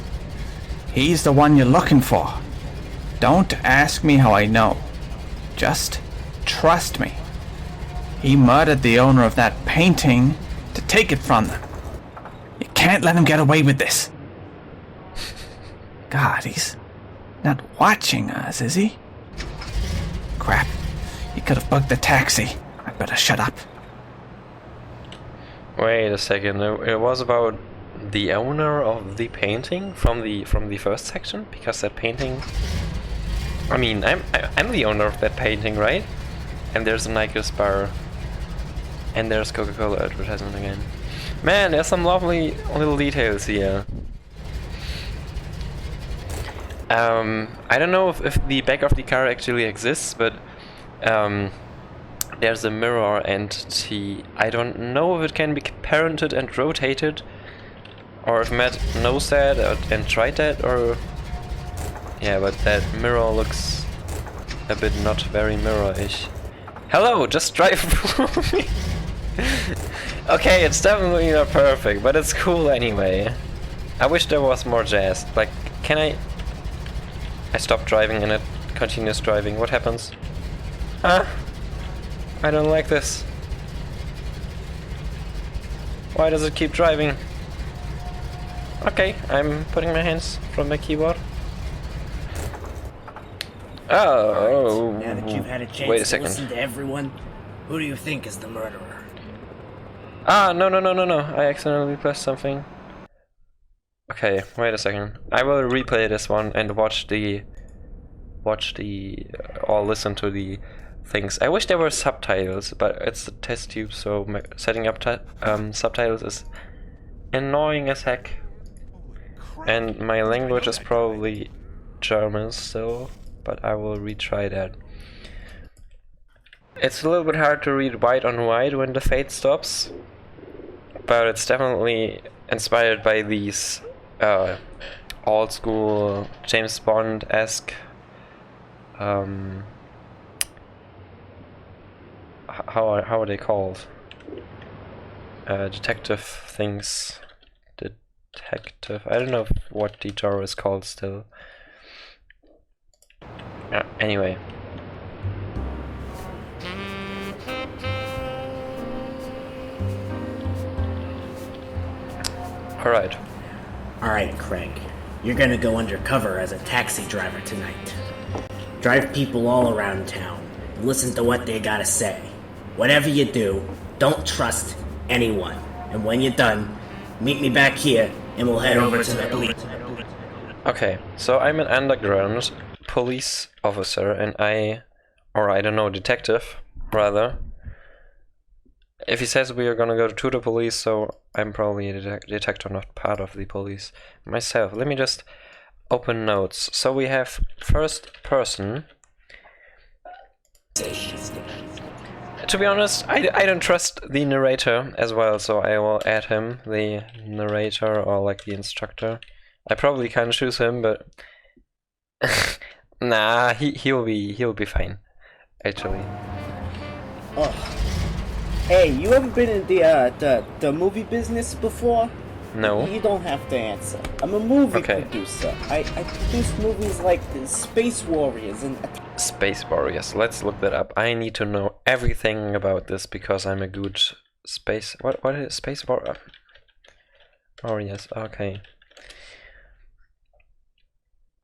He's the one you're looking for. Don't ask me how I know. Just trust me. He murdered the owner of that painting to take it from them. You can't let him get away with this. God, he's not watching us, is he? Crap. He could have bugged the taxi. I better shut up.
Wait a second. It was about the owner of the painting from the first section, because that painting. I mean, I'm the owner of that painting, right? And there's a Nike's bar. And there's Coca-Cola advertisement again. Man, there's some lovely little details here. I don't know if the back of the car actually exists, but there's a mirror entity. I don't know if it can be parented and rotated, or if Matt knows that and tried that, or... Yeah, but that mirror looks a bit not very mirror-ish. Hello, just drive through me! Okay, it's definitely not perfect, but it's cool anyway. I wish there was more jazz. Like, can I stop driving and it continues driving. What happens? Huh? I don't like this. Why does it keep driving? Okay, I'm putting my hands from my keyboard. Oh,
now that you've had a chance
wait a
to
second.
listen to everyone, who do you think is the murderer?
Ah, no. I accidentally pressed something. Okay, wait a second. I will replay this one and watch the or listen to the things. I wish there were subtitles, but it's a test tube, so setting up subtitles is annoying as heck. And my language is probably German still, but I will retry that. It's a little bit hard to read white on white when the fade stops, but it's definitely inspired by these old school James Bond-esque how are they called? Detective things. Detective. I don't know what the genre is called still. Anyway. Alright.
Alright, Craig. You're gonna go undercover as a taxi driver tonight. Drive people all around town. And listen to what they gotta say. Whatever you do, don't trust anyone. And when you're done, meet me back here and we'll head over to the police.
Okay, so I'm an underground police officer and I don't know, detective, rather. If he says we are gonna go to the police, so I'm probably a detective, not part of the police myself. Let me just open notes. So we have first person. To be honest, I don't trust the narrator as well, so I will add him, the narrator, or like the instructor. I probably can't choose him, but nah, he'll be fine, actually.
Oh, Hey, you ever been in the movie business before?
No.
You don't have to answer. I'm a movie producer. I produce movies like Space Warriors and...
Space Warriors. Let's look that up. I need to know everything about this because I'm a good space... What is Space Warrior? Warriors, okay.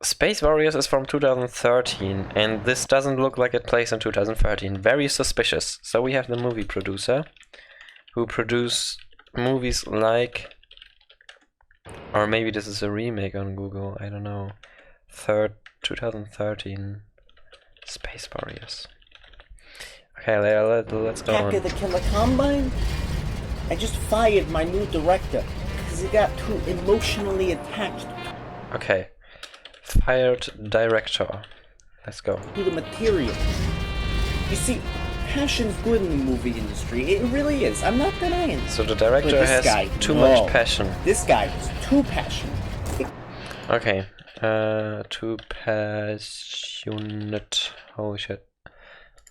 Space Warriors is from 2013, and this doesn't look like it plays in 2013. Very suspicious. So we have the movie producer, who produced movies like... Or maybe this is a remake on Google, I don't know. 2013 Space Warriors. Okay, let's go on.
Attack of the Killer Combine? I just fired my new director, because he got too emotionally attached.
Okay. Fired director. Let's go.
To the material. You see, passion's good in the movie industry. It really is. I'm not denying it.
So the director has too much passion.
This guy is too passionate.
Okay. Too passionate. Holy shit.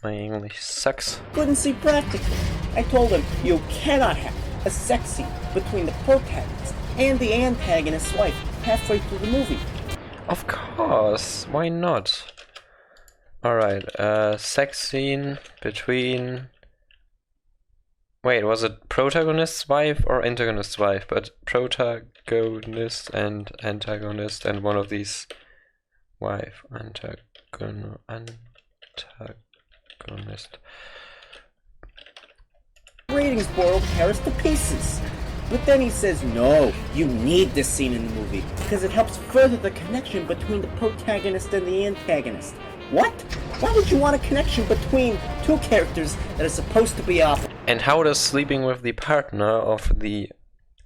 My English sucks.
Couldn't see practical. I told him you cannot have a sex scene between the protagonist and the antagonist's wife halfway through the movie.
Of course, why not? Alright, sex scene between... Wait, was it protagonist's wife or antagonist's wife? But protagonist and antagonist and one of these... Wife, antagonist...
Ratings board will tear us to pieces. But then he says, no, you need this scene in the movie, because it helps further the connection between the protagonist and the antagonist. What? Why would you want a connection between two characters that are supposed to be opposite?
And how does sleeping with the partner of the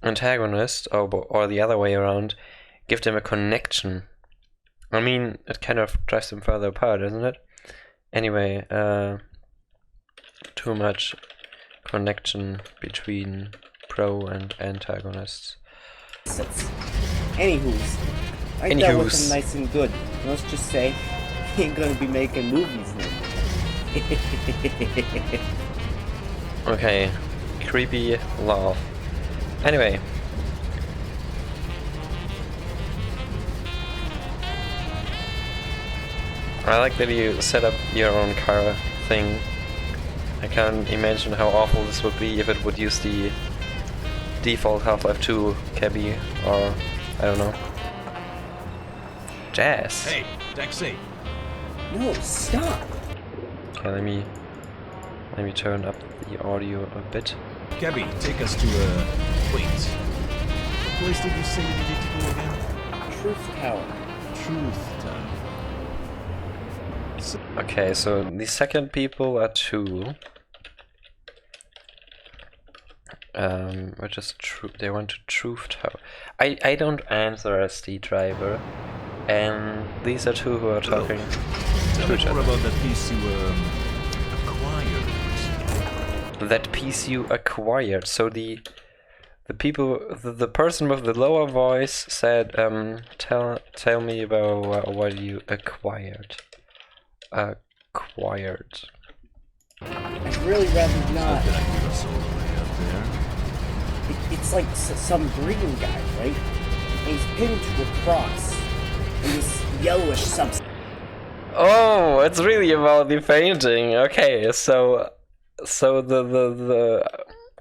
antagonist, or the other way around, give them a connection? I mean, it kind of drives them further apart, isn't it? Anyway, too much connection between pro and antagonists.
Anywho's, I dealt with him nice and good. Let's just say, he ain't gonna be making movies now.
Okay, creepy laugh. Anyway. I like that you set up your own car thing. I can't imagine how awful this would be if it would use the default Half-Life 2 cabby, or I don't know. Jazz.
Hey, taxi.
No, stop.
Okay, let me turn up the audio a bit.
Cabby, take us to wait. What place did you say we needed to go again?
Truth Tower.
Truth Tower.
Okay, so the second people are two. Which is true. They went to Truth Tower. I don't answer as the driver, and these are two who are talking
Tell
to
me
each
more
other.
about that piece you acquired.
That piece you acquired. So the people, the person with the lower voice said, tell me about what you acquired. Acquired.
I'd really rather not.
So did I give us all the way up there?
It's like some Breen guy, right? And he's pinned to a cross in this yellowish substance.
Oh, it's really about the painting. Okay, so the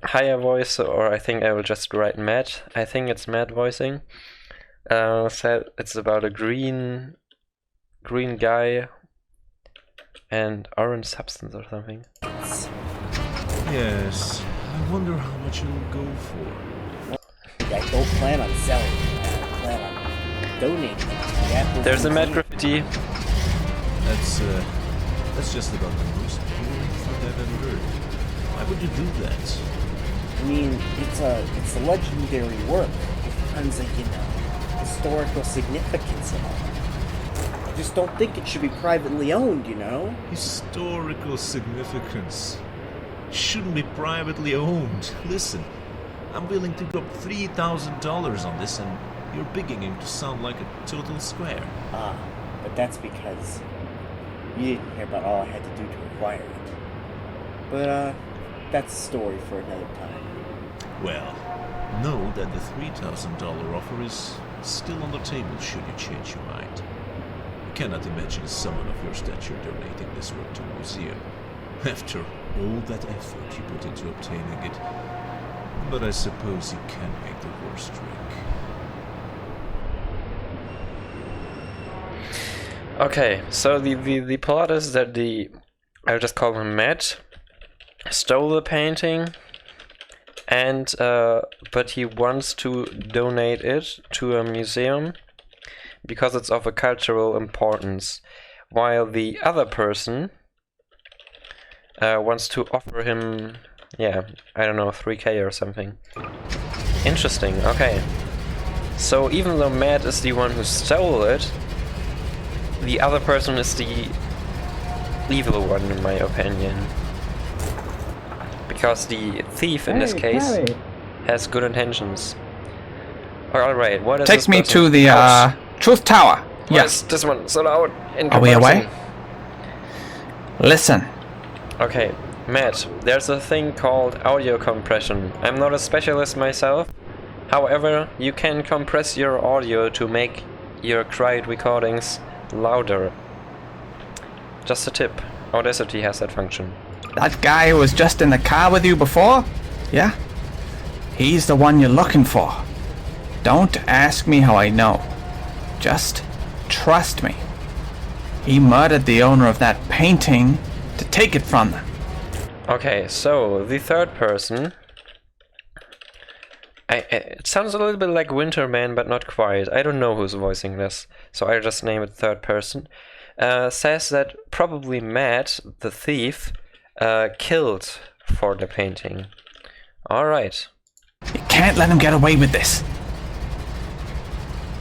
higher voice, or I think I will just write Matt. I think it's Matt voicing. Said it's about a green guy and orange substance or something.
Yes. I wonder how much it'll go for.
I don't plan on selling. I plan on donating.
There's a Matt graffiti.
That's just about the most boring thing I've ever heard. Why would you do that?
I mean, it's a legendary work. It tons of, historical significance and all. I just don't think it should be privately owned,
Historical significance. Shouldn't be privately owned. Listen, I'm willing to drop $3,000 on this, and you're beginning to sound like a total square.
But that's because you didn't hear about all I had to do to acquire it. But,
that's a story for another time.
Well, know that the $3,000 offer is still on the table should you change your mind. I cannot imagine someone of your stature donating this work to a museum, after all that effort you put into obtaining it. But I suppose you can make the horse drink.
Okay, so the plot is that I'll just call him Matt, stole the painting, and but he wants to donate it to a museum because it's of a cultural importance, while the other person wants to offer him, yeah, I don't know, 3K or something. Interesting, okay. So even though Matt is the one who stole it, the other person is the evil one, in my opinion. Because the thief, in this case, has good intentions. Alright, what is
Take
this
me
person?
to the Truth Tower.
Yes, this one so loud.
Are we away? Listen.
Okay, Matt, there's a thing called audio compression. I'm not a specialist myself. However, you can compress your audio to make your quiet recordings louder. Just a tip. Audacity has that function.
That guy who was just in the car with you before? Yeah? He's the one you're looking for. Don't ask me how I know. Just trust me. He murdered the owner of that painting to take it from them.
Okay, so the third person... it sounds a little bit like Winterman, but not quite. I don't know who's voicing this, so I'll just name it third person. Says that probably Matt, the thief, killed for the painting. Alright.
You can't let him get away with this.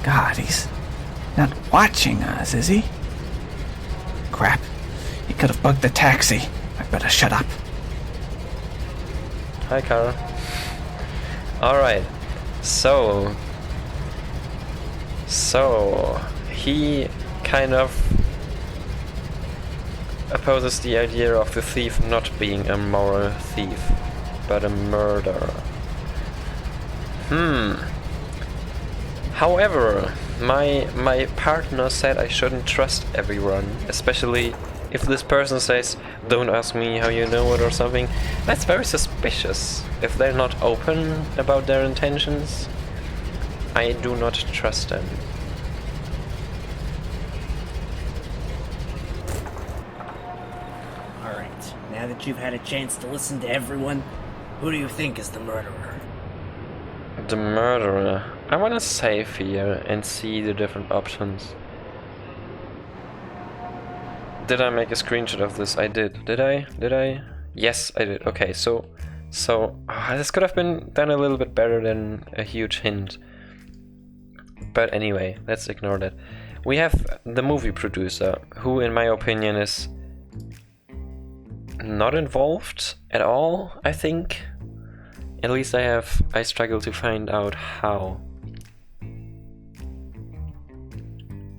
God, he's not watching us, is he? Crap. He could have bugged the taxi. I better shut up.
Hi, Kara. Alright. So he kind of opposes the idea of the thief not being a moral thief, but a murderer. However, my partner said I shouldn't trust everyone, especially if this person says, "Don't ask me how you know it" or something. That's very suspicious. If they're not open about their intentions, I do not trust them.
Alright, now that you've had a chance to listen to everyone, who do you think is the murderer?
The murderer. I want to save here and see the different options. Did I make a screenshot of this? I did. Did I? Yes, I did. Okay, so this could have been done a little bit better than a huge hint. But anyway, let's ignore that. We have the movie producer, who in my opinion is not involved at all, I think. At least I struggle to find out how.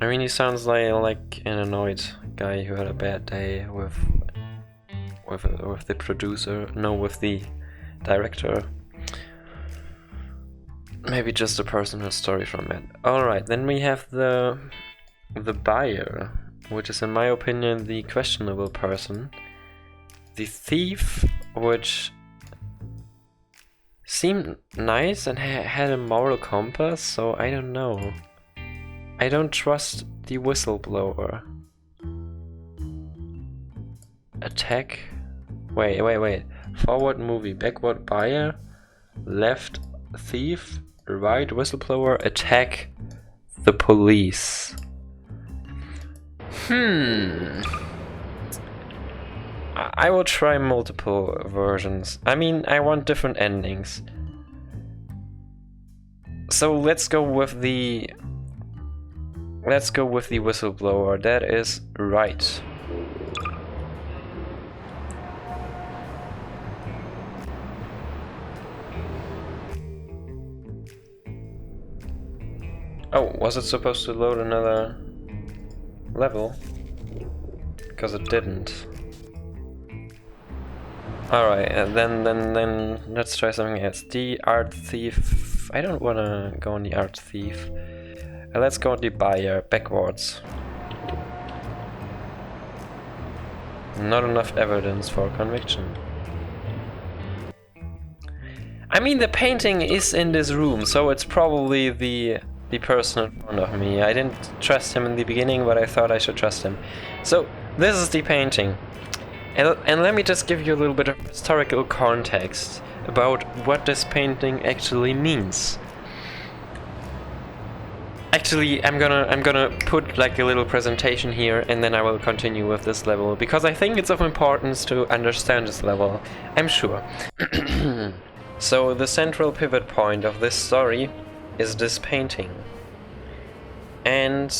I mean, he sounds like an annoyed guy who had a bad day with the producer, no, with the director. Maybe just a personal story from it. Alright, then we have the buyer, which is in my opinion the questionable person. The thief, which seemed nice and had a moral compass, so I don't know. I don't trust the whistleblower. Attack. Wait. Forward movie, backward buyer, left thief, right whistleblower, attack the police. I will try multiple versions. I mean, I want different endings. So let's go with the whistleblower. That is right. Oh, was it supposed to load another level? Because it didn't. Alright, then let's try something else. The art thief. I don't wanna go on the art thief. Let's go on the buyer backwards. Not enough evidence for conviction. I mean, the painting is in this room, so it's probably the person in front of me. I didn't trust him in the beginning, but I thought I should trust him. So this is the painting. And let me just give you a little bit of historical context about what this painting actually means. Actually, I'm gonna put like a little presentation here, and then I will continue with this level, because I think it's of importance to understand this level, I'm sure. So the central pivot point of this story is this painting. And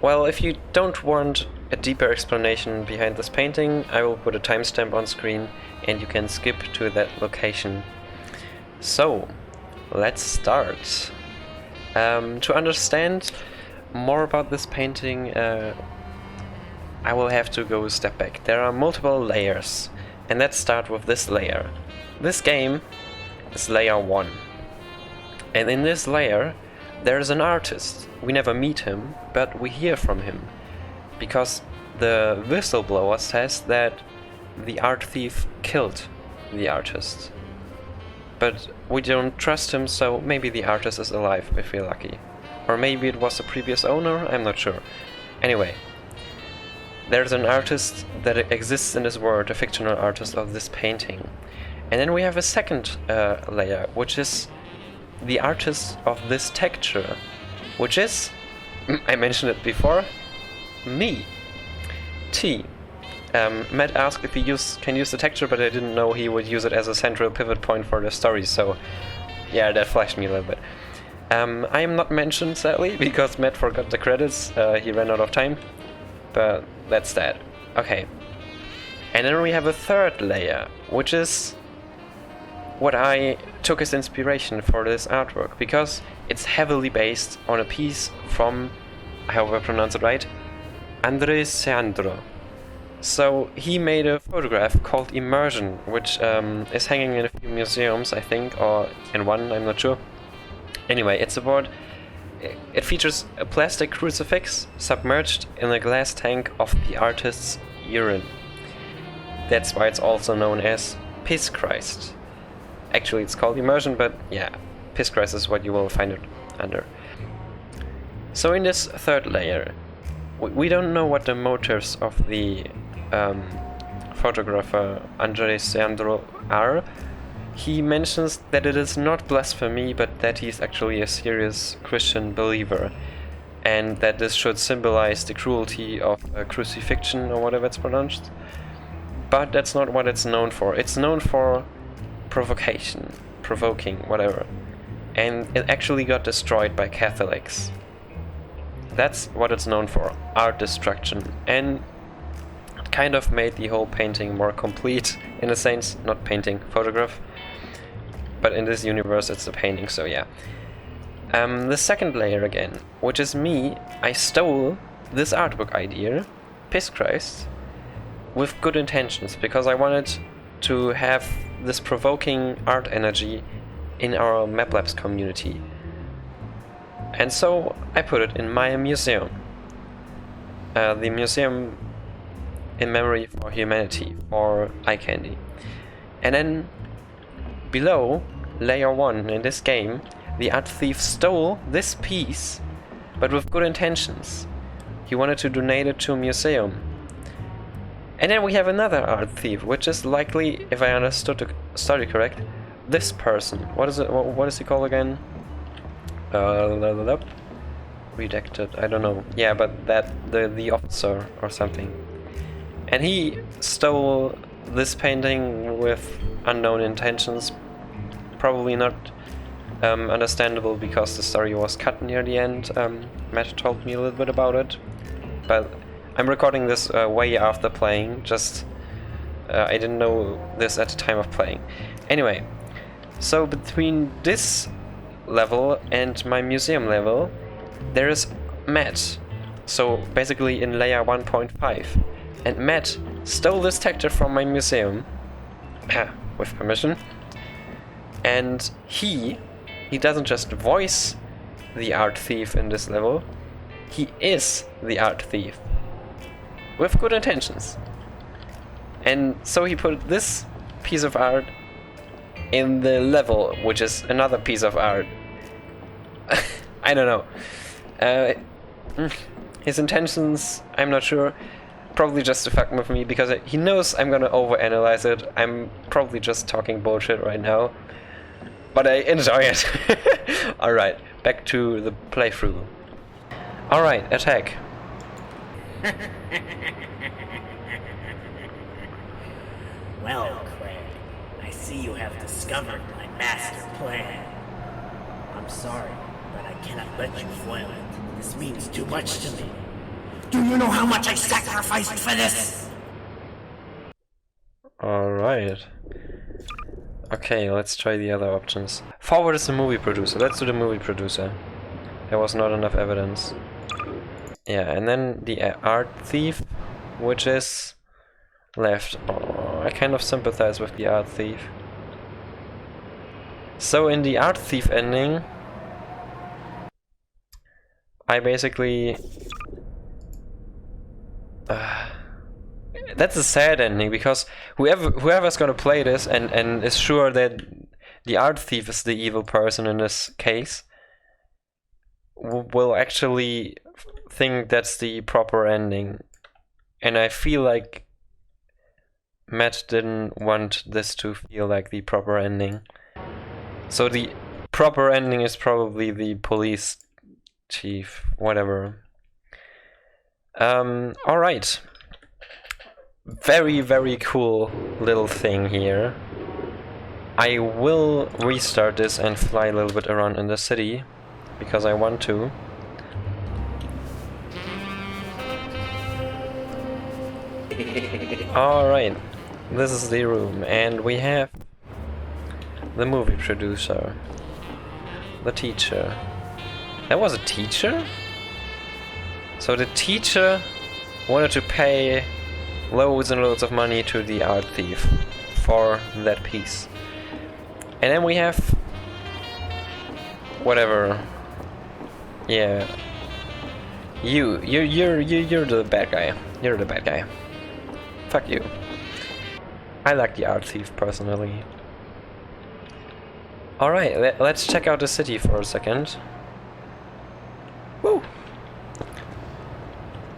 well, if you don't want a deeper explanation behind this painting, I will put a timestamp on screen and you can skip to that location. So, let's start. To understand more about this painting, I will have to go a step back. There are multiple layers, and let's start with this layer. This game is layer 1. And in this layer, there is an artist. We never meet him, but we hear from him. Because the whistleblower says that the art thief killed the artist. But we don't trust him, so maybe the artist is alive if we're lucky. Or maybe it was the previous owner, I'm not sure. Anyway, there's an artist that exists in this world, a fictional artist of this painting. And then we have a second layer, which is the artist of this texture, which is, I mentioned it before, me, T. Matt asked if he can use the texture, but I didn't know he would use it as a central pivot point for the story, so yeah, that flashed me a little bit. I am not mentioned, sadly, because Matt forgot the credits, he ran out of time, but that's that. Okay. And then we have a third layer, which is what I took as inspiration for this artwork, because it's heavily based on a piece from, I hope I pronounce it right, Andres Sandro. So he made a photograph called Immersion, which is hanging in a few museums, I think, or in one, I'm not sure. Anyway, it's about, it features a plastic crucifix submerged in a glass tank of the artist's urine. That's why it's also known as Piss Christ. Actually, it's called Immersion, but yeah, Piss Christ is what you will find it under. So in this third layer, we don't know what the motives of the photographer Andres Sandro are. He mentions that it is not blasphemy, but that he is actually a serious Christian believer, and that this should symbolize the cruelty of crucifixion, or whatever it's pronounced. But that's not what it's known for. It's known for provoking, whatever. And it actually got destroyed by Catholics. That's what it's known for, art destruction. And it kind of made the whole painting more complete, in a sense. Not painting, photograph. But in this universe it's a painting, so yeah. The second layer again, which is me, I stole this artwork idea, Piss Christ, with good intentions, because I wanted to have this provoking art energy in our MapLabs community. And so I put it in my museum. The Museum in Memory for Humanity, or Eye Candy. And then below, layer 1 in this game, the art thief stole this piece, but with good intentions. He wanted to donate it to a museum. And then we have another art thief, which is likely, if I understood the story correct, this person. What is he called again? Redacted, I don't know. Yeah, but the officer or something. And he stole this painting with unknown intentions. Probably not understandable, because the story was cut near the end. Matt told me a little bit about it, but I'm recording this way after playing, just I didn't know this at the time of playing. Anyway, so between this level and my museum level, there is Matt, so basically in layer 1.5. And Matt stole this texture from my museum with permission. And he doesn't just voice the art thief in this level, he is the art thief. With good intentions. And so he put this piece of art in the level, which is another piece of art. I don't know. His intentions, I'm not sure. Probably just to fuck with me, because he knows I'm gonna overanalyze it. I'm probably just talking bullshit right now. But I enjoy it. Alright, back to the playthrough. Alright, attack.
Well, Craig, I see you have discovered my master plan. I'm sorry, but I cannot let you foil it. This means too much to me. Do you know how much I sacrificed for this?
Alright. Okay, let's try the other options. Forward is the movie producer. Let's do the movie producer. There was not enough evidence. Yeah, and then the art thief, which is left. Oh, I kind of sympathize with the art thief. So in the art thief ending, I basically... that's a sad ending, because whoever's gonna play this and is sure that the art thief is the evil person in this case will actually think that's the proper ending. And I feel like Matt didn't want this to feel like the proper ending. So the proper ending is probably the police chief, whatever. Alright. Very, very cool little thing here. I will restart this and fly a little bit around in the city, because I want to. Alright, this is the room, and we have the movie producer, the teacher. That was a teacher? So the teacher wanted to pay loads and loads of money to the art thief for that piece. And then we have whatever. Yeah. You're the bad guy. You're the bad guy. Fuck you. I like the art thief personally. Alright, let's check out the city for a second. Woo!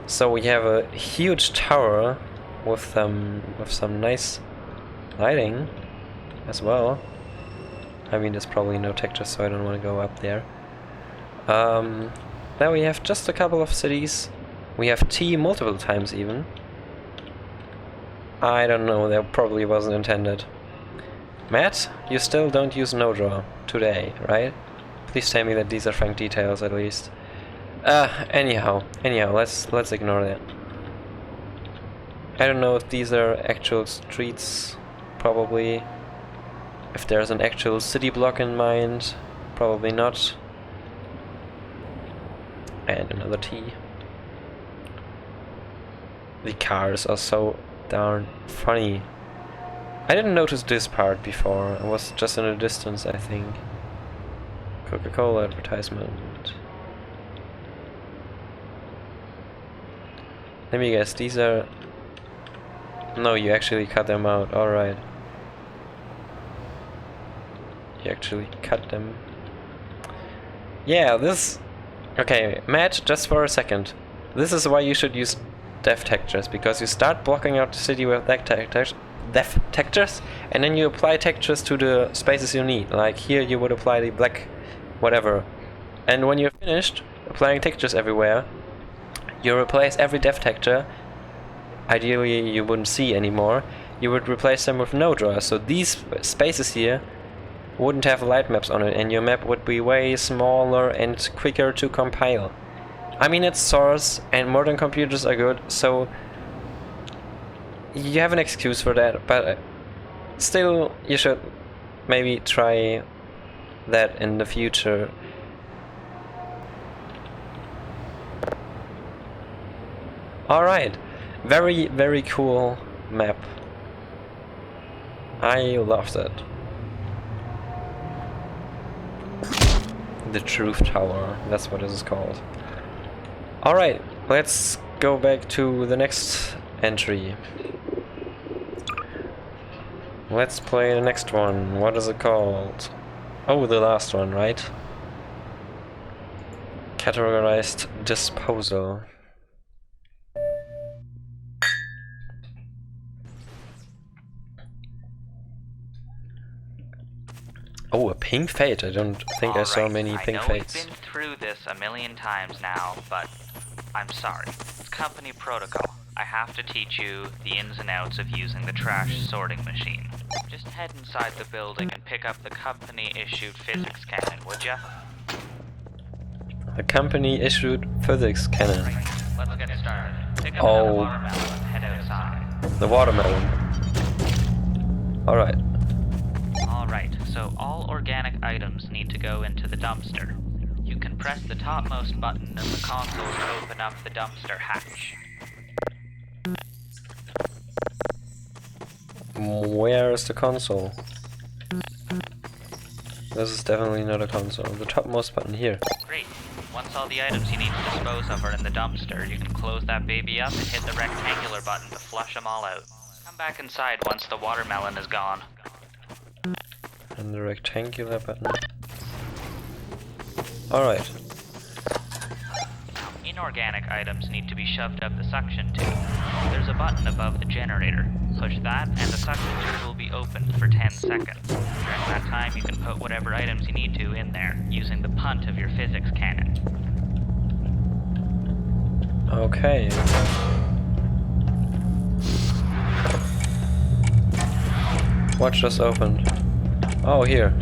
So we have a huge tower with some nice lighting as well. I mean, there's probably no texture, so I don't want to go up there. Then we have just a couple of cities. We have T multiple times even. I don't know, that probably wasn't intended. Matt, you still don't use no draw today, right? Please tell me that these are frank details at least. Anyhow, let's ignore that. I don't know if these are actual streets, probably. If there's an actual city block in mind, probably not. And another T. The cars are so darn funny. I didn't notice this part before. It was just in the distance, I think. Coca-Cola advertisement. Let me guess, these are... No, you actually cut them out, alright. You actually cut them. Yeah, this... Okay, Matt, just for a second. This is why you should use depth textures, because you start blocking out the city with depth textures, and then you apply textures to the spaces you need. Like here you would apply the black whatever. And when you're finished applying textures everywhere, you replace every depth texture. Ideally you wouldn't see anymore. You would replace them with no draw, so these spaces here wouldn't have light maps on it, and your map would be way smaller and quicker to compile. I mean, it's Source, and modern computers are good, so you have an excuse for that, but still, you should maybe try that in the future. Alright, very, very cool map. I loved it. The Truth Tower, that's what it is called. Alright, let's go back to the next entry. Let's play the next one. What is it called? Oh, the last one, right? Categorized Disposal. Oh, a pink fate. I don't think I saw many pink fates.
I know we've been through this a million times now, but I'm sorry. It's company protocol. I have to teach you the ins and outs of using the trash sorting machine. Just head inside the building and pick up the company-issued physics cannon, would ya?
The company-issued physics cannon.
Right, let's get started. Pick up another watermelon and head outside.
The watermelon. Alright.
Alright, so all organic items need to go into the dumpster. You can press the topmost button in the console to open up the dumpster hatch.
Where is the console? This is definitely not a console. The topmost button here.
Great. Once all the items you need to dispose of are in the dumpster, you can close that baby up and hit the rectangular button to flush them all out. Come back inside once the watermelon is gone.
And the rectangular button. Alright.
Inorganic items need to be shoved up the suction tube. There's a button above the generator. Push that and the suction tube will be opened for 10 seconds. During that time you can put whatever items you need to in there, using the punt of your physics cannon.
Okay. What just opened? Oh, here.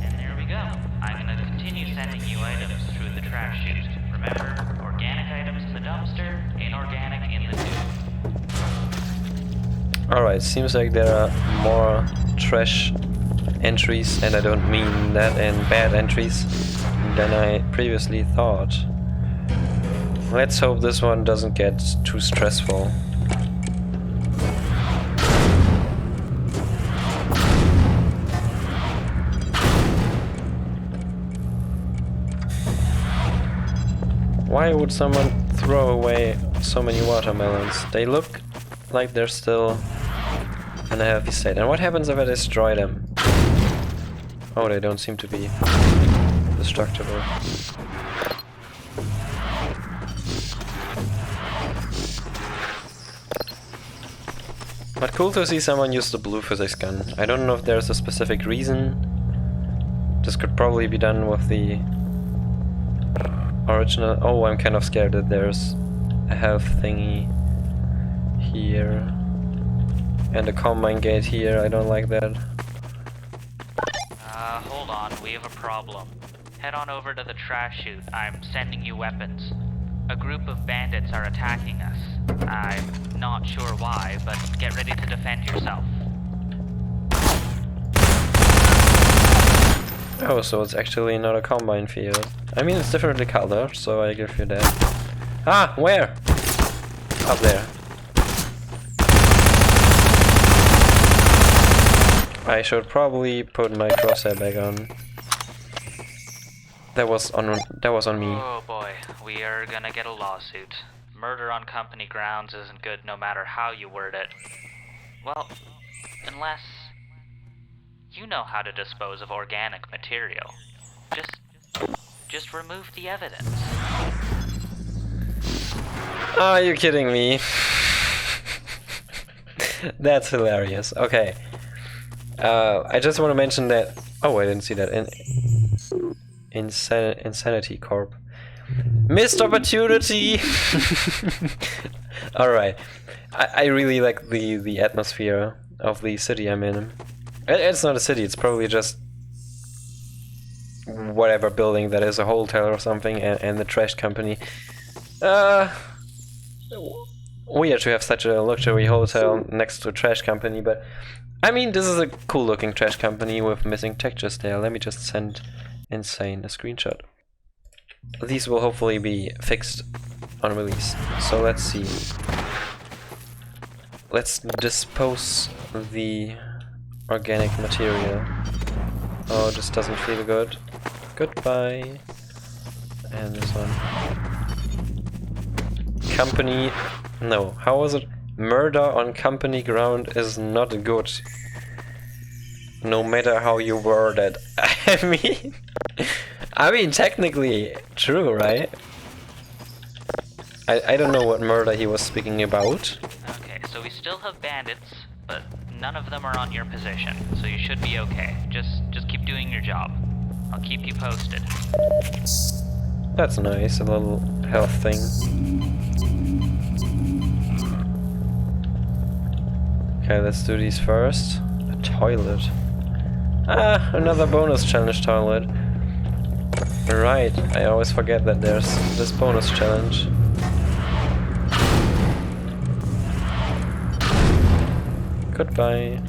And there we go. I'm gonna continue sending you items through the trash chute. Remember, organic items in the dumpster, inorganic in the tube.
Alright, seems like there are more trash entries, and I don't mean that in bad entries, than I previously thought. Let's hope this one doesn't get too stressful. Why would someone throw away so many watermelons? They look like they're still in a healthy state. And what happens if I destroy them? Oh, they don't seem to be destructible. But cool to see someone use the blue physics gun. I don't know if there's a specific reason. This could probably be done with the original. Oh, I'm kind of scared that there's a health thingy here and a combine gate here. I don't like that.
Hold on, we have a problem. Head on over to the trash chute. I'm sending you weapons. A group of bandits are attacking us. I'm not sure why, but get ready to defend yourself.
Oh, so it's actually not a combine field. I mean, it's differently colored, so I give you that. Ah, where? Up there. I should probably put my crosshair back on. That was on me.
Oh boy, we are gonna get a lawsuit. Murder on company grounds isn't good no matter how you word it. Well, unless you know how to dispose of organic material. Just remove the evidence.
Are you kidding me? That's hilarious. Okay. I just want to mention that. Oh, I didn't see that. Insanity Corp. Missed opportunity. All right. I really like the atmosphere of the city I'm in. It's not a city. It's probably just whatever building that is, a hotel or something, and the trash company. Weird to have such a luxury hotel next to a trash company, but I mean, this is a cool looking trash company with missing textures there. Let me just send Insane a screenshot. These will hopefully be fixed on release. So let's see. let's dispose the organic material. Oh, this doesn't feel good. Goodbye. And this one. Company... No, how was it? Murder on company ground is not good. No matter how you word it. I mean, technically true, right? I don't know what murder he was speaking about.
Okay, so we still have bandits, but none of them are on your position, so you should be okay. Just keep doing your job. I'll keep you posted.
That's nice, a little health thing. Okay, let's do these first. A toilet. Ah, another bonus challenge toilet. Right, I always forget that there's this bonus challenge. Goodbye.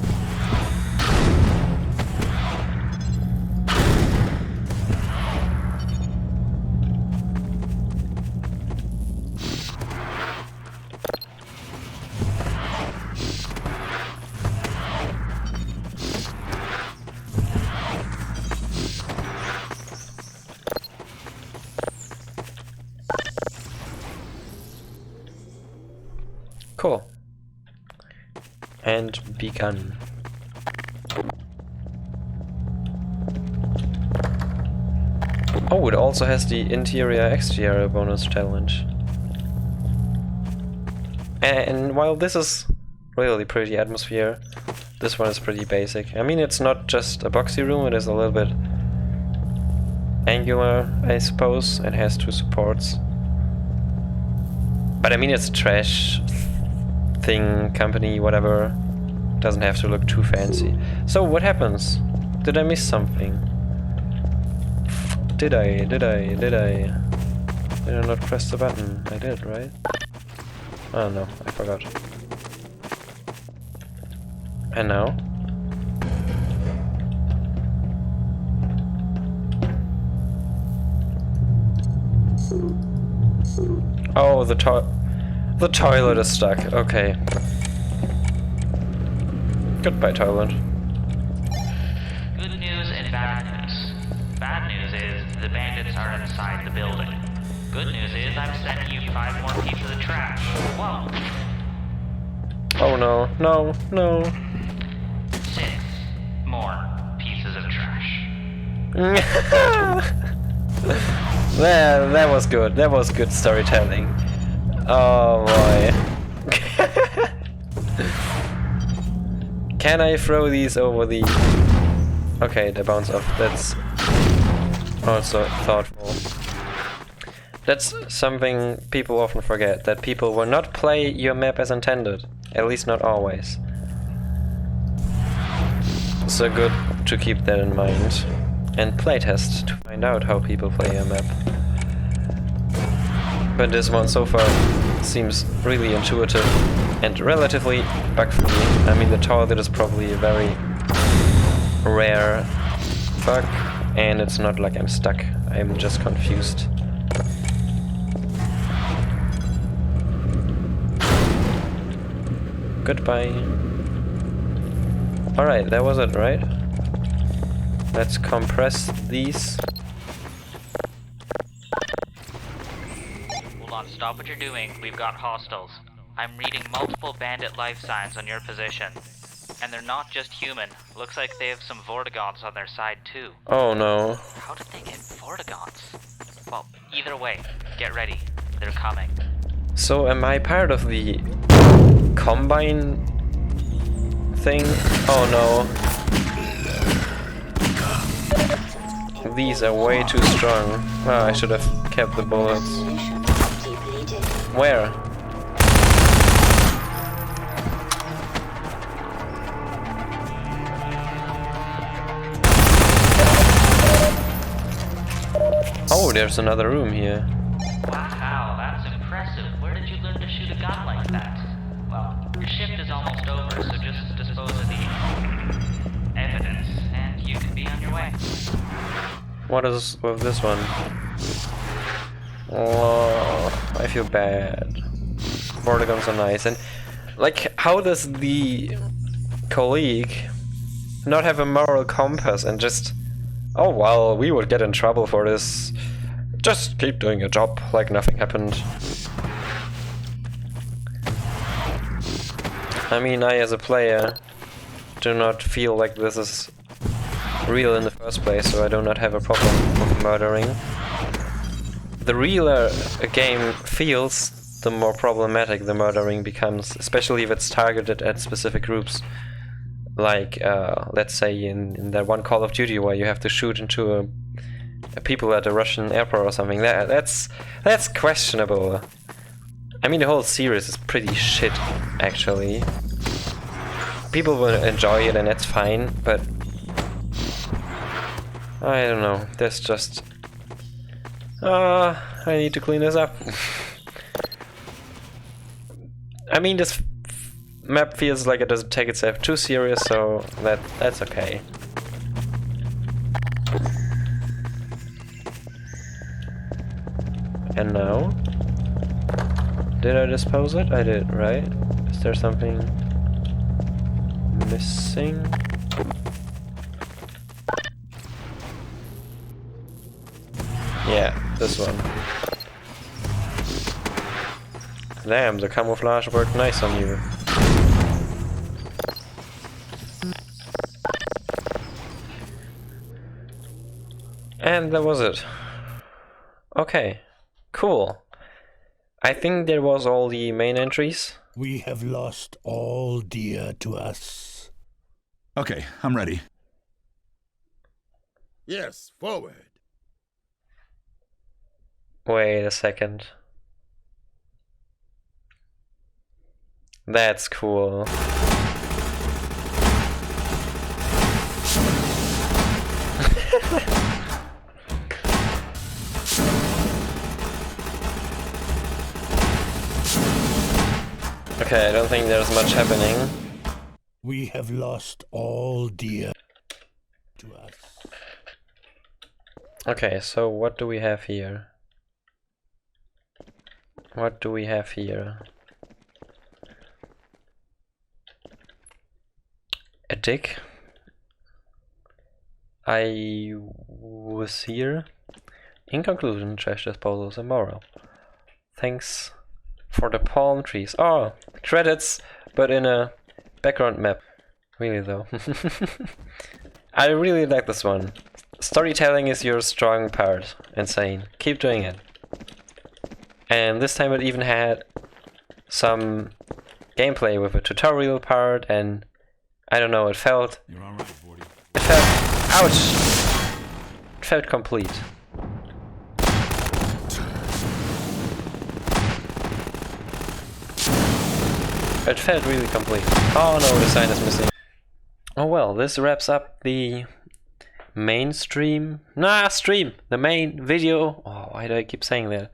Cool. And begun. Oh, it also has the interior-exterior bonus challenge. And while this is really pretty atmosphere, this one is pretty basic. I mean, it's not just a boxy room, it is a little bit angular, I suppose. It has 2 supports. But I mean, it's a trash thing, company, whatever. Doesn't have to look too fancy. So what happens? Did I miss something? Did I not press the button? I did, right? Oh no, I forgot. And now? Oh, the toilet is stuck. Okay. Goodbye, toilet.
Good news and bad news. Bad news is the bandits are inside the building. Good news is I'm sending you 5 more pieces of trash. Whoa.
Oh no, no.
6 more pieces of trash.
That was good. That was good storytelling. Oh boy. Can I throw these over the... Okay, they bounce off. That's also thoughtful. That's something people often forget, that people will not play your map as intended. At least not always. So good to keep that in mind. And playtest to find out how people play your map. But this one so far seems really intuitive and relatively bug-free. I mean, the toilet is probably a very rare bug, and it's not like I'm stuck. I'm just confused. Goodbye. Alright, that was it, right? Let's compress these.
Hold on, stop what you're doing. We've got hostiles. I'm reading multiple bandit life signs on your position. And they're not just human. Looks like they have some Vortigons on their side too.
Oh no.
How did they get Vortigons? Well, either way, get ready. They're coming.
So am I part of the combine thing? Oh no. These are way too strong. Oh, I should have kept the bullets. Where? Oh, there's another room here.
Wow, that's impressive. Where did you learn to shoot a gun like that? Well, your shift is almost over, so just dispose of the evidence, and you can be on your way.
What is with this one? Oh, I feel bad. Vortigons are nice, and Like, how does the colleague not have a moral compass and just, oh well, we would get in trouble for this, just keep doing your job like nothing happened. I mean, I as a player do not feel like this is real in the first place, so I do not have a problem with murdering. The realer a game feels, the more problematic the murdering becomes, especially if it's targeted at specific groups. Like, let's say in that one Call of Duty where you have to shoot into people at a Russian airport or something. That's questionable. I mean, the whole series is pretty shit, actually. People will enjoy it and that's fine, but I don't know. There's just I need to clean this up. I mean, this map feels like it doesn't take itself too serious, so that's okay. And now, did I dispose it? I did, right? Is there something missing? Yeah, this one. Damn, the camouflage worked nice on you. And that was it. Okay, cool. I think there was all the main entries.
We have lost all dear to us.
Okay, I'm ready.
Yes, forward.
Wait a second. That's cool. Okay, I don't think there's much happening.
We have lost all dear to us.
Okay, so what do we have here? What do we have here? A dick. I was here. In conclusion, trash disposal is immoral. Thanks for the palm trees. Oh, credits, but in a background map. Really though. I really like this one. Storytelling is your strong part. Insane. Keep doing it. And this time it even had some gameplay with a tutorial part, and I don't know, it felt...
You're all right, 40.
It felt... Ouch! It felt complete. It felt really complete. Oh no, the sign is missing. Oh well, this wraps up the mainstream... stream! The main video... Oh, why do I keep saying that?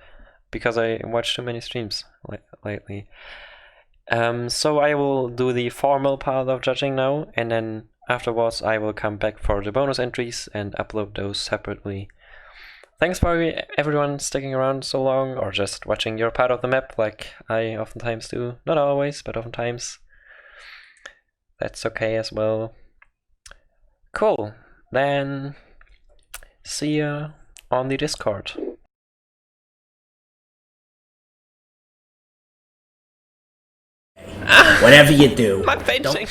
Because I watch too many streams lately. So I will do the formal part of judging now, and then afterwards I will come back for the bonus entries and upload those separately. Thanks for everyone sticking around so long, or just watching your part of the map like I oftentimes do. Not always, but oftentimes. That's okay as well. Cool, then see ya on the Discord.
Whatever you do,
My painting.